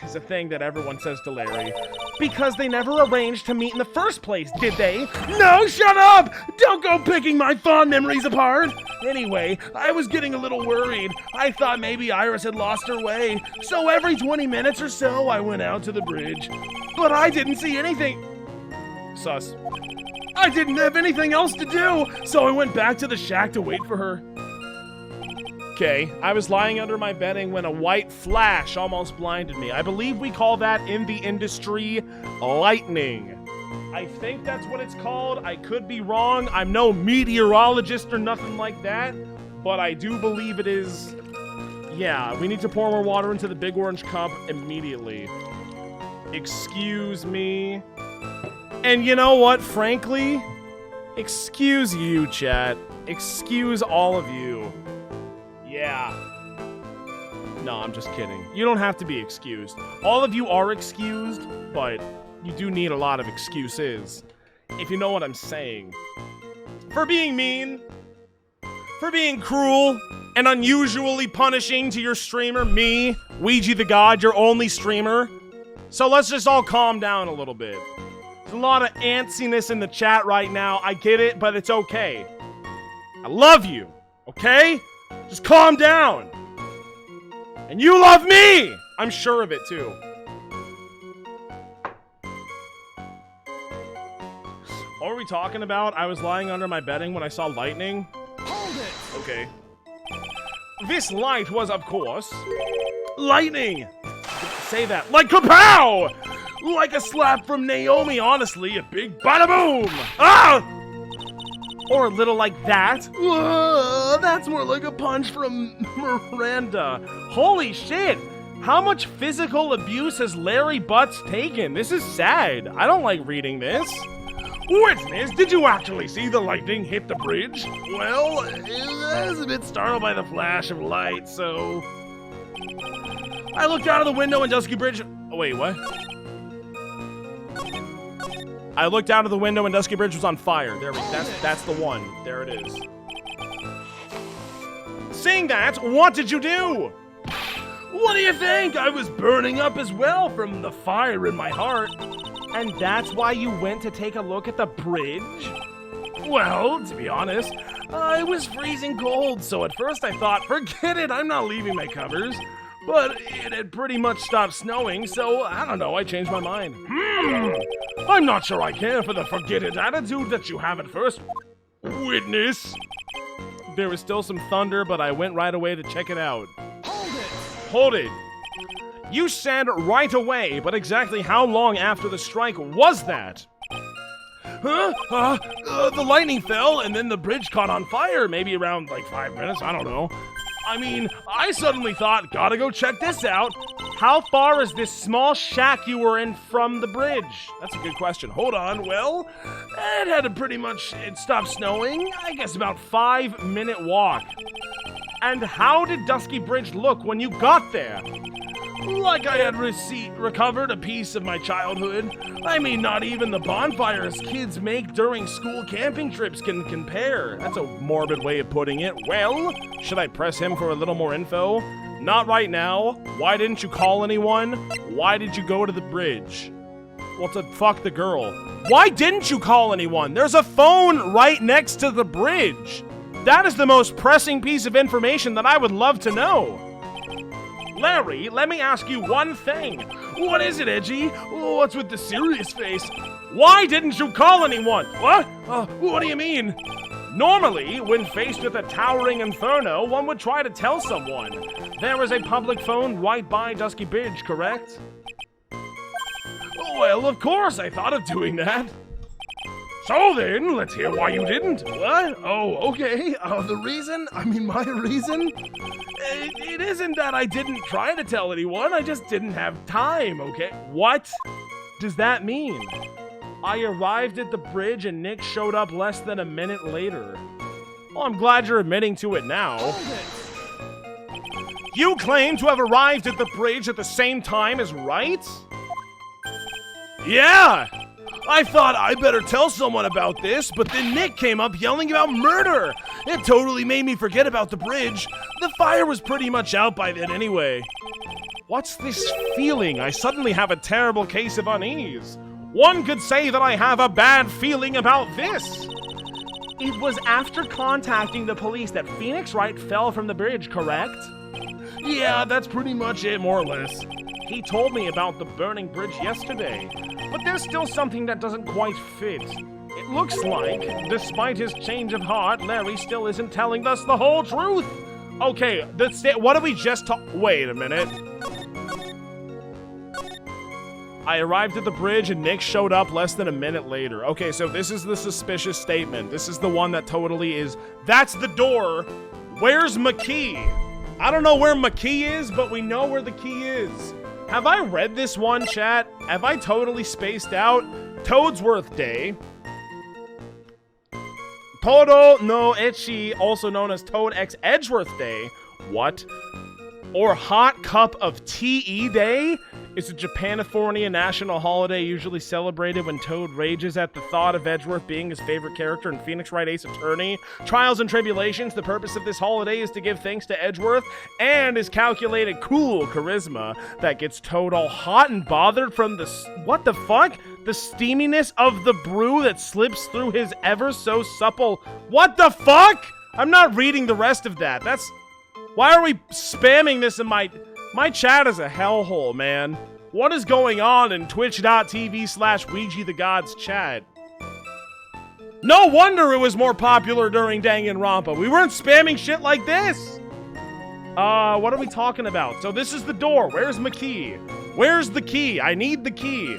It's a thing that everyone says to Larry. Because they never arranged to meet in the first place, did they? No, shut up! Don't go picking my fond memories apart! Anyway, I was getting a little worried. I thought maybe Iris had lost her way. So every 20 minutes or so, I went out to the bridge. But I didn't see anything. Sus. I didn't have anything else to do, so I went back to the shack to wait for her. Okay, I was lying under my bedding when a white flash almost blinded me. I believe we call that in the industry lightning. I think that's what it's called. I could be wrong. I'm no meteorologist or nothing like that, but I do believe it is. Yeah, we need to pour more water into the big orange cup immediately. Excuse me. And you know what, frankly? Excuse you, chat. Excuse all of you. Yeah. No, I'm just kidding. You don't have to be excused. All of you are excused, but you do need a lot of excuses, if you know what I'm saying. For being mean, for being cruel, and unusually punishing to your streamer, me, WeegeeTheGod, your only streamer. So let's just all calm down a little bit. There's a lot of antsiness in the chat right now. I get it, but it's okay. I love you, okay? Just calm down. And you love me! I'm sure of it, too. What were we talking about? I was lying under my bedding when I saw lightning. Hold it! Okay. This light was, of course, lightning! Say that. Like kapow! Like a slap from Naomi, honestly. A big bada boom! Ah! Or a little like that. That's more like a punch from Miranda. Holy shit! How much physical abuse has Larry Butts taken? This is sad. I don't like reading this. Witness, did you actually see the lightning hit the bridge? Well, I was a bit startled by the flash of light, so I looked out of the window and Dusky Bridge... Oh, wait, what? I looked out of the window and Dusky Bridge was on fire. That's the one. There it is. Seeing that, what did you do? What do you think? I was burning up as well from the fire in my heart. And that's why you went to take a look at the bridge? Well, to be honest, I was freezing cold, so at first I thought, forget it, I'm not leaving my covers. But it had pretty much stopped snowing, so I don't know, I changed my mind. I'm not sure I care for the forget it attitude that you have at first. Witness. There was still some thunder, but I went right away to check it out. Hold it! Hold it. You said right away, but exactly how long after the strike was that? The lightning fell, and then the bridge caught on fire, maybe around, 5 minutes, I don't know. I mean, I suddenly thought, gotta go check this out. How far is this small shack you were in from the bridge? That's a good question. Hold on, well, it had it stopped snowing, I guess about 5-minute walk. And how did Dusky Bridge look when you got there? Like I had recovered a piece of my childhood. I mean, not even the bonfires kids make during school camping trips can compare. That's a morbid way of putting it. Well, should I press him for a little more info? Not right now. Why didn't you call anyone? Why did you go to the bridge? Well, to fuck the girl. Why didn't you call anyone? There's a phone right next to the bridge. That is the most pressing piece of information that I would love to know. Larry, let me ask you one thing. What is it, Edgy? What's with the serious face? Why didn't you call anyone? What? What do you mean? Normally, when faced with a towering inferno, one would try to tell someone. There is a public phone right by Dusky Bridge, correct? Well, of course I thought of doing that. So then, let's hear why you didn't. What? Oh, okay. The reason? My reason? It isn't that I didn't try to tell anyone, I just didn't have time, okay? What does that mean? I arrived at the bridge and Nick showed up less than a minute later. Well, I'm glad you're admitting to it now. You claim to have arrived at the bridge at the same time as Wright? Yeah! I thought I better tell someone about this, but then Nick came up yelling about murder. It totally made me forget about the bridge. The fire was pretty much out by then anyway. What's this feeling? I suddenly have a terrible case of unease. One could say that I have a bad feeling about this. It was after contacting the police that Phoenix Wright fell from the bridge, correct? Yeah, that's pretty much it, more or less. He told me about the burning bridge yesterday, but there's still something that doesn't quite fit. It looks like, despite his change of heart, Larry still isn't telling us the whole truth. Okay, what did we just talk? Wait a minute. I arrived at the bridge and Nick showed up less than a minute later. Okay, so this is the suspicious statement. This is the one that totally is. That's the door. Where's McKee? I don't know where McKee is, but we know where the key is. Have I read this one, chat? Have I totally spaced out? Toadsworth Day. Todo no Echi, also known as Toad X Edgeworth Day. What? Or Hot Cup of Tea Day? It's a Japanifornia national holiday usually celebrated when Toad rages at the thought of Edgeworth being his favorite character in Phoenix Wright Ace Attorney. Trials and Tribulations, the purpose of this holiday is to give thanks to Edgeworth and his calculated cool charisma that gets Toad all hot and bothered from the... What the fuck? The steaminess of the brew that slips through his ever so supple... What the fuck? I'm not reading the rest of that. That's... Why are we spamming this in my... My chat is a hellhole, man. What is going on in twitch.tv/WeegeeTheGod's chat? No wonder it was more popular during Danganronpa. We weren't spamming shit like this. What are we talking about? So this is the door. Where's McKee? Where's the key? I need the key.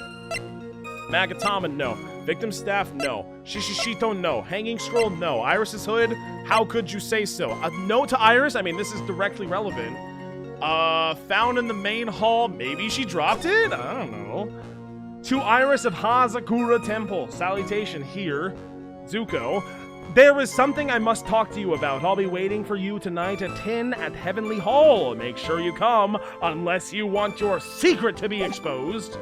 Magatama, no. Victim staff, no. Shishishito, no. Hanging scroll, no. Iris's hood, how could you say so? A note to Iris? I mean, this is directly relevant. Found in the main hall. Maybe she dropped it? I don't know. To Iris of Hazakura Temple. Salutation here. Zuko. There is something I must talk to you about. I'll be waiting for you tonight at 10 at Heavenly Hall. Make sure you come, unless you want your secret to be exposed.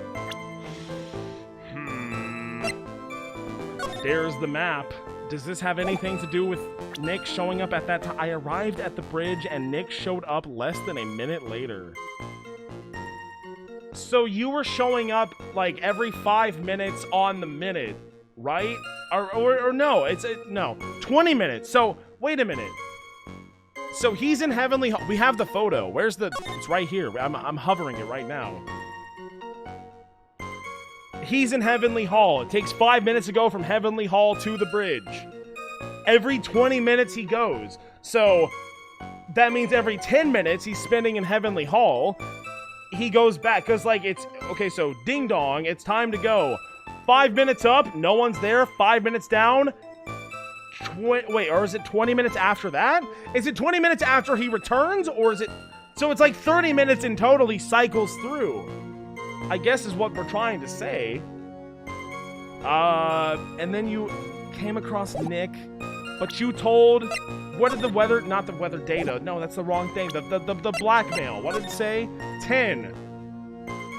There's the map. Does this have anything to do with Nick showing up at that time? I arrived at the bridge and Nick showed up less than a minute later. So you were showing up like every 5 minutes on the minute, right? Or no, no, 20 minutes. So wait a minute. So he's in Heavenly Hall. We have the photo. Where's the, it's right here. I'm hovering it right now. He's in Heavenly Hall. It takes 5 minutes to go from Heavenly Hall to the bridge. Every 20 minutes he goes. So that means every 10 minutes he's spending in Heavenly Hall. He goes back because like it's okay. So ding dong, it's time to go. 5 minutes up, no one's there. 5 minutes down. Wait, or is it 20 minutes after that? Is it 20 minutes after he returns, or is it? So it's like 30 minutes in total. He cycles through. I guess is what we're trying to say. And then you came across Nick, but you told, what did the weather, not the weather data, no, that's the wrong thing, the blackmail, what did it say? 10.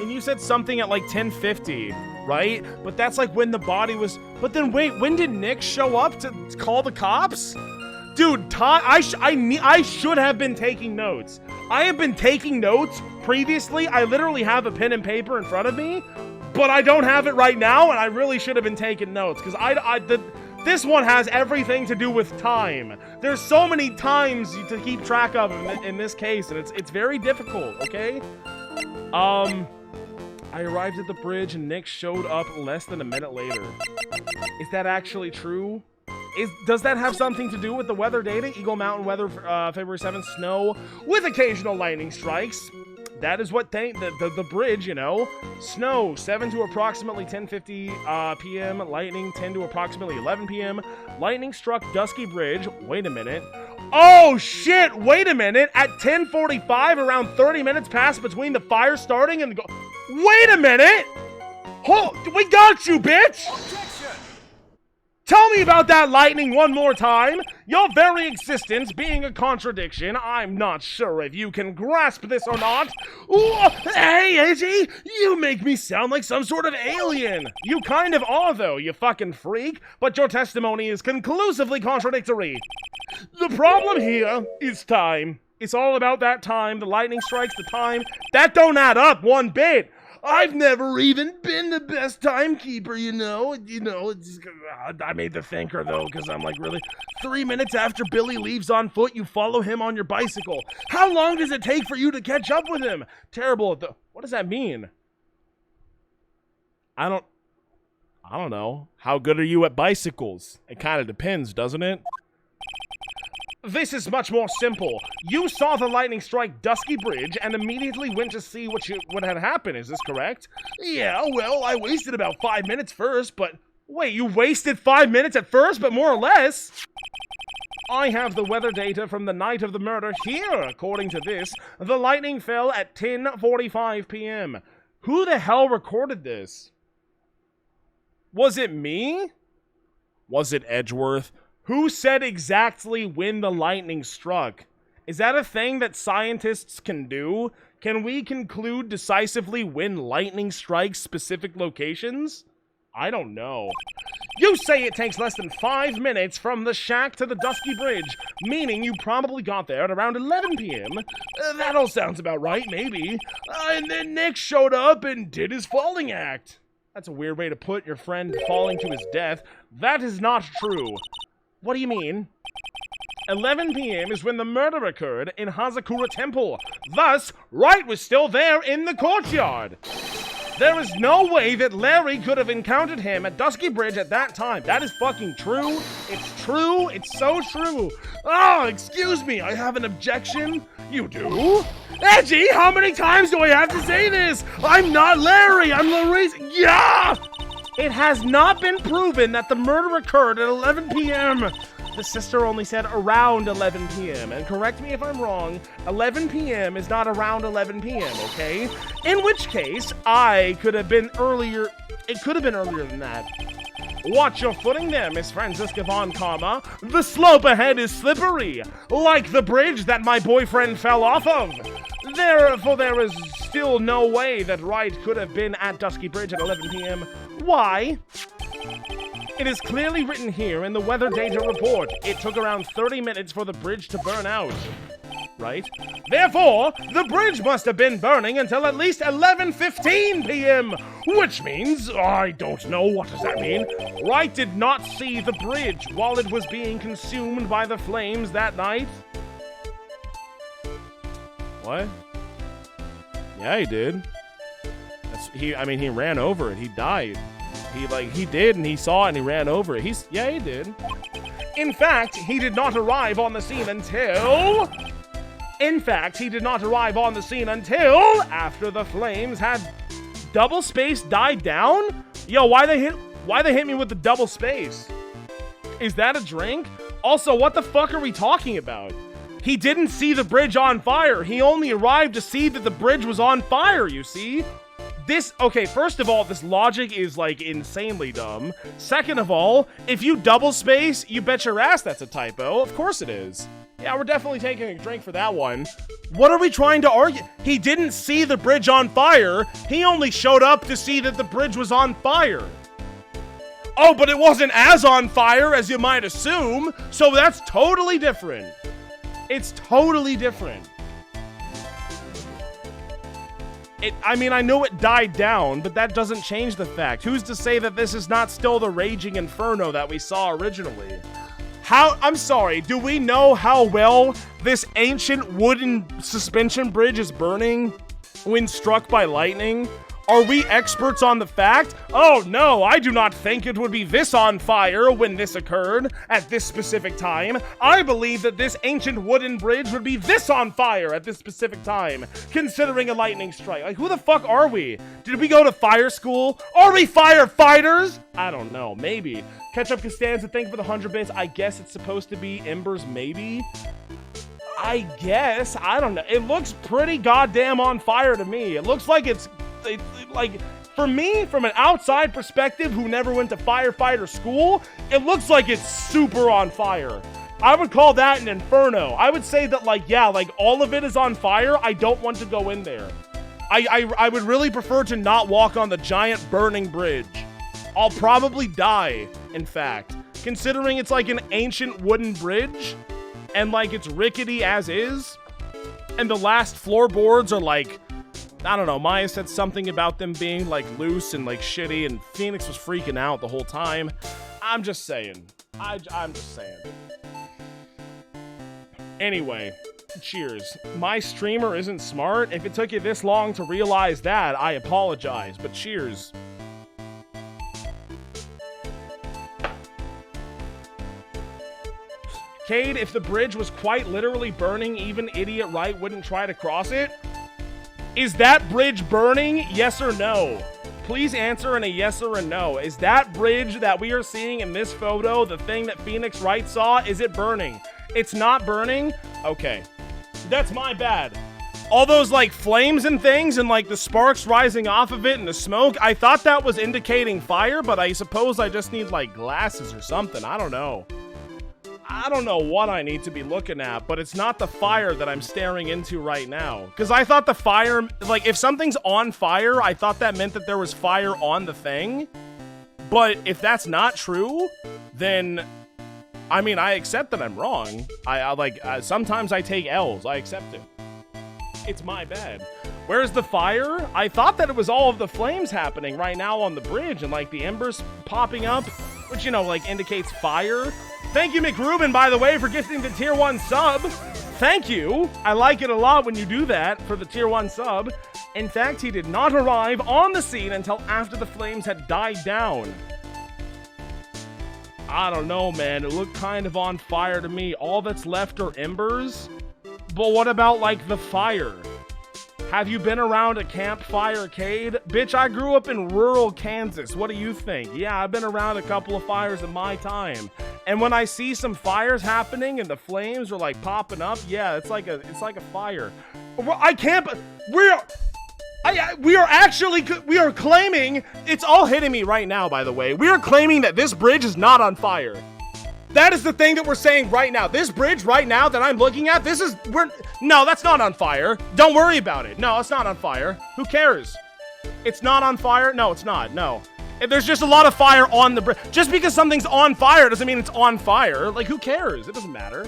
And you said something at like 10:50, right? But that's like when the body was, but then wait, when did Nick show up to call the cops? Dude, I should have been taking notes. I have been taking notes previously. I literally have a pen and paper in front of me, but I don't have it right now, and I really should have been taking notes, because this one has everything to do with time. There's so many times to keep track of in this case, and it's very difficult, okay? I arrived at the bridge, and Nick showed up less than a minute later. Is that actually true? Does that have something to do with the weather data? Eagle Mountain weather, February 7th, snow with occasional lightning strikes. That is what the bridge, you know. Snow, 7 to approximately 10:50 p.m. Lightning, 10 to approximately 11 p.m. Lightning struck Dusky Bridge. Wait a minute. Oh, shit. Wait a minute. At 10:45, around 30 minutes passed between the fire starting and... Wait a minute. We got you, bitch. Tell me about that lightning one more time. Your very existence being a contradiction. I'm not sure if you can grasp this or not. Ooh, hey, Edgy, you make me sound like some sort of alien. You kind of are, though, you fucking freak. But your testimony is conclusively contradictory. The problem here is time. It's all about that time. The lightning strikes, the time. That don't add up one bit. I've never even been the best timekeeper, you know. It's, I made the thinker, though, because I'm like, really? 3 minutes after Billy leaves on foot, you follow him on your bicycle. How long does it take for you to catch up with him? Terrible. What does that mean? I don't know. How good are you at bicycles? It kind of depends, doesn't it? This is much more simple. You saw the lightning strike Dusky Bridge and immediately went to see what had happened. Is this correct? Yeah, well, I wasted about 5 minutes first, but... Wait, you wasted 5 minutes at first, but more or less? I have the weather data from the night of the murder here. According to this, the lightning fell at 10:45 p.m. Who the hell recorded this? Was it me? Was it Edgeworth? Who said exactly when the lightning struck? Is that a thing that scientists can do? Can we conclude decisively when lightning strikes specific locations? I don't know. You say it takes less than 5 minutes from the shack to the Dusky Bridge, meaning you probably got there at around 11 p.m. That all sounds about right, maybe. And then Nick showed up and did his falling act. That's a weird way to put your friend falling to his death. That is not true. What do you mean? 11 p.m. is when the murder occurred in Hazakura Temple. Thus, Wright was still there in the courtyard. There is no way that Larry could have encountered him at Dusky Bridge at that time. That is fucking true. It's true. It's so true. Oh, excuse me. I have an objection. You do? Edgy, how many times do I have to say this? I'm not Larry. I'm Larry's. Yeah! It has not been proven that the murder occurred at 11 p.m. The sister only said around 11 p.m. And correct me if I'm wrong, 11 p.m. is not around 11 p.m., okay? In which case, I could have been earlier. It could have been earlier than that. Watch your footing there, Miss Francisca Von Karma. The slope ahead is slippery, like the bridge that my boyfriend fell off of. Therefore, there is still no way that Wright could have been at Dusky Bridge at 11 p.m. Why? It is clearly written here in the weather data report. It took around 30 minutes for the bridge to burn out. Right? Therefore, the bridge must have been burning until at least 11:15 p.m. Which means, I don't know, what does that mean? Wright did not see the bridge while it was being consumed by the flames that night. What? Yeah, he did. He ran over it. He died. He did, and he saw it, and he ran over it. Yeah, he did. In fact, he did not arrive on the scene until after the flames had double space died down. Yo, why they hit me with the double space? Is that a drink? Also, what the fuck are we talking about? He didn't see the bridge on fire. He only arrived to see that the bridge was on fire, you see? Okay, first of all, this logic is, like, insanely dumb. Second of all, if you double space, you bet your ass that's a typo. Of course it is. Yeah, we're definitely taking a drink for that one. What are we trying to argue? He didn't see the bridge on fire. He only showed up to see that the bridge was on fire. Oh, but it wasn't as on fire as you might assume, so that's totally different. It's totally different. I know it died down, but that doesn't change the fact. Who's to say that this is not still the raging inferno that we saw originally? I'm sorry, do we know how well this ancient wooden suspension bridge is burning when struck by lightning? Are we experts on the fact? Oh no, I do not think it would be this on fire when this occurred at this specific time. I believe that this ancient wooden bridge would be this on fire at this specific time, considering a lightning strike. Like, who the fuck are we? Did we go to fire school? Are we firefighters? I don't know, maybe. Ketchup Costanza, thank you for the 100 bits. I guess it's supposed to be embers, maybe? I guess, I don't know. It looks pretty goddamn on fire to me. It looks like it's like, for me, from an outside perspective who never went to firefighter school, it looks like it's super on fire. I would call that an inferno. I would say that, like, yeah, like, all of it is on fire. I don't want to go in there. I would really prefer to not walk on the giant burning bridge. I'll probably die, in fact. Considering it's like an ancient wooden bridge, and, like, it's rickety as is, and the last floorboards are, like, I don't know, Maya said something about them being, like, loose and, like, shitty, and Phoenix was freaking out the whole time. I'm just saying. I'm just saying. Anyway, cheers. My streamer isn't smart. If it took you this long to realize that, I apologize, but cheers. Cade, if the bridge was quite literally burning, even Idiot Wright wouldn't try to cross it. Is that bridge burning? Yes or no? Please answer in a yes or a no. Is that bridge that we are seeing in this photo, the thing that Phoenix Wright saw, is it burning? It's not burning? Okay. That's my bad. All those, like, flames and things and, like, the sparks rising off of it and the smoke, I thought that was indicating fire, but I suppose I just need, like, glasses or something. I don't know. I don't know what I need to be looking at, but it's not the fire that I'm staring into right now. Because I thought the fire, like, if something's on fire, I thought that meant that there was fire on the thing. But if that's not true, then, I mean, I accept that I'm wrong. Sometimes I take L's. I accept it. It's my bad. Where's the fire? I thought that it was all of the flames happening right now on the bridge and, like, the embers popping up, which, you know, like, indicates fire. Thank you, McRuben, by the way, for gifting the Tier 1 sub. Thank you. I like it a lot when you do that for the Tier 1 sub. In fact, he did not arrive on the scene until after the flames had died down. I don't know, man. It looked kind of on fire to me. All that's left are embers. But what about, like, the fire? Have you been around a campfire, Cade? Bitch, I grew up in rural Kansas. What do you think? Yeah, I've been around a couple of fires in my time. And when I see some fires happening and the flames are, like, popping up, yeah, it's like a fire. I can't. We are claiming. It's all hitting me right now, by the way. We are claiming that this bridge is not on fire. That is the thing that we're saying right now. This bridge right now that I'm looking at, no, that's not on fire. Don't worry about it. No, it's not on fire. Who cares? It's not on fire? No, it's not. No. If there's just a lot of fire on the bridge. Just because something's on fire doesn't mean it's on fire. Like, who cares? It doesn't matter.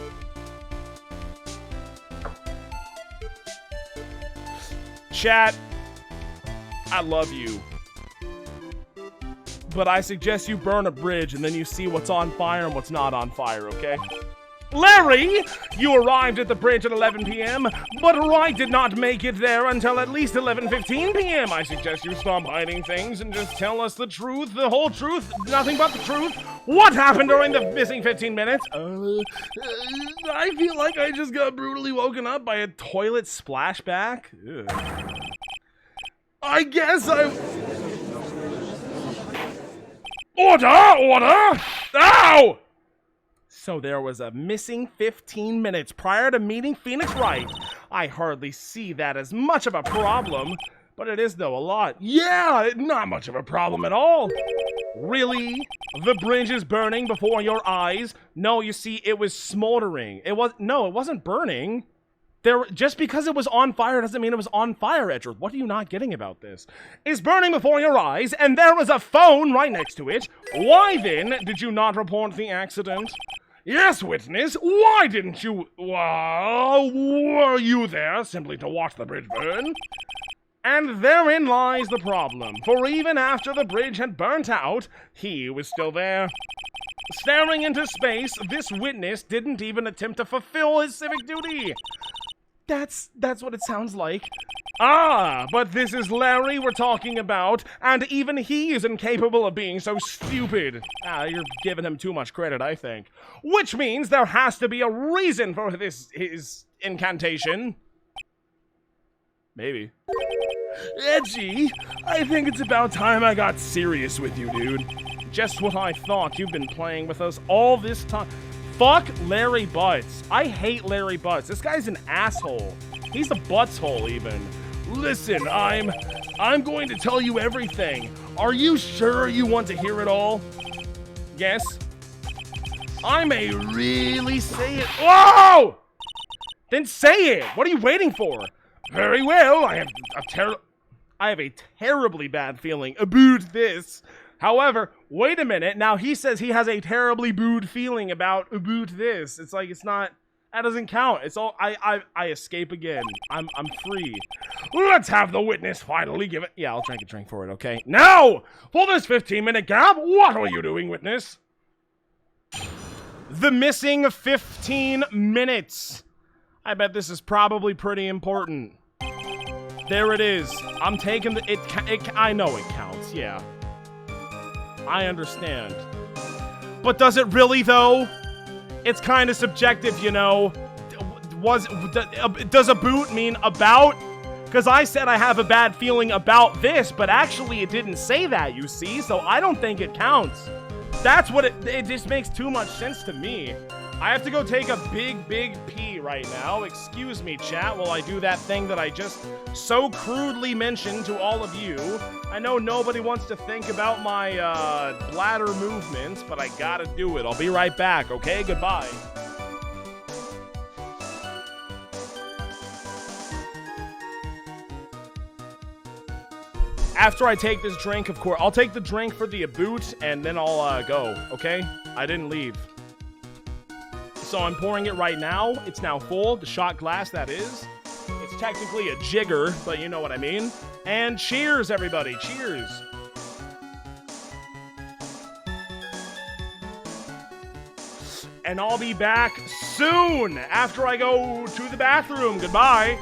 Chat, I love you. But I suggest you burn a bridge and then you see what's on fire and what's not on fire, okay? Larry, you arrived at the bridge at 11 p.m., but Wright did not make it there until at least 11:15 p.m. I suggest you stop hiding things and just tell us the truth, the whole truth, nothing but the truth. What happened during the missing 15 minutes? I feel like I just got brutally woken up by a toilet splashback. Ugh. I guess Order! Order! Ow! So there was a missing 15 minutes prior to meeting Phoenix Wright. I hardly see that as much of a problem, but it is, though, a lot. Yeah, not much of a problem at all. Really? The bridge is burning before your eyes? No, you see, it was smoldering. It wasn't burning. Just because it was on fire doesn't mean it was on fire, Edward. What are you not getting about this? It's burning before your eyes, and there was a phone right next to it. Why, then, did you not report the accident? Yes, witness. Why didn't you? Were you there simply to watch the bridge burn? And therein lies the problem, for even after the bridge had burnt out, he was still there. Staring into space, this witness didn't even attempt to fulfill his civic duty. That's what it sounds like. Ah, but this is Larry we're talking about, and even he is incapable of being so stupid. You're giving him too much credit, I think. Which means there has to be a reason for his incantation. Maybe. Edgy, I think it's about time I got serious with you, dude. Just what I thought. You've been playing with us all this time. Fuck Larry Butts. I hate Larry Butts. This guy's an asshole. He's a butthole, even. Listen, I'm going to tell you everything. Are you sure you want to hear it all? Yes. I may really say it. Whoa! Then say it. What are you waiting for? Very well. I have a terribly bad feeling about this. However, wait a minute. Now he says he has a terribly booed feeling about this. It's like, it's not, that doesn't count. It's all, I escape again. I'm free. Let's have the witness finally give it. Yeah, I'll drink a drink for it, okay? Now, for this 15-minute gap, what are you doing, witness? The missing 15 minutes. I bet this is probably pretty important. There it is. I'm taking I know it counts, yeah. I understand. But does it really, though? It's kind of subjective, you know. Does a boot mean about? Because I said I have a bad feeling about this, but actually it didn't say that, you see, so I don't think it counts. That's what it just makes too much sense to me. I have to go take a big pee right now. Excuse me, chat, while I do that thing that I just so crudely mentioned to all of you. I know nobody wants to think about my bladder movements, but I gotta do it. I'll be right back, okay? Goodbye. After I take this drink, of course, I'll take the drink for the boot, and then I'll go, okay? I didn't leave. So I'm pouring it right now. It's now full, the shot glass, that is. It's technically a jigger, but you know what I mean. And cheers, everybody, cheers. And I'll be back soon after I go to the bathroom. Goodbye.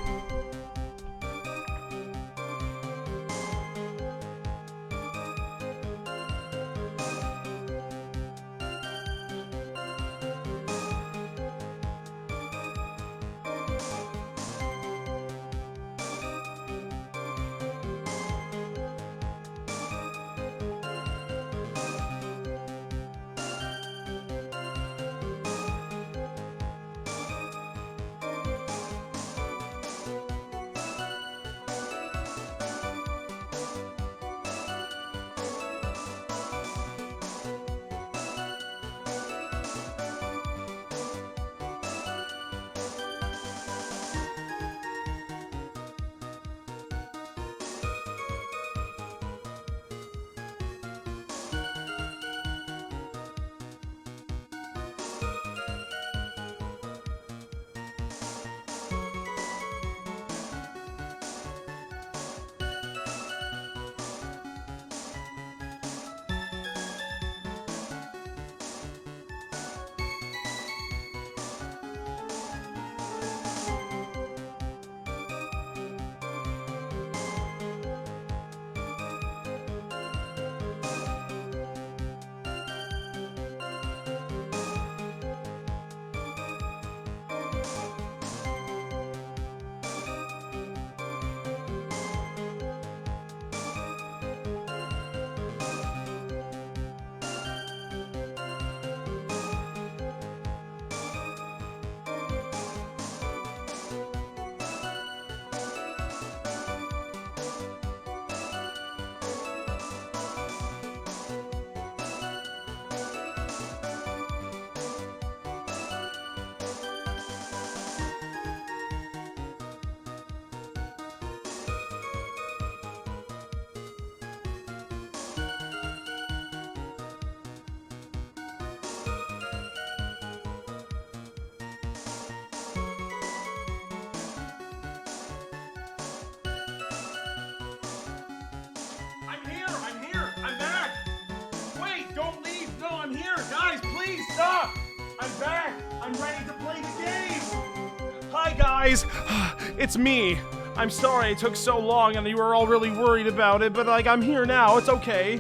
I'm ready to play the game! Hi guys, it's me. I'm sorry it took so long and you were all really worried about it, but like I'm here now, it's okay.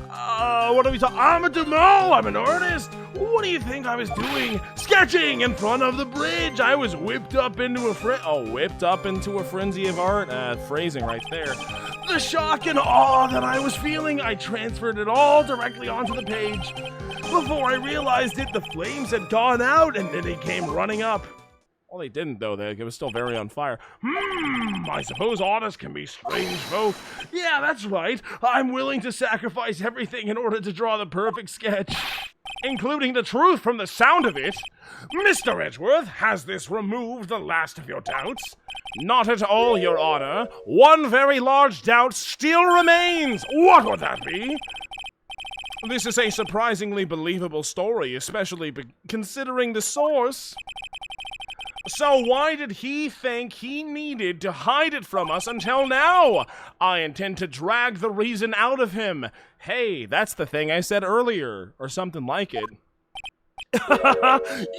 What are we talking? I'm a demo, I'm an artist. What do you think I was doing? Sketching in front of the bridge. I was whipped up into a frenzy of art. Phrasing right there. The shock and awe that I was feeling, I transferred it all directly onto the page. Before I realized it, the flames had gone out and then they came running up. Well, they didn't, though. It was still very on fire. I suppose artists can be strange folk. Yeah, that's right. I'm willing to sacrifice everything in order to draw the perfect sketch. Including the truth from the sound of it. Mr. Edgeworth, has this removed the last of your doubts? Not at all, Your Honor. One very large doubt still remains. What would that be? This is a surprisingly believable story, especially considering the source. So why did he think he needed to hide it from us until now? I intend to drag the reason out of him. Hey, that's the thing I said earlier, or something like it.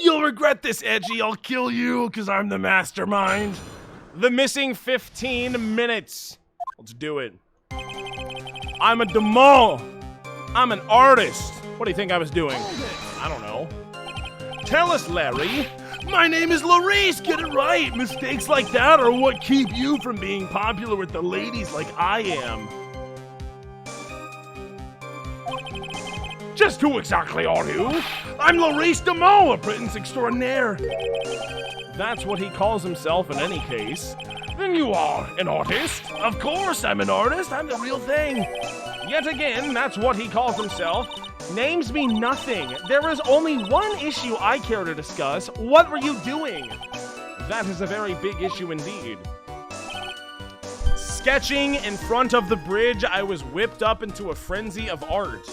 You'll regret this, Edgy. I'll kill you, because I'm the mastermind. The missing 15 minutes. Let's do it. I'm a demo. I'm an artist. What do you think I was doing? I don't know. Tell us, Larry. My name is Laurice, get it right. Mistakes like that are what keep you from being popular with the ladies like I am. Just who exactly are you? I'm Laurice DeMo, a Prince extraordinaire. That's what he calls himself in any case. Then you are an artist? Of course I'm an artist, I'm the real thing. Yet again, that's what he calls himself. Names mean nothing. There is only one issue I care to discuss. What were you doing? That is a very big issue indeed. Sketching in front of the bridge, I was whipped up into a frenzy of art.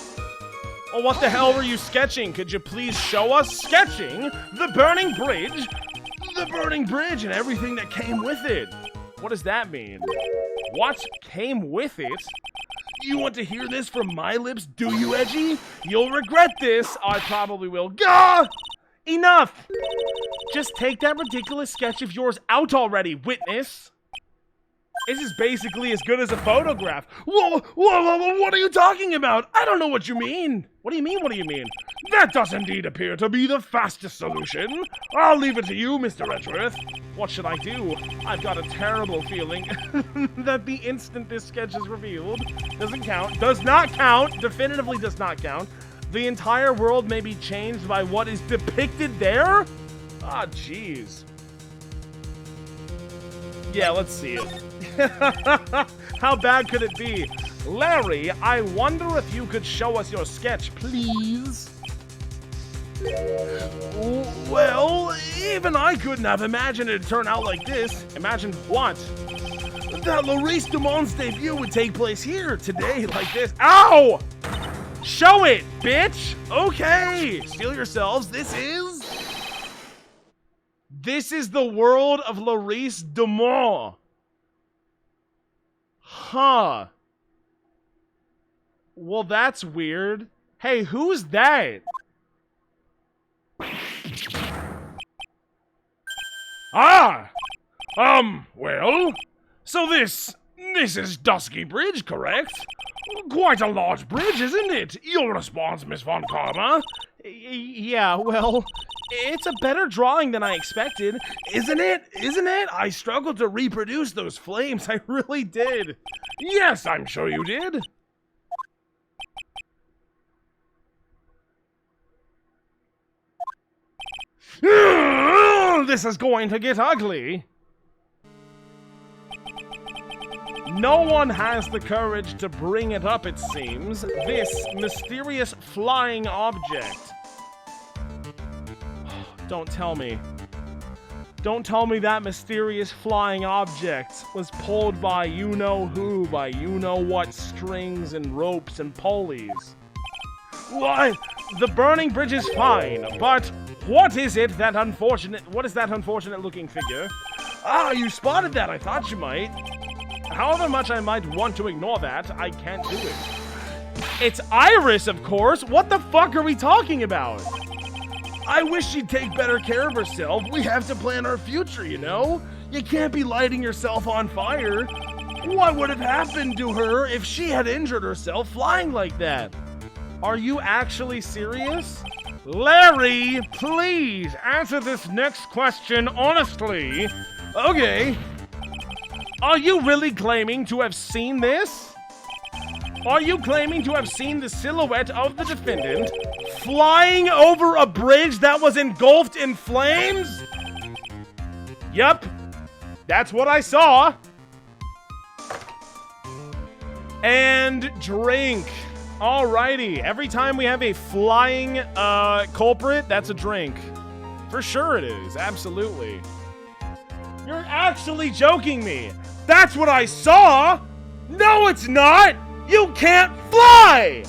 Oh, what the hell were you sketching? Could you please show us? Sketching the burning bridge? The burning bridge and everything that came with it. What does that mean? What came with it? You want to hear this from my lips, do you, Edgy? You'll regret this. I probably will. Gah! Enough! Just take that ridiculous sketch of yours out already, witness. This is basically as good as a photograph. Whoa, what are you talking about? I don't know what you mean. What do you mean, what do you mean? That does indeed appear to be the fastest solution. I'll leave it to you, Mr. Edgeworth. What should I do? I've got a terrible feeling that the instant this sketch is revealed doesn't count. Does not count. Definitively does not count. The entire world may be changed by what is depicted there? Ah, jeez. Yeah, let's see it. How bad could it be? Larry, I wonder if you could show us your sketch, please? Well, even I couldn't have imagined it'd turn out like this. Imagine what? That Laurice Dumont's debut would take place here today like this. Ow! Show it, bitch! Okay, steel yourselves. This is the world of Laurice Dumont. Huh. Well, that's weird. Hey, who's that? Well, so this is Dusky Bridge, correct? Quite a large bridge, isn't it? Your response, Miss Von Karma? Yeah, well, it's a better drawing than I expected. Isn't it? I struggled to reproduce those flames, I really did. Yes, I'm sure you did. This is going to get ugly. No one has the courage to bring it up, it seems. This mysterious flying object. Don't tell me. Don't tell me that mysterious flying object was pulled by you-know-who, by you-know-what strings and ropes and pulleys. What? The burning bridge is fine, but what is that unfortunate looking figure? Ah, you spotted that. I thought you might. However much I might want to ignore that, I can't do it. It's Iris, of course. What the fuck are we talking about? I wish she'd take better care of herself. We have to plan our future, you know? You can't be lighting yourself on fire. What would have happened to her if she had injured herself flying like that? Are you actually serious? Larry, please answer this next question honestly. Okay. Are you really claiming to have seen this? Are you claiming to have seen the silhouette of the defendant flying over a bridge that was engulfed in flames? Yep, that's what I saw. And drink. Alrighty, every time we have a flying culprit, that's a drink. For sure it is, absolutely. You're actually joking me. That's what I saw. No, it's not. You can't fly.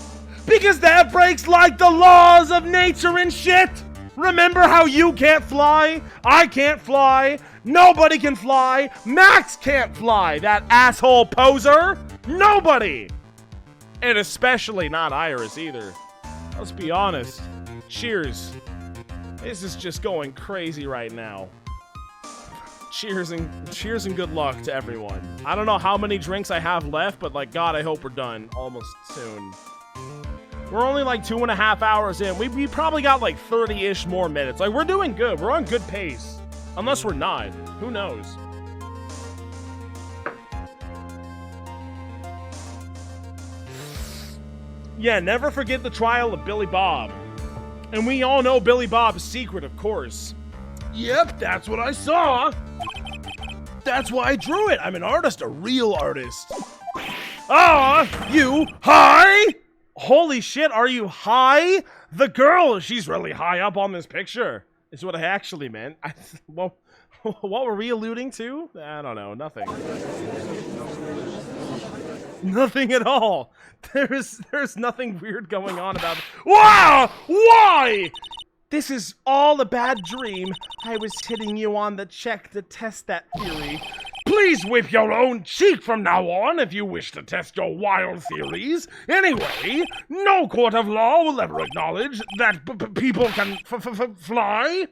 Because that breaks like the laws of nature and shit. Remember how you can't fly? I can't fly. Nobody can fly. Max can't fly, that asshole poser. Nobody. And especially not Iris either. Let's be honest. Cheers. This is just going crazy right now. Cheers and good luck to everyone. I don't know how many drinks I have left, but like God, I hope we're done almost soon. We're only like 2.5 hours in. We probably got like 30-ish more minutes. Like, we're doing good. We're on good pace. Unless we're not. Who knows? Yeah, never forget the trial of Billy Bob. And we all know Billy Bob's secret, of course. Yep, that's what I saw. That's why I drew it. I'm an artist, a real artist. You high? Holy shit, are you high? The girl, she's really high up on this picture, is what I actually meant. Well, what were we alluding to? I don't know, nothing. Nothing at all. There's nothing weird going on about it. Wow! Why? This is all a bad dream. I was hitting you on the cheek to test that theory. Please whip your own cheek from now on if you wish to test your wild theories. Anyway, no court of law will ever acknowledge that people can fly.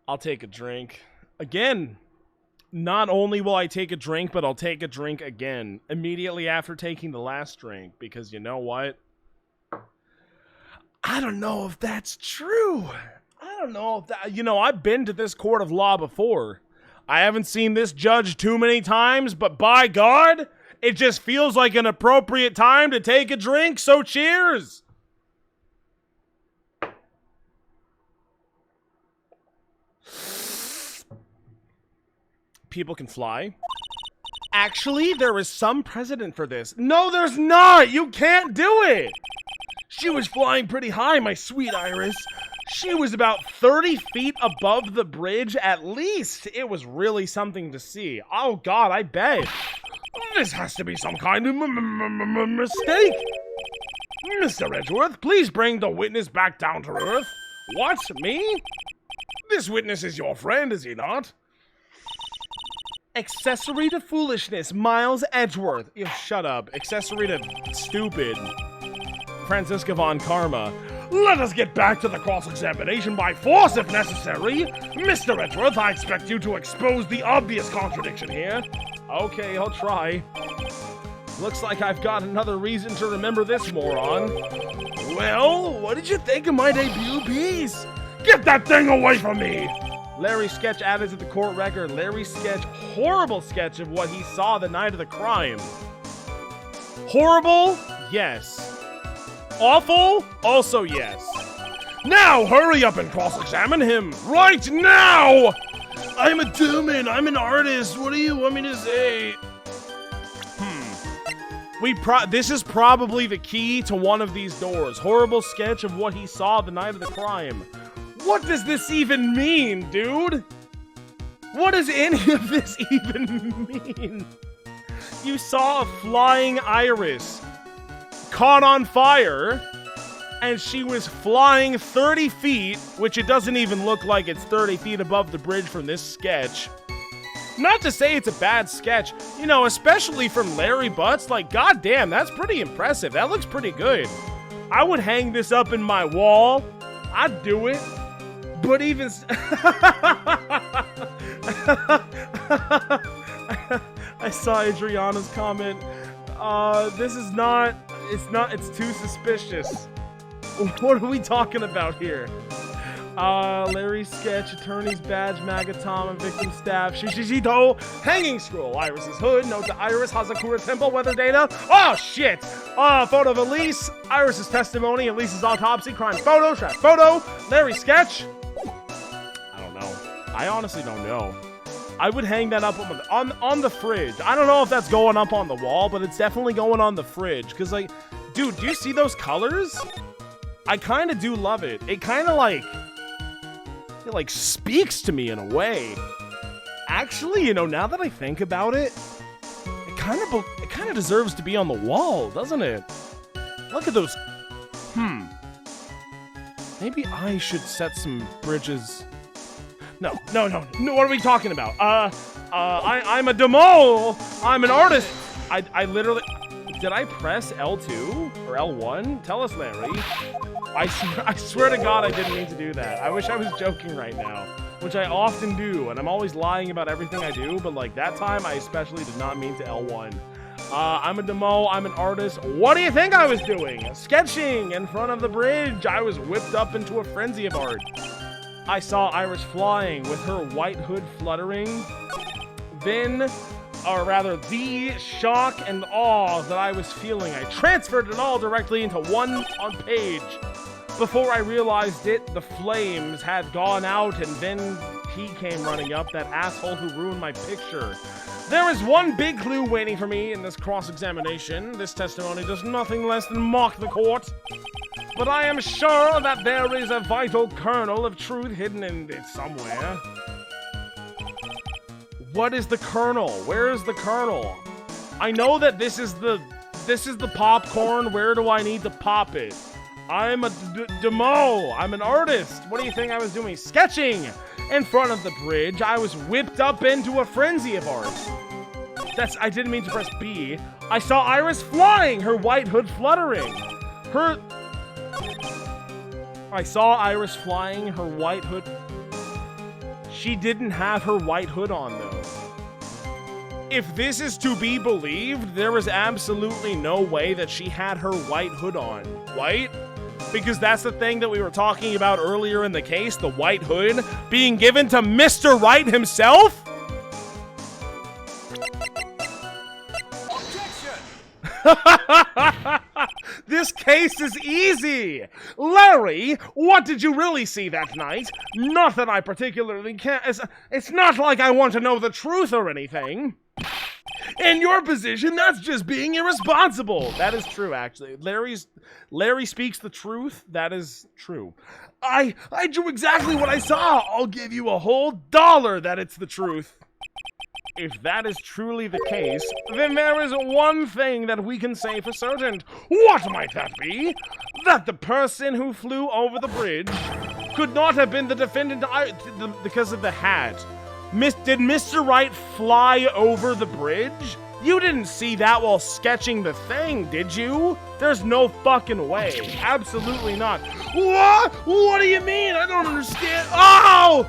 I'll take a drink. Again. Not only will I take a drink, but I'll take a drink again. Immediately after taking the last drink. Because you know what? I don't know if that's true. I don't know if that... You know, I've been to this court of law before. I haven't seen this judge too many times, but by God, it just feels like an appropriate time to take a drink, so cheers! People can fly. Actually, there is some precedent for this. No, there's not! You can't do it! She was flying pretty high, my sweet Iris. She was about 30 feet above the bridge at least. It was really something to see. Oh God, I bet. This has to be some kind of mistake. Mr. Edgeworth, please bring the witness back down to earth. What? Me? This witness is your friend, is he not? Accessory to foolishness, Miles Edgeworth. You shut up. Accessory to stupid, Franziska von Karma. Let us get back to the cross-examination by force if necessary. Mr. Edgeworth, I expect you to expose the obvious contradiction here. Okay, I'll try. Looks like I've got another reason to remember this moron. Well, what did you think of my debut piece? Get that thing away from me! Larry sketch added to the court record. Larry sketch, horrible sketch of what he saw the night of the crime. Horrible? Yes. Awful? Also yes. Now, hurry up and cross-examine him! Right now! I'm a doomman. I'm an artist. What do you want me to say? This is probably the key to one of these doors. Horrible sketch of what he saw the night of the crime. What does this even mean, dude? What does any of this even mean? You saw a flying iris caught on fire, and she was flying 30 feet, which it doesn't even look like it's 30 feet above the bridge from this sketch. Not to say it's a bad sketch, you know, especially from Larry Butts. Like, goddamn, that's pretty impressive. That looks pretty good. I would hang this up in my wall. I'd do it. But even... I saw Adriana's comment. This is not... It's too suspicious. What are we talking about here? Larry sketch, attorney's badge, Magatama, victim staff, Shishito, hanging scroll, Iris's hood, note to Iris, Hazakura temple, weather data. Oh shit! Photo of Elise, Iris's testimony, Elise's autopsy, crime photo, trap photo, Larry sketch. I don't know. I honestly don't know. I would hang that up on the fridge. I don't know if that's going up on the wall, but it's definitely going on the fridge. Cause like, dude, do you see those colors? I kind of do love it. It kind of like, it like speaks to me in a way. Actually, you know, now that I think about it, it kind of deserves to be on the wall, doesn't it? Look at those. Maybe I should set some bridges. No. What are we talking about? I'm a demo. I'm an artist. I literally, did I press L2 or L1? Tell us, Larry. I swear to God I didn't mean to do that. I wish I was joking right now, which I often do, and I'm always lying about everything I do, but like that time I especially did not mean to L1. I'm a demo, I'm an artist. What do you think I was doing? Sketching in front of the bridge. I was whipped up into a frenzy of art. I saw Iris flying with her white hood fluttering. Then, or rather, the shock and awe that I was feeling, I transferred it all directly into one page. Before I realized it, the flames had gone out, and then he came running up, that asshole who ruined my picture. There is one big clue waiting for me in this cross-examination. This testimony does nothing less than mock the court. But I am sure that there is a vital kernel of truth hidden in it somewhere. What is the kernel? Where is the kernel? I know that this is the popcorn. Where do I need to pop it? I'm a demo. I'm an artist. What do you think I was doing? Sketching in front of the bridge. I was whipped up into a frenzy of art. I didn't mean to press B. I saw Iris flying, her white hood fluttering. I saw Iris flying, her white hood. She didn't have her white hood on, though. If this is to be believed, there is absolutely no way that she had her white hood on, right? Because that's the thing that we were talking about earlier in the case, the white hood being given to Mr. Right himself? Objection! This case is easy! Larry, what did you really see that night? Not that I particularly care. It's not like I want to know the truth or anything. In your position, that's just being irresponsible. That is true, actually. Larry speaks the truth. That is true. I drew exactly what I saw. I'll give you a whole $1 that it's the truth. If that is truly the case, then there is one thing that we can say for certain. What might that be? That the person who flew over the bridge could not have been the defendant because of the hat. Did Mr. Right fly over the bridge? You didn't see that while sketching the thing, did you? There's no fucking way. Absolutely not. What? What do you mean? I don't understand. Oh!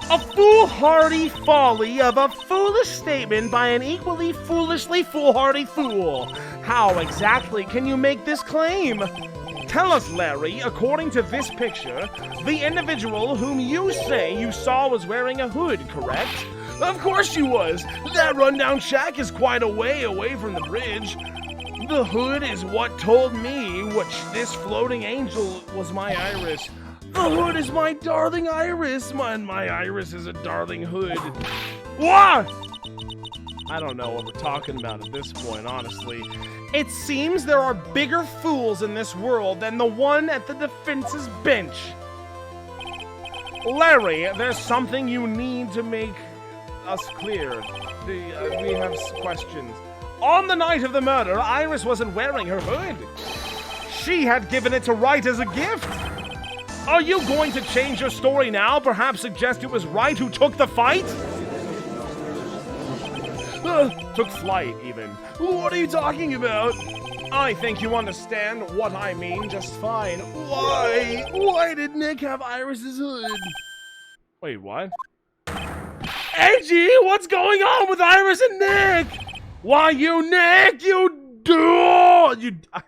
A foolhardy folly of a foolish statement by an equally foolishly foolhardy fool. How exactly can you make this claim? Tell us, Larry, according to this picture, the individual whom you say you saw was wearing a hood, correct? Of course she was. That rundown shack is quite a way away from the bridge. The hood is what told me this floating angel was my Iris. The hood is my darling Iris. My Iris is a darling hood. What? I don't know what we're talking about at this point, honestly. It seems there are bigger fools in this world than the one at the defense's bench. Larry, there's something you need to make us clear. We have questions. On the night of the murder, Iris wasn't wearing her hood. She had given it to Wright as a gift. Are you going to change your story now? Perhaps suggest it was Wright who took the fight? Took flight, even. What are you talking about? I think you understand what I mean just fine. Why? Why did Nick have Iris's hood? Wait, what? Angie, what's going on with Iris and Nick? Why, you Nick, you dog! I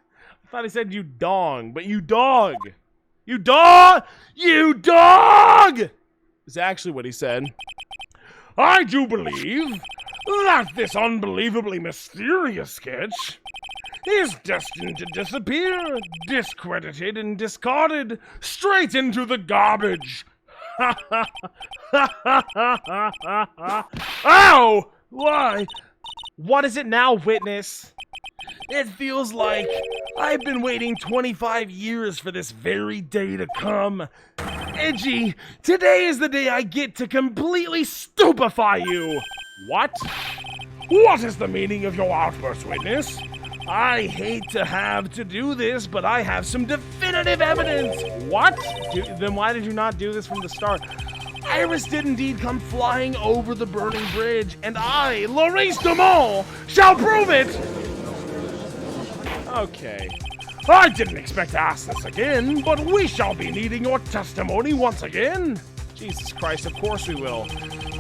thought he said you dong, but you dog. You dog! You dog! Is actually what he said. I do believe that this unbelievably mysterious sketch is destined to disappear, discredited and discarded straight into the garbage. Ow! Why? What is it now, witness? It feels like I've been waiting 25 years for this very day to come. Edgy, today is the day I get to completely stupefy you. What? What is the meaning of your outburst, witness? I hate to have to do this, but I have some definitive evidence. What? Then why did you not do this from the start? Iris did indeed come flying over the burning bridge, and I, Laurice Dumont, shall prove it! Okay. I didn't expect to ask this again, but we shall be needing your testimony once again. Jesus Christ, of course we will.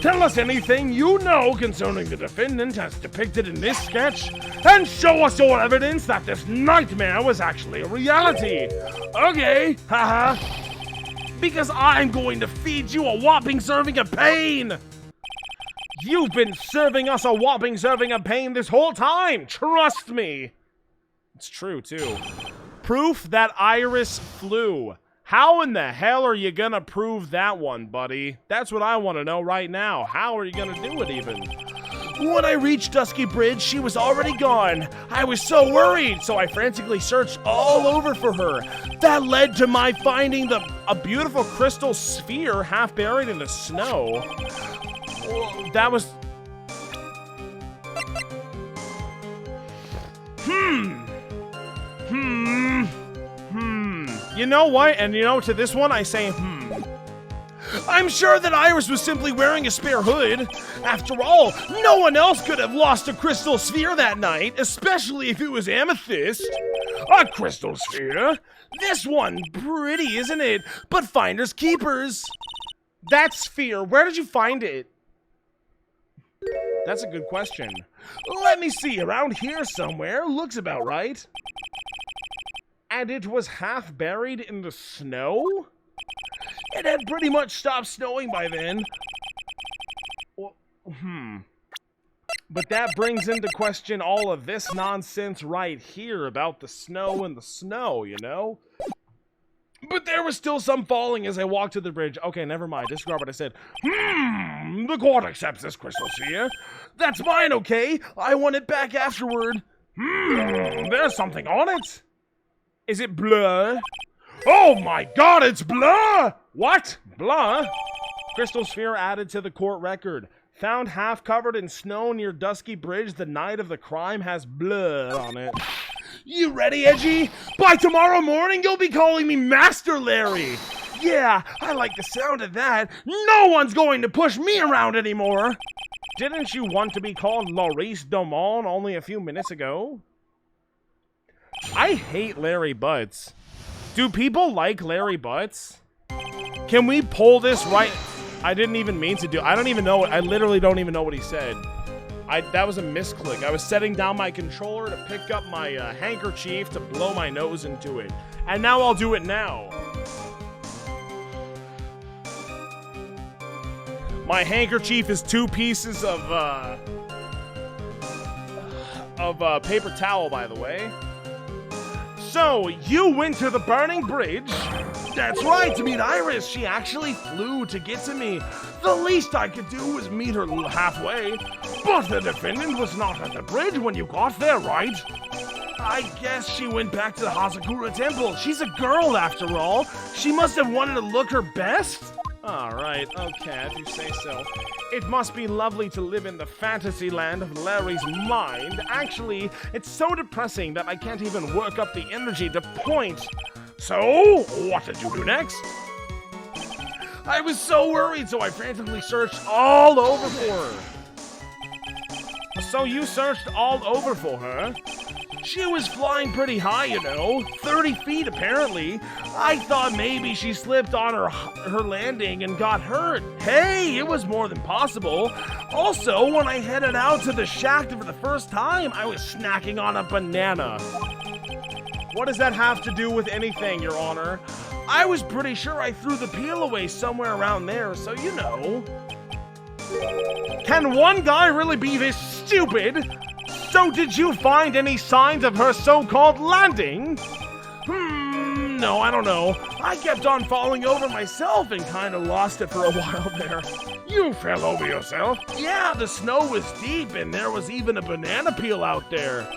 Tell us anything you know concerning the defendant as depicted in this sketch, and show us your evidence that this nightmare was actually a reality. Okay, haha. Because I'm going to feed you a whopping serving of pain. You've been serving us a whopping serving of pain this whole time. Trust me. It's true, too. Proof that Iris flew. How in the hell are you gonna prove that one, buddy? That's what I want to know right now. How are you gonna do it, even? When I reached Dusky Bridge, she was already gone. I was so worried, so I frantically searched all over for her. That led to my finding a beautiful crystal sphere half buried in the snow. That was... You know what? And you know, to this one, I say, I'm sure that Iris was simply wearing a spare hood. After all, no one else could have lost a crystal sphere that night, especially if it was amethyst. A crystal sphere? This one, pretty, isn't it? But finders keepers. That sphere, where did you find it? That's a good question. Let me see, around here somewhere. Looks about right. And it was half buried in the snow? It had pretty much stopped snowing by then. Well, But that brings into question all of this nonsense right here about the snow and the snow, you know? But there was still some falling as I walked to the bridge. Okay, never mind. Disregard what I said. The court accepts this crystal sphere. That's mine, okay? I want it back afterward. There's something on it. Is it blur? Oh my god, it's blur! What? Blur? Crystal sphere added to the court record. Found half covered in snow near Dusky Bridge the night of the crime, has blood on it. You ready, Edgy? By tomorrow morning, you'll be calling me Master Larry. Yeah, I like the sound of that. No one's going to push me around anymore. Didn't you want to be called Maurice Domon only a few minutes ago? I hate Larry Butts. Do people like Larry Butts? Can we pull this right? I didn't even mean to do. I don't even know. I literally don't even know what he said. That was a misclick. I was setting down my controller to pick up my handkerchief to blow my nose into it. And now I'll do it now. My handkerchief is 2 pieces of paper towel, by the way. So, you went to the burning bridge? That's right, to meet Iris. She actually flew to get to me. The least I could do was meet her halfway. But the defendant was not at the bridge when you got there, right? I guess she went back to the Hazakura temple. She's a girl, after all. She must have wanted to look her best. Alright, okay, if you say so. It must be lovely to live in the fantasy land of Larry's mind. Actually, it's so depressing that I can't even work up the energy to point. So, what did you do next? I was so worried, so I frantically searched all over for her. So you searched all over for her? She was flying pretty high, you know, 30 feet apparently. I thought maybe she slipped on her landing and got hurt. Hey, it was more than possible. Also, when I headed out to the shack for the first time, I was snacking on a banana. What does that have to do with anything, Your Honor? I was pretty sure I threw the peel away somewhere around there, so you know. Can one guy really be this stupid? So did you find any signs of her so-called landing? No, I don't know. I kept on falling over myself and kind of lost it for a while there. You fell over yourself? Yeah, the snow was deep and there was even a banana peel out there.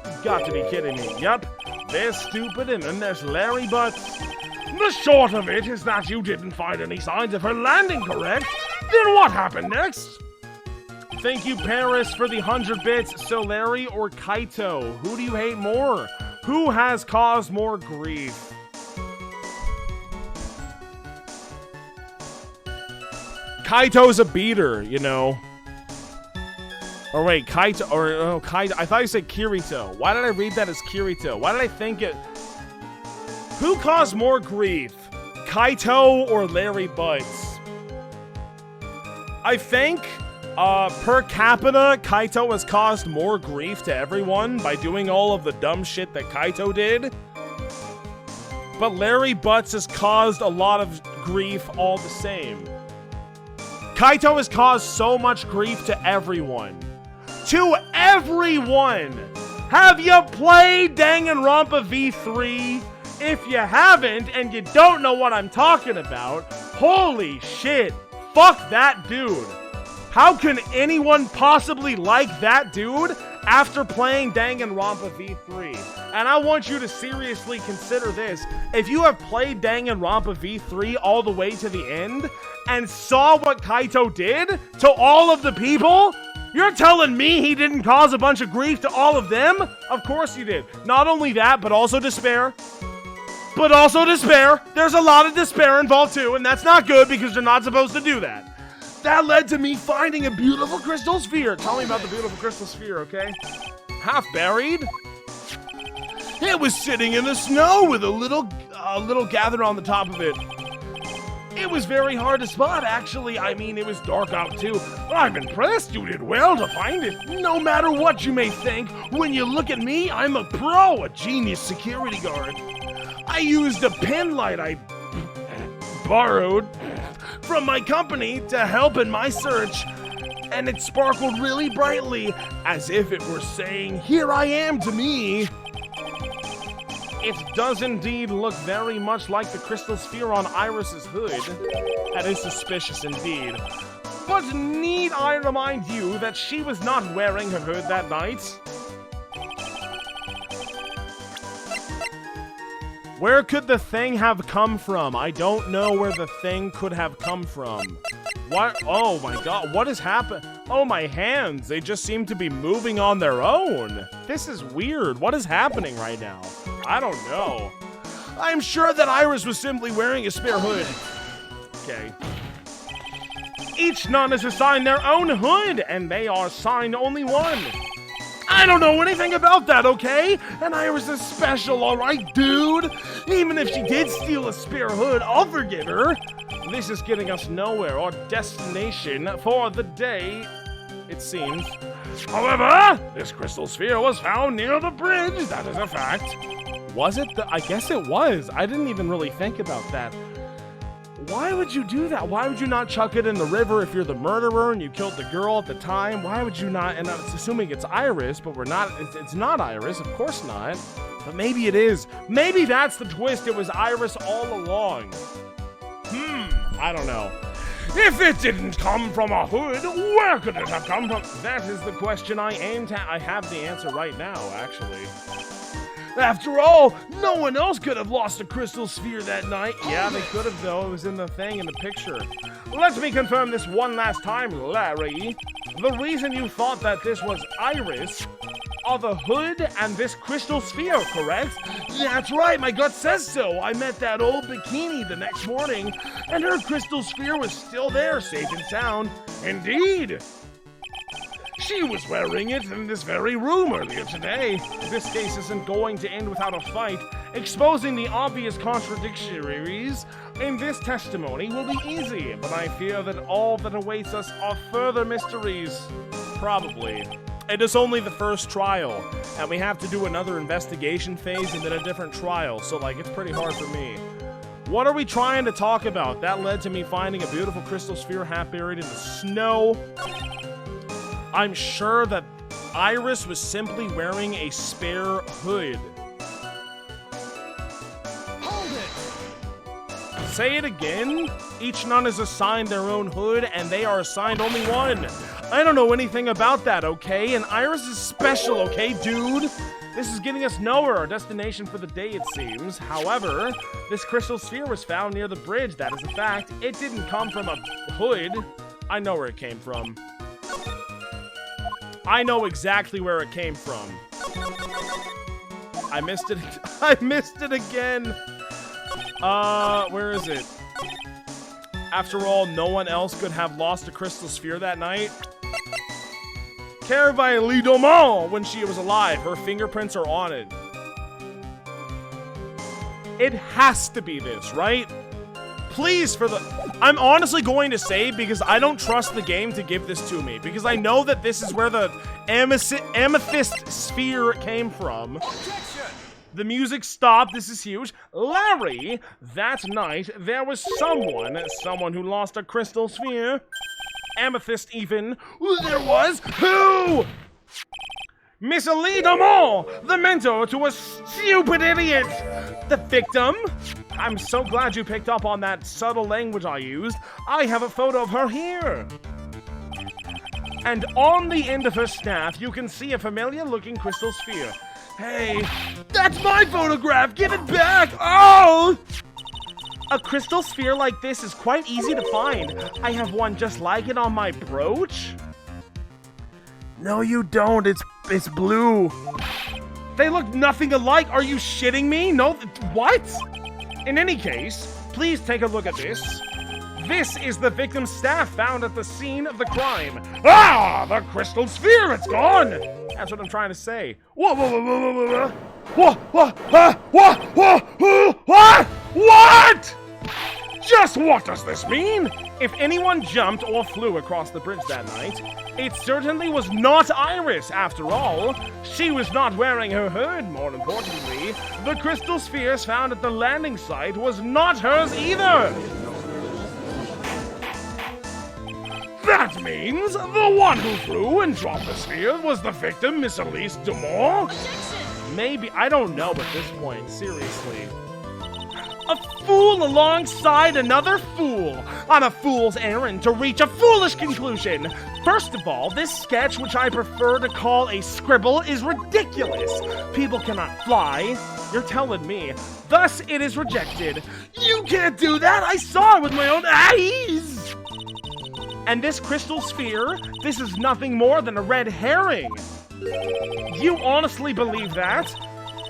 You've got to be kidding me. Yup, there's stupid and then there's Larry Butts. The short of it is that you didn't find any signs of her landing, correct? Then what happened next? Thank you, Paris, for the 100 bits. So Larry or Kaito, who do you hate more? Who has caused more grief? Kaito's a beater, you know. Or wait, Kaito, or Kaito, I thought you said Kirito. Why did I read that as Kirito? Why did I think it? Who caused more grief? Kaito or Larry Butts? I think, per capita, Kaito has caused more grief to everyone by doing all of the dumb shit that Kaito did. But Larry Butts has caused a lot of grief all the same. Kaito has caused so much grief to everyone. To everyone! Have you played Danganronpa V3? If you haven't and you don't know what I'm talking about, holy shit, fuck that dude. How can anyone possibly like that dude after playing Danganronpa V3? And I want you to seriously consider this. If you have played Danganronpa V3 all the way to the end and saw what Kaito did to all of the people, you're telling me he didn't cause a bunch of grief to all of them? Of course he did. Not only that, but also despair. There's a lot of despair involved too, and that's not good because you're not supposed to do that. That led to me finding a beautiful crystal sphere. Tell me about the beautiful crystal sphere, okay? Half buried. It was sitting in the snow with a little gathered on the top of it. It was very hard to spot, actually. I mean, it was dark out too. I'm impressed you did well to find it. No matter what you may think, when you look at me, I'm a pro, a genius security guard. I used a pen light I borrowed from my company to help in my search, and it sparkled really brightly, as if it were saying, "Here I am" to me. It does indeed look very much like the crystal sphere on Iris's hood. That is suspicious indeed. But need I remind you that she was not wearing her hood that night? Where could the thing have come from? I don't know where the thing could have come from. What? Oh my god, what has happened? Oh, my hands, they just seem to be moving on their own. This is weird. What is happening right now? I don't know. I'm sure that Iris was simply wearing a spare hood. Okay. Each nun is assigned their own hood, and they are assigned only one. I don't know anything about that, okay? And Iris is special, alright, dude? Even if she did steal a spare hood, I'll forgive her. This is getting us nowhere. Our destination for the day, it seems. However, this crystal sphere was found near the bridge. That is a fact. Was it? I guess it was. I didn't even really think about that. Why would you do that? Why would you not chuck it in the river if you're the murderer and you killed the girl at the time? Why would you not? And I'm assuming it's Iris, but we're not. It's not Iris. Of course not. But maybe it is. Maybe that's the twist. It was Iris all along. I don't know. If it didn't come from a hood, where could it have come from? That is the question I aimed at. I have the answer right now, actually. After all, no one else could have lost a crystal sphere that night. Yeah, they could have, though. It was in the thing, in the picture. Let me confirm this one last time, Larry. The reason you thought that this was Iris are the hood and this crystal sphere, correct? That's right, my gut says so. I met that old bikini the next morning, and her crystal sphere was still there, safe and sound. Indeed. She was wearing it in this very room earlier today. This case isn't going to end without a fight. Exposing the obvious contradictories in this testimony will be easy, but I fear that all that awaits us are further mysteries. Probably. It is only the first trial, and we have to do another investigation phase and then a different trial, so like it's pretty hard for me. What are we trying to talk about? That led to me finding a beautiful crystal sphere half buried in the snow. I'm sure that Iris was simply wearing a spare hood. Hold it! Say it again? Each nun is assigned their own hood, and they are assigned only one. I don't know anything about that, okay? And Iris is special, okay, dude? This is getting us nowhere, our destination for the day, it seems. However, this crystal sphere was found near the bridge, that is a fact. It didn't come from a hood. I know where it came from. I know exactly where it came from. I missed it. I missed it again. Where is it? After all, no one else could have lost a crystal sphere that night. Caravelle Lidomont, when she was alive, her fingerprints are on it. It has to be this, right? Please, I'm honestly going to say, because I don't trust the game to give this to me, because I know that this is where the amethyst sphere came from. The music stopped. This is huge. Larry, that night, there was someone who lost a crystal sphere. Amethyst even. There was who? Miss Ellie Damon, the mentor to a stupid idiot. The victim? I'm so glad you picked up on that subtle language I used. I have a photo of her here. And on the end of her staff, you can see a familiar-looking crystal sphere. Hey, that's my photograph! Give it back! Oh! A crystal sphere like this is quite easy to find. I have one just like it on my brooch. No, you don't. It's blue. They look nothing alike. Are you shitting me? No, what? In any case, please take a look at this. This is the victim's staff found at the scene of the crime. Ah, the crystal sphere, it's gone. That's what I'm trying to say. What? Just what does this mean? If anyone jumped or flew across the bridge that night, it certainly was not Iris, after all. She was not wearing her hood, more importantly. The crystal spheres found at the landing site was not hers either. That means the one who flew and dropped the sphere was the victim, Miss Elise Dumont? Maybe, I don't know at this point, seriously. A fool alongside another fool, on a fool's errand to reach a foolish conclusion. First of all, this sketch, which I prefer to call a scribble, is ridiculous. People cannot fly. You're telling me. Thus, it is rejected. You can't do that! I saw it with my own eyes! And this crystal sphere, this is nothing more than a red herring. You honestly believe that?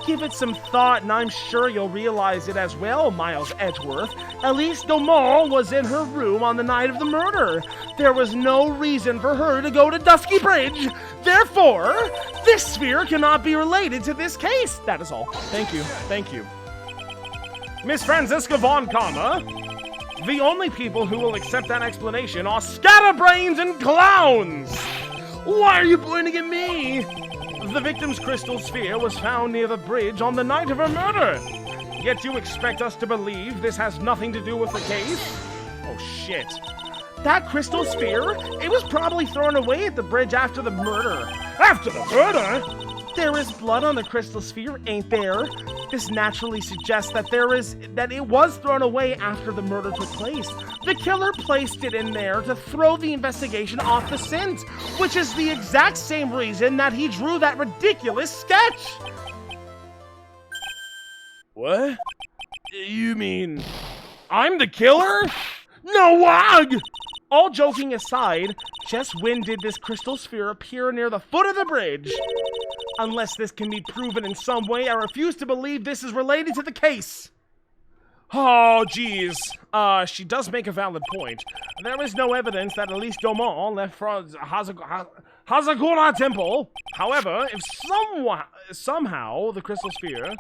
Give it some thought, and I'm sure you'll realize it as well, Miles Edgeworth. Elise Dumont was in her room on the night of the murder. There was no reason for her to go to Dusky Bridge. Therefore, this sphere cannot be related to this case. That is all. Thank you. Thank you. Miss Franziska von Karma, the only people who will accept that explanation are scatterbrains and clowns. Why are you pointing at me? The victim's crystal sphere was found near the bridge on the night of her murder. Yet you expect us to believe this has nothing to do with the case? Oh shit. That crystal sphere? It was probably thrown away at the bridge after the murder. After the murder? There is blood on the crystal sphere, ain't there? This naturally suggests that it was thrown away after the murder took place. The killer placed it in there to throw the investigation off the scent, which is the exact same reason that he drew that ridiculous sketch. What? You mean I'm the killer? No wag! All joking aside, just when did this crystal sphere appear near the foot of the bridge? Unless this can be proven in some way, I refuse to believe this is related to the case. Oh, geez. She does make a valid point. There is no evidence that Elise Dumont left for Hazakura Temple. However, if somehow the crystal sphere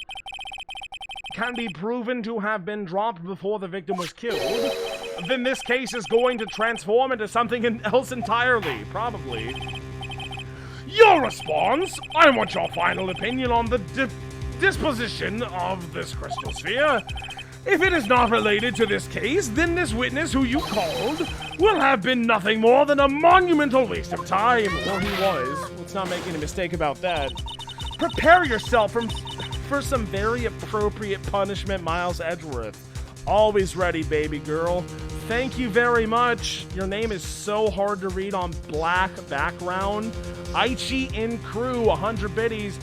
can be proven to have been dropped before the victim was killed, then this case is going to transform into something else entirely, probably. Your response? I want your final opinion on the disposition of this crystal sphere. If it is not related to this case, then this witness who you called will have been nothing more than a monumental waste of time. Or he was. Let's not make any mistake about that. Prepare yourself for some very appropriate punishment, Miles Edgeworth. Always ready, baby girl. Thank you very much. Your name is so hard to read on black background. Aichi in crew, 100 biddies.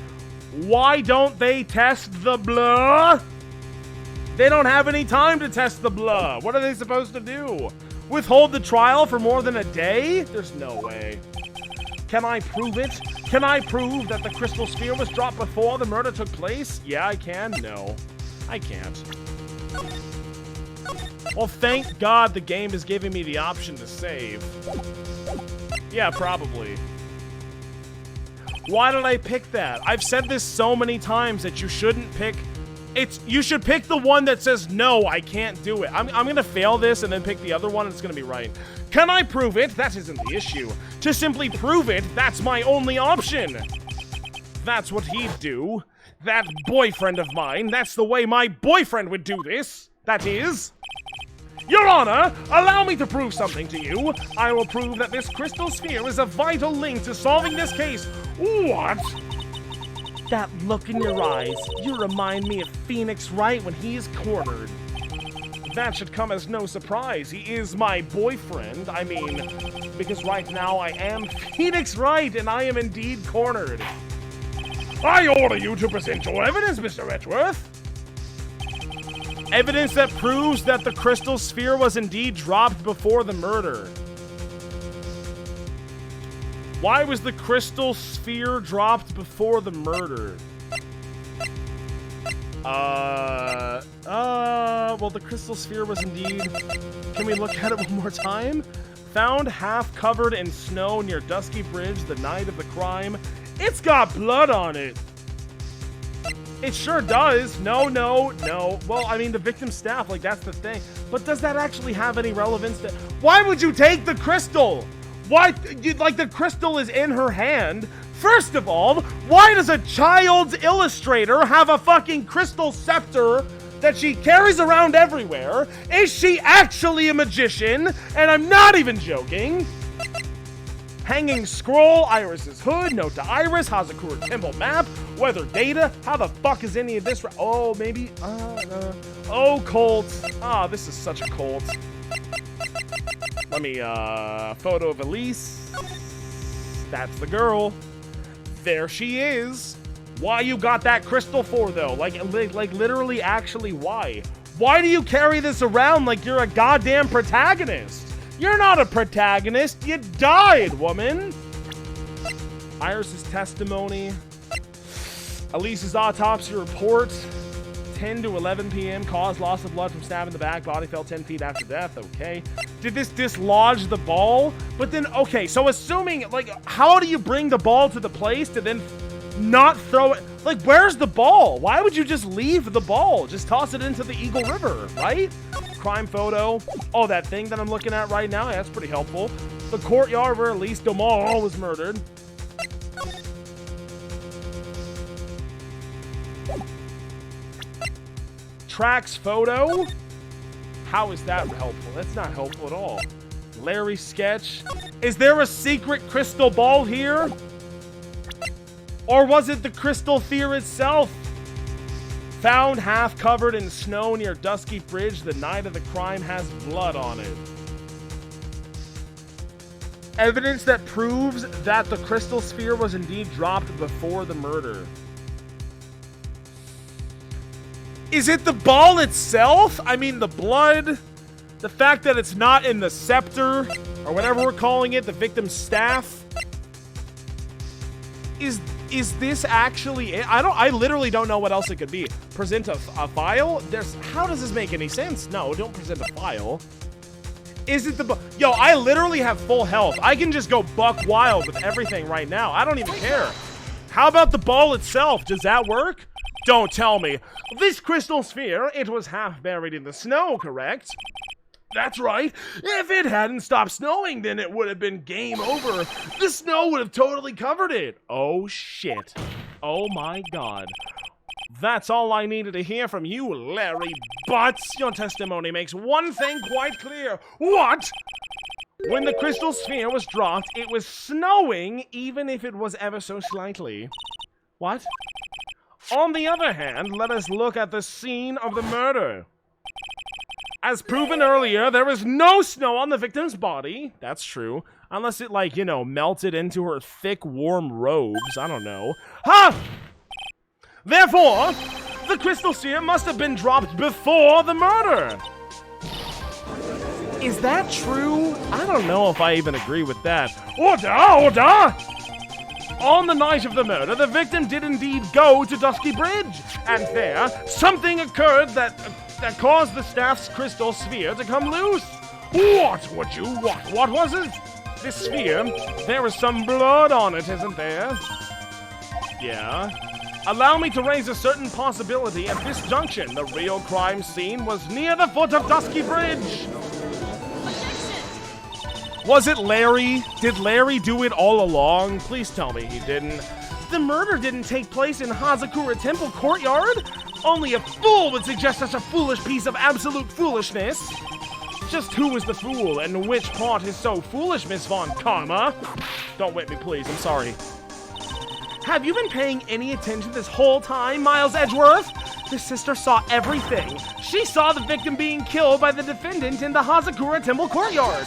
Why don't they test the blood? They don't have any time to test the blood. What are they supposed to do? Withhold the trial for more than a day? There's no way. Can I prove it? Can I prove that the crystal sphere was dropped before the murder took place? Yeah, I can. No, I can't. Well, thank God the game is giving me the option to save. Yeah, probably. Why did I pick that? I've said this so many times that you shouldn't pick You should pick the one that says, no, I can't do it. I'm gonna fail this and then pick the other one and it's gonna be right. Can I prove it? That isn't the issue. To simply prove it, that's my only option. That's what he'd do. That boyfriend of mine, that's the way my boyfriend would do this. That is. Your Honor, allow me to prove something to you. I will prove that this crystal sphere is a vital link to solving this case. What? That look in your eyes, you remind me of Phoenix Wright when he is cornered. That should come as no surprise. He is my boyfriend. I mean, because right now I am Phoenix Wright and I am indeed cornered. I order you to present your evidence, Mr. Edgeworth. Evidence that proves that the crystal sphere was indeed dropped before the murder. Why was the crystal sphere dropped before the murder? Well, the crystal sphere was indeed... Can we look at it one more time? Found half covered in snow near Dusky Bridge the night of the crime. It's got blood on it. It sure does. No. Well, I mean, the victim's staff, like, that's the thing. But does that actually have any relevance to... Why would you take the crystal? Why, like, the crystal is in her hand. First of all, why does a child's illustrator have a fucking crystal scepter that she carries around everywhere? Is she actually a magician? And I'm not even joking. Hanging scroll, Iris's hood, note to Iris, Hazakura temple map, weather data. How the fuck is any of this? Oh, maybe. Oh, Colt. Ah, this is such a Colt. Let me, photo of Elise. That's the girl. There she is. Why you got that crystal for, though? Like literally, actually, why? Why do you carry this around like you're a goddamn protagonist? You're not a protagonist. You died, woman. Iris's testimony. Elise's autopsy report. 10 to 11 p.m. Caused loss of blood from stab in the back. Body fell 10 feet after death. Okay. Did this dislodge the ball? But then, okay, so assuming, like, how do you bring the ball to the place to then not throw it? Like, where's the ball? Why would you just leave the ball? Just toss it into the Eagle River, right? Crime photo. Oh, that thing that I'm looking at right now. Yeah, that's pretty helpful. The courtyard where Elise Domar was murdered. Tracks photo. How is that helpful? That's not helpful at all. Larry sketch. Is there a secret crystal ball here? Or was it the crystal sphere itself? Found half covered in snow near Dusky Bridge the night of the crime, has blood on it. Evidence that proves that the crystal sphere was indeed dropped before the murder. Is it the ball itself? I mean, the blood, the fact that it's not in the scepter, or whatever we're calling it, the victim's staff. Is this actually it? I literally don't know what else it could be. Present a file? How does this make any sense? No, don't present a file. Is it the... Yo, I literally have full health. I can just go buck wild with everything right now. I don't even care. How about the ball itself? Does that work? Don't tell me. This crystal sphere, it was half buried in the snow, correct? That's right. If it hadn't stopped snowing, then it would have been game over. The snow would have totally covered it. Oh, shit. Oh, my God. That's all I needed to hear from you, Larry Butts. Your testimony makes one thing quite clear. What? When the crystal sphere was dropped, it was snowing, even if it was ever so slightly. What? On the other hand, let us look at the scene of the murder. As proven earlier, there was no snow on the victim's body. That's true. Unless it, like, you know, melted into her thick, warm robes. I don't know. Ha! Therefore, the crystal sphere must have been dropped before the murder. Is that true? I don't know if I even agree with that. Order! Order! On the night of the murder, the victim did indeed go to Dusky Bridge. And there, something occurred that caused the staff's crystal sphere to come loose. What was it? This sphere, there is some blood on it, isn't there? Yeah. Allow me to raise a certain possibility at this junction. The real crime scene was near the foot of Dusky Bridge. Was it Larry? Did Larry do it all along? Please tell me he didn't. The murder didn't take place in Hazakura Temple courtyard. Only a fool would suggest such a foolish piece of absolute foolishness. Just who is the fool and which part is so foolish, Miss Von Karma? Don't whip me, please. I'm sorry. Have you been paying any attention this whole time, Miles Edgeworth? The sister saw everything. She saw the victim being killed by the defendant in the Hazakura Temple courtyard.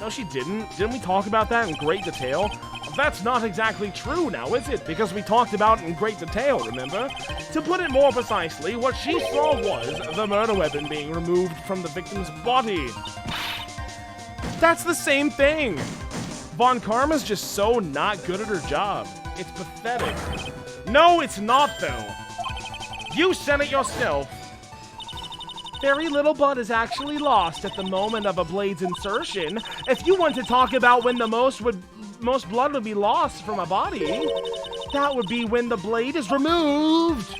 No, she didn't. Didn't we talk about that in great detail? That's not exactly true now, is it? Because we talked about it in great detail, remember? To put it more precisely, what she saw was the murder weapon being removed from the victim's body. That's the same thing. Von Karma's just so not good at her job. It's pathetic. No, it's not, though. You said it yourself. Very little blood is actually lost at the moment of a blade's insertion. If you want to talk about when the most blood would be lost from a body, that would be when the blade is removed.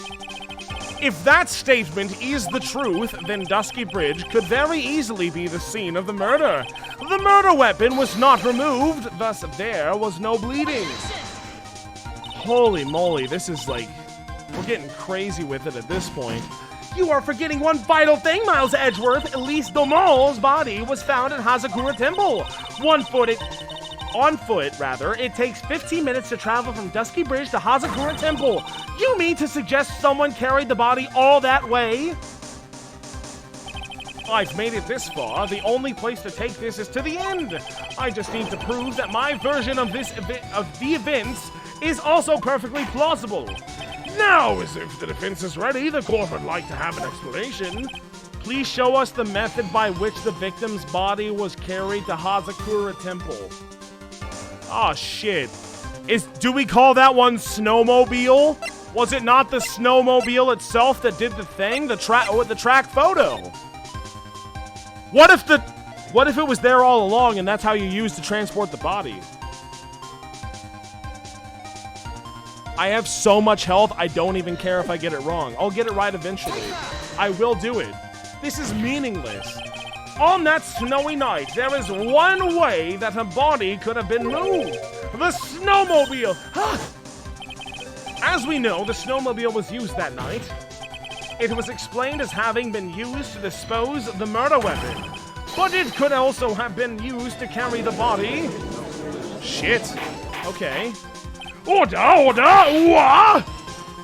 If that statement is the truth, then Dusky Bridge could very easily be the scene of the murder. The murder weapon was not removed, thus there was no bleeding. Holy moly, this is like, we're getting crazy with it at this point. You are forgetting one vital thing, Miles Edgeworth. Elise Domon's body was found at Hazakura Temple. On foot, it takes 15 minutes to travel from Dusky Bridge to Hazakura Temple. You mean to suggest someone carried the body all that way? I've made it this far. The only place to take this is to the end. I just need to prove that my version of the events is also perfectly plausible. Now, as if the defense is ready, the court would like to have an explanation. Please show us the method by which the victim's body was carried to Hazakura Temple. Oh shit. Do we call that one snowmobile? Was it not the snowmobile itself that did the thing? The track photo? What if it was there all along and that's how you used to transport the body? I have so much health, I don't even care if I get it wrong. I'll get it right eventually. I will do it. This is meaningless. On that snowy night, there is one way that a body could have been moved. The snowmobile. As we know, the snowmobile was used that night. It was explained as having been used to dispose of the murder weapon. But it could also have been used to carry the body. Shit. Okay. Order! What?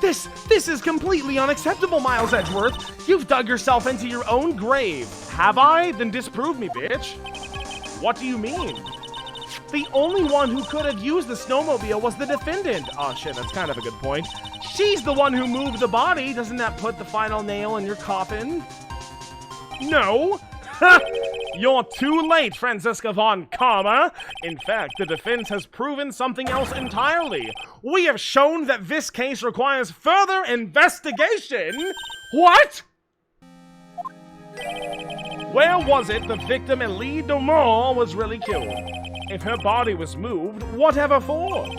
This is completely unacceptable, Miles Edgeworth. You've dug yourself into your own grave. Have I? Then disprove me, bitch. What do you mean? The only one who could have used the snowmobile was the defendant. Oh shit, that's kind of a good point. She's the one who moved the body. Doesn't that put the final nail in your coffin? No. You're too late, Franziska Von Karma. In fact, the defense has proven something else entirely. We have shown that this case requires further investigation. What? Where was it the victim Elise Domon was really killed? If her body was moved, whatever for?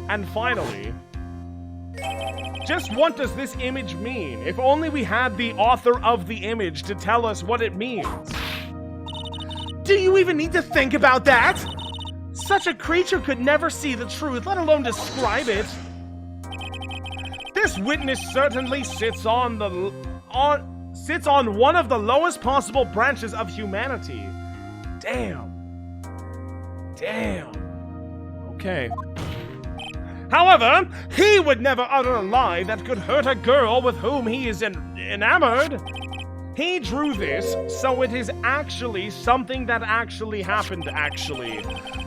And finally, just what does this image mean? If only we had the author of the image to tell us what it means. Do you even need to think about that? Such a creature could never see the truth, let alone describe it. This witness certainly sits on one of the lowest possible branches of humanity. Damn. Okay. However, he would utter a lie that could hurt a girl with whom he is enamored. He drew this, so it is actually something that actually happened, actually.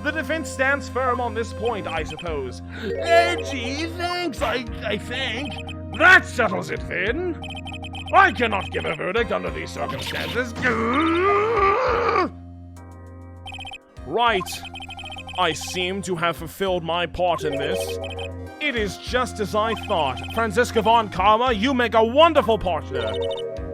The defense stands firm on this point, I suppose. Gee, thanks, I think. That settles it, then. I cannot give a verdict under these circumstances. Right. I seem to have fulfilled my part in this. It is just as I thought. Franziska Von Karma, you make a wonderful partner.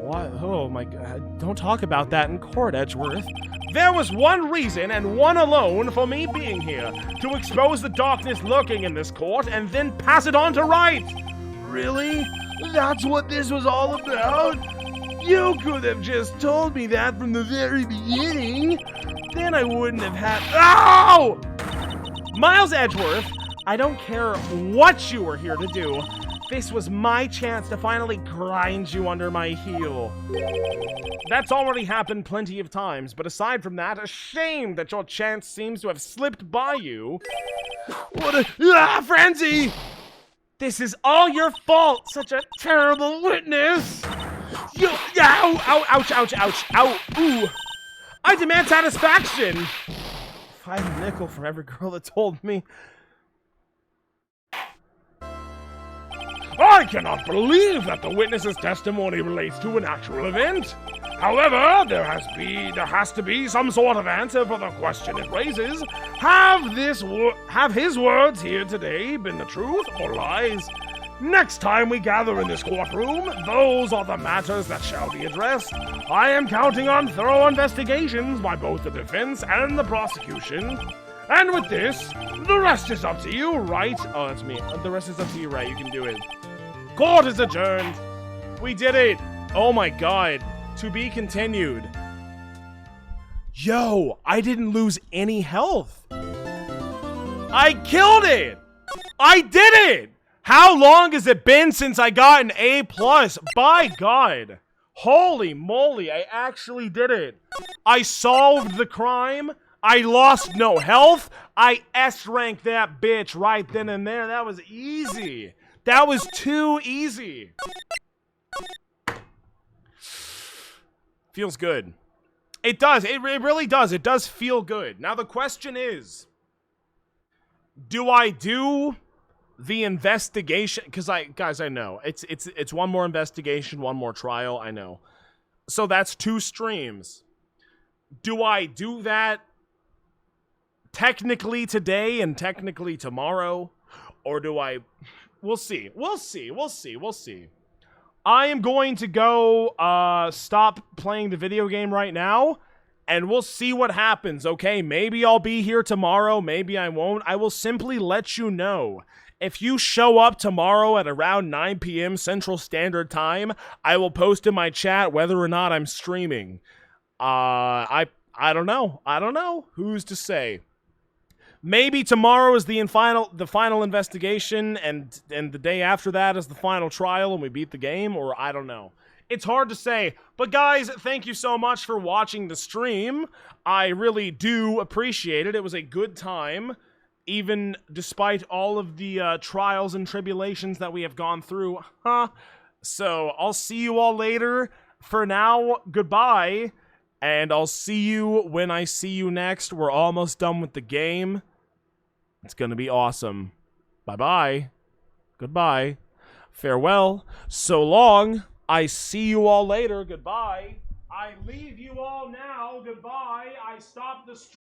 What? Oh my god. Don't talk about that in court, Edgeworth. There was one reason, and one alone, for me being here. To expose the darkness lurking in this court, and then pass it on to right. Really? That's what this was all about? You could have just told me that from the very beginning. Then I wouldn't have had. Ow! Miles Edgeworth, I don't care what you were here to do. This was my chance to finally grind you under my heel. That's already happened plenty of times, but aside from that, a shame that your chance seems to have slipped by you. What a. Frenzy! This is all your fault, such a terrible witness! You. Ow! Ow! Ouch! Ouch! Ouch! Ow! Ooh! I demand satisfaction! If I had a nickel for every girl that told me. I cannot believe that the witness's testimony relates to an actual event. However, there has to be some sort of answer for the question it raises. Have his words here today been the truth or lies? Next time we gather in this courtroom, those are the matters that shall be addressed. I am counting on thorough investigations by both the defense and the prosecution. And with this, the rest is up to you, right? Oh, that's me. The rest is up to you, right? You can do it. Court is adjourned. We did it. Oh my god. To be continued. Yo, I didn't lose any health. I killed it. I did it. How long has it been since I got an A+? By God. Holy moly, I actually did it. I solved the crime. I lost no health. I S-ranked that bitch right then and there. That was easy. That was too easy. Feels good. It does. It really does. It does feel good. Now the question is, do I do the investigation? Because guys, I know it's one more investigation, one more trial. I know. So that's 2 streams. Do I do that technically today and technically tomorrow, or do I? We'll see. We'll see. We'll see. We'll see. I am going to go stop playing the video game right now, and we'll see what happens, okay? Maybe I'll be here tomorrow, maybe I won't. I will simply let you know. If you show up tomorrow at around 9 p.m. Central Standard Time, I will post in my chat whether or not I'm streaming. I don't know. I don't know. Who's to say? Maybe tomorrow is the final investigation, and the day after that is the final trial, and we beat the game, or I don't know. It's hard to say. But guys, thank you so much for watching the stream. I really do appreciate it. It was a good time, even despite all of the trials and tribulations that we have gone through. So I'll see you all later. For now, goodbye, and I'll see you when I see you next. We're almost done with the game. It's gonna be awesome. Bye-bye. Goodbye. Farewell. So long. I see you all later. Goodbye. I leave you all now. Goodbye. I stop the stream.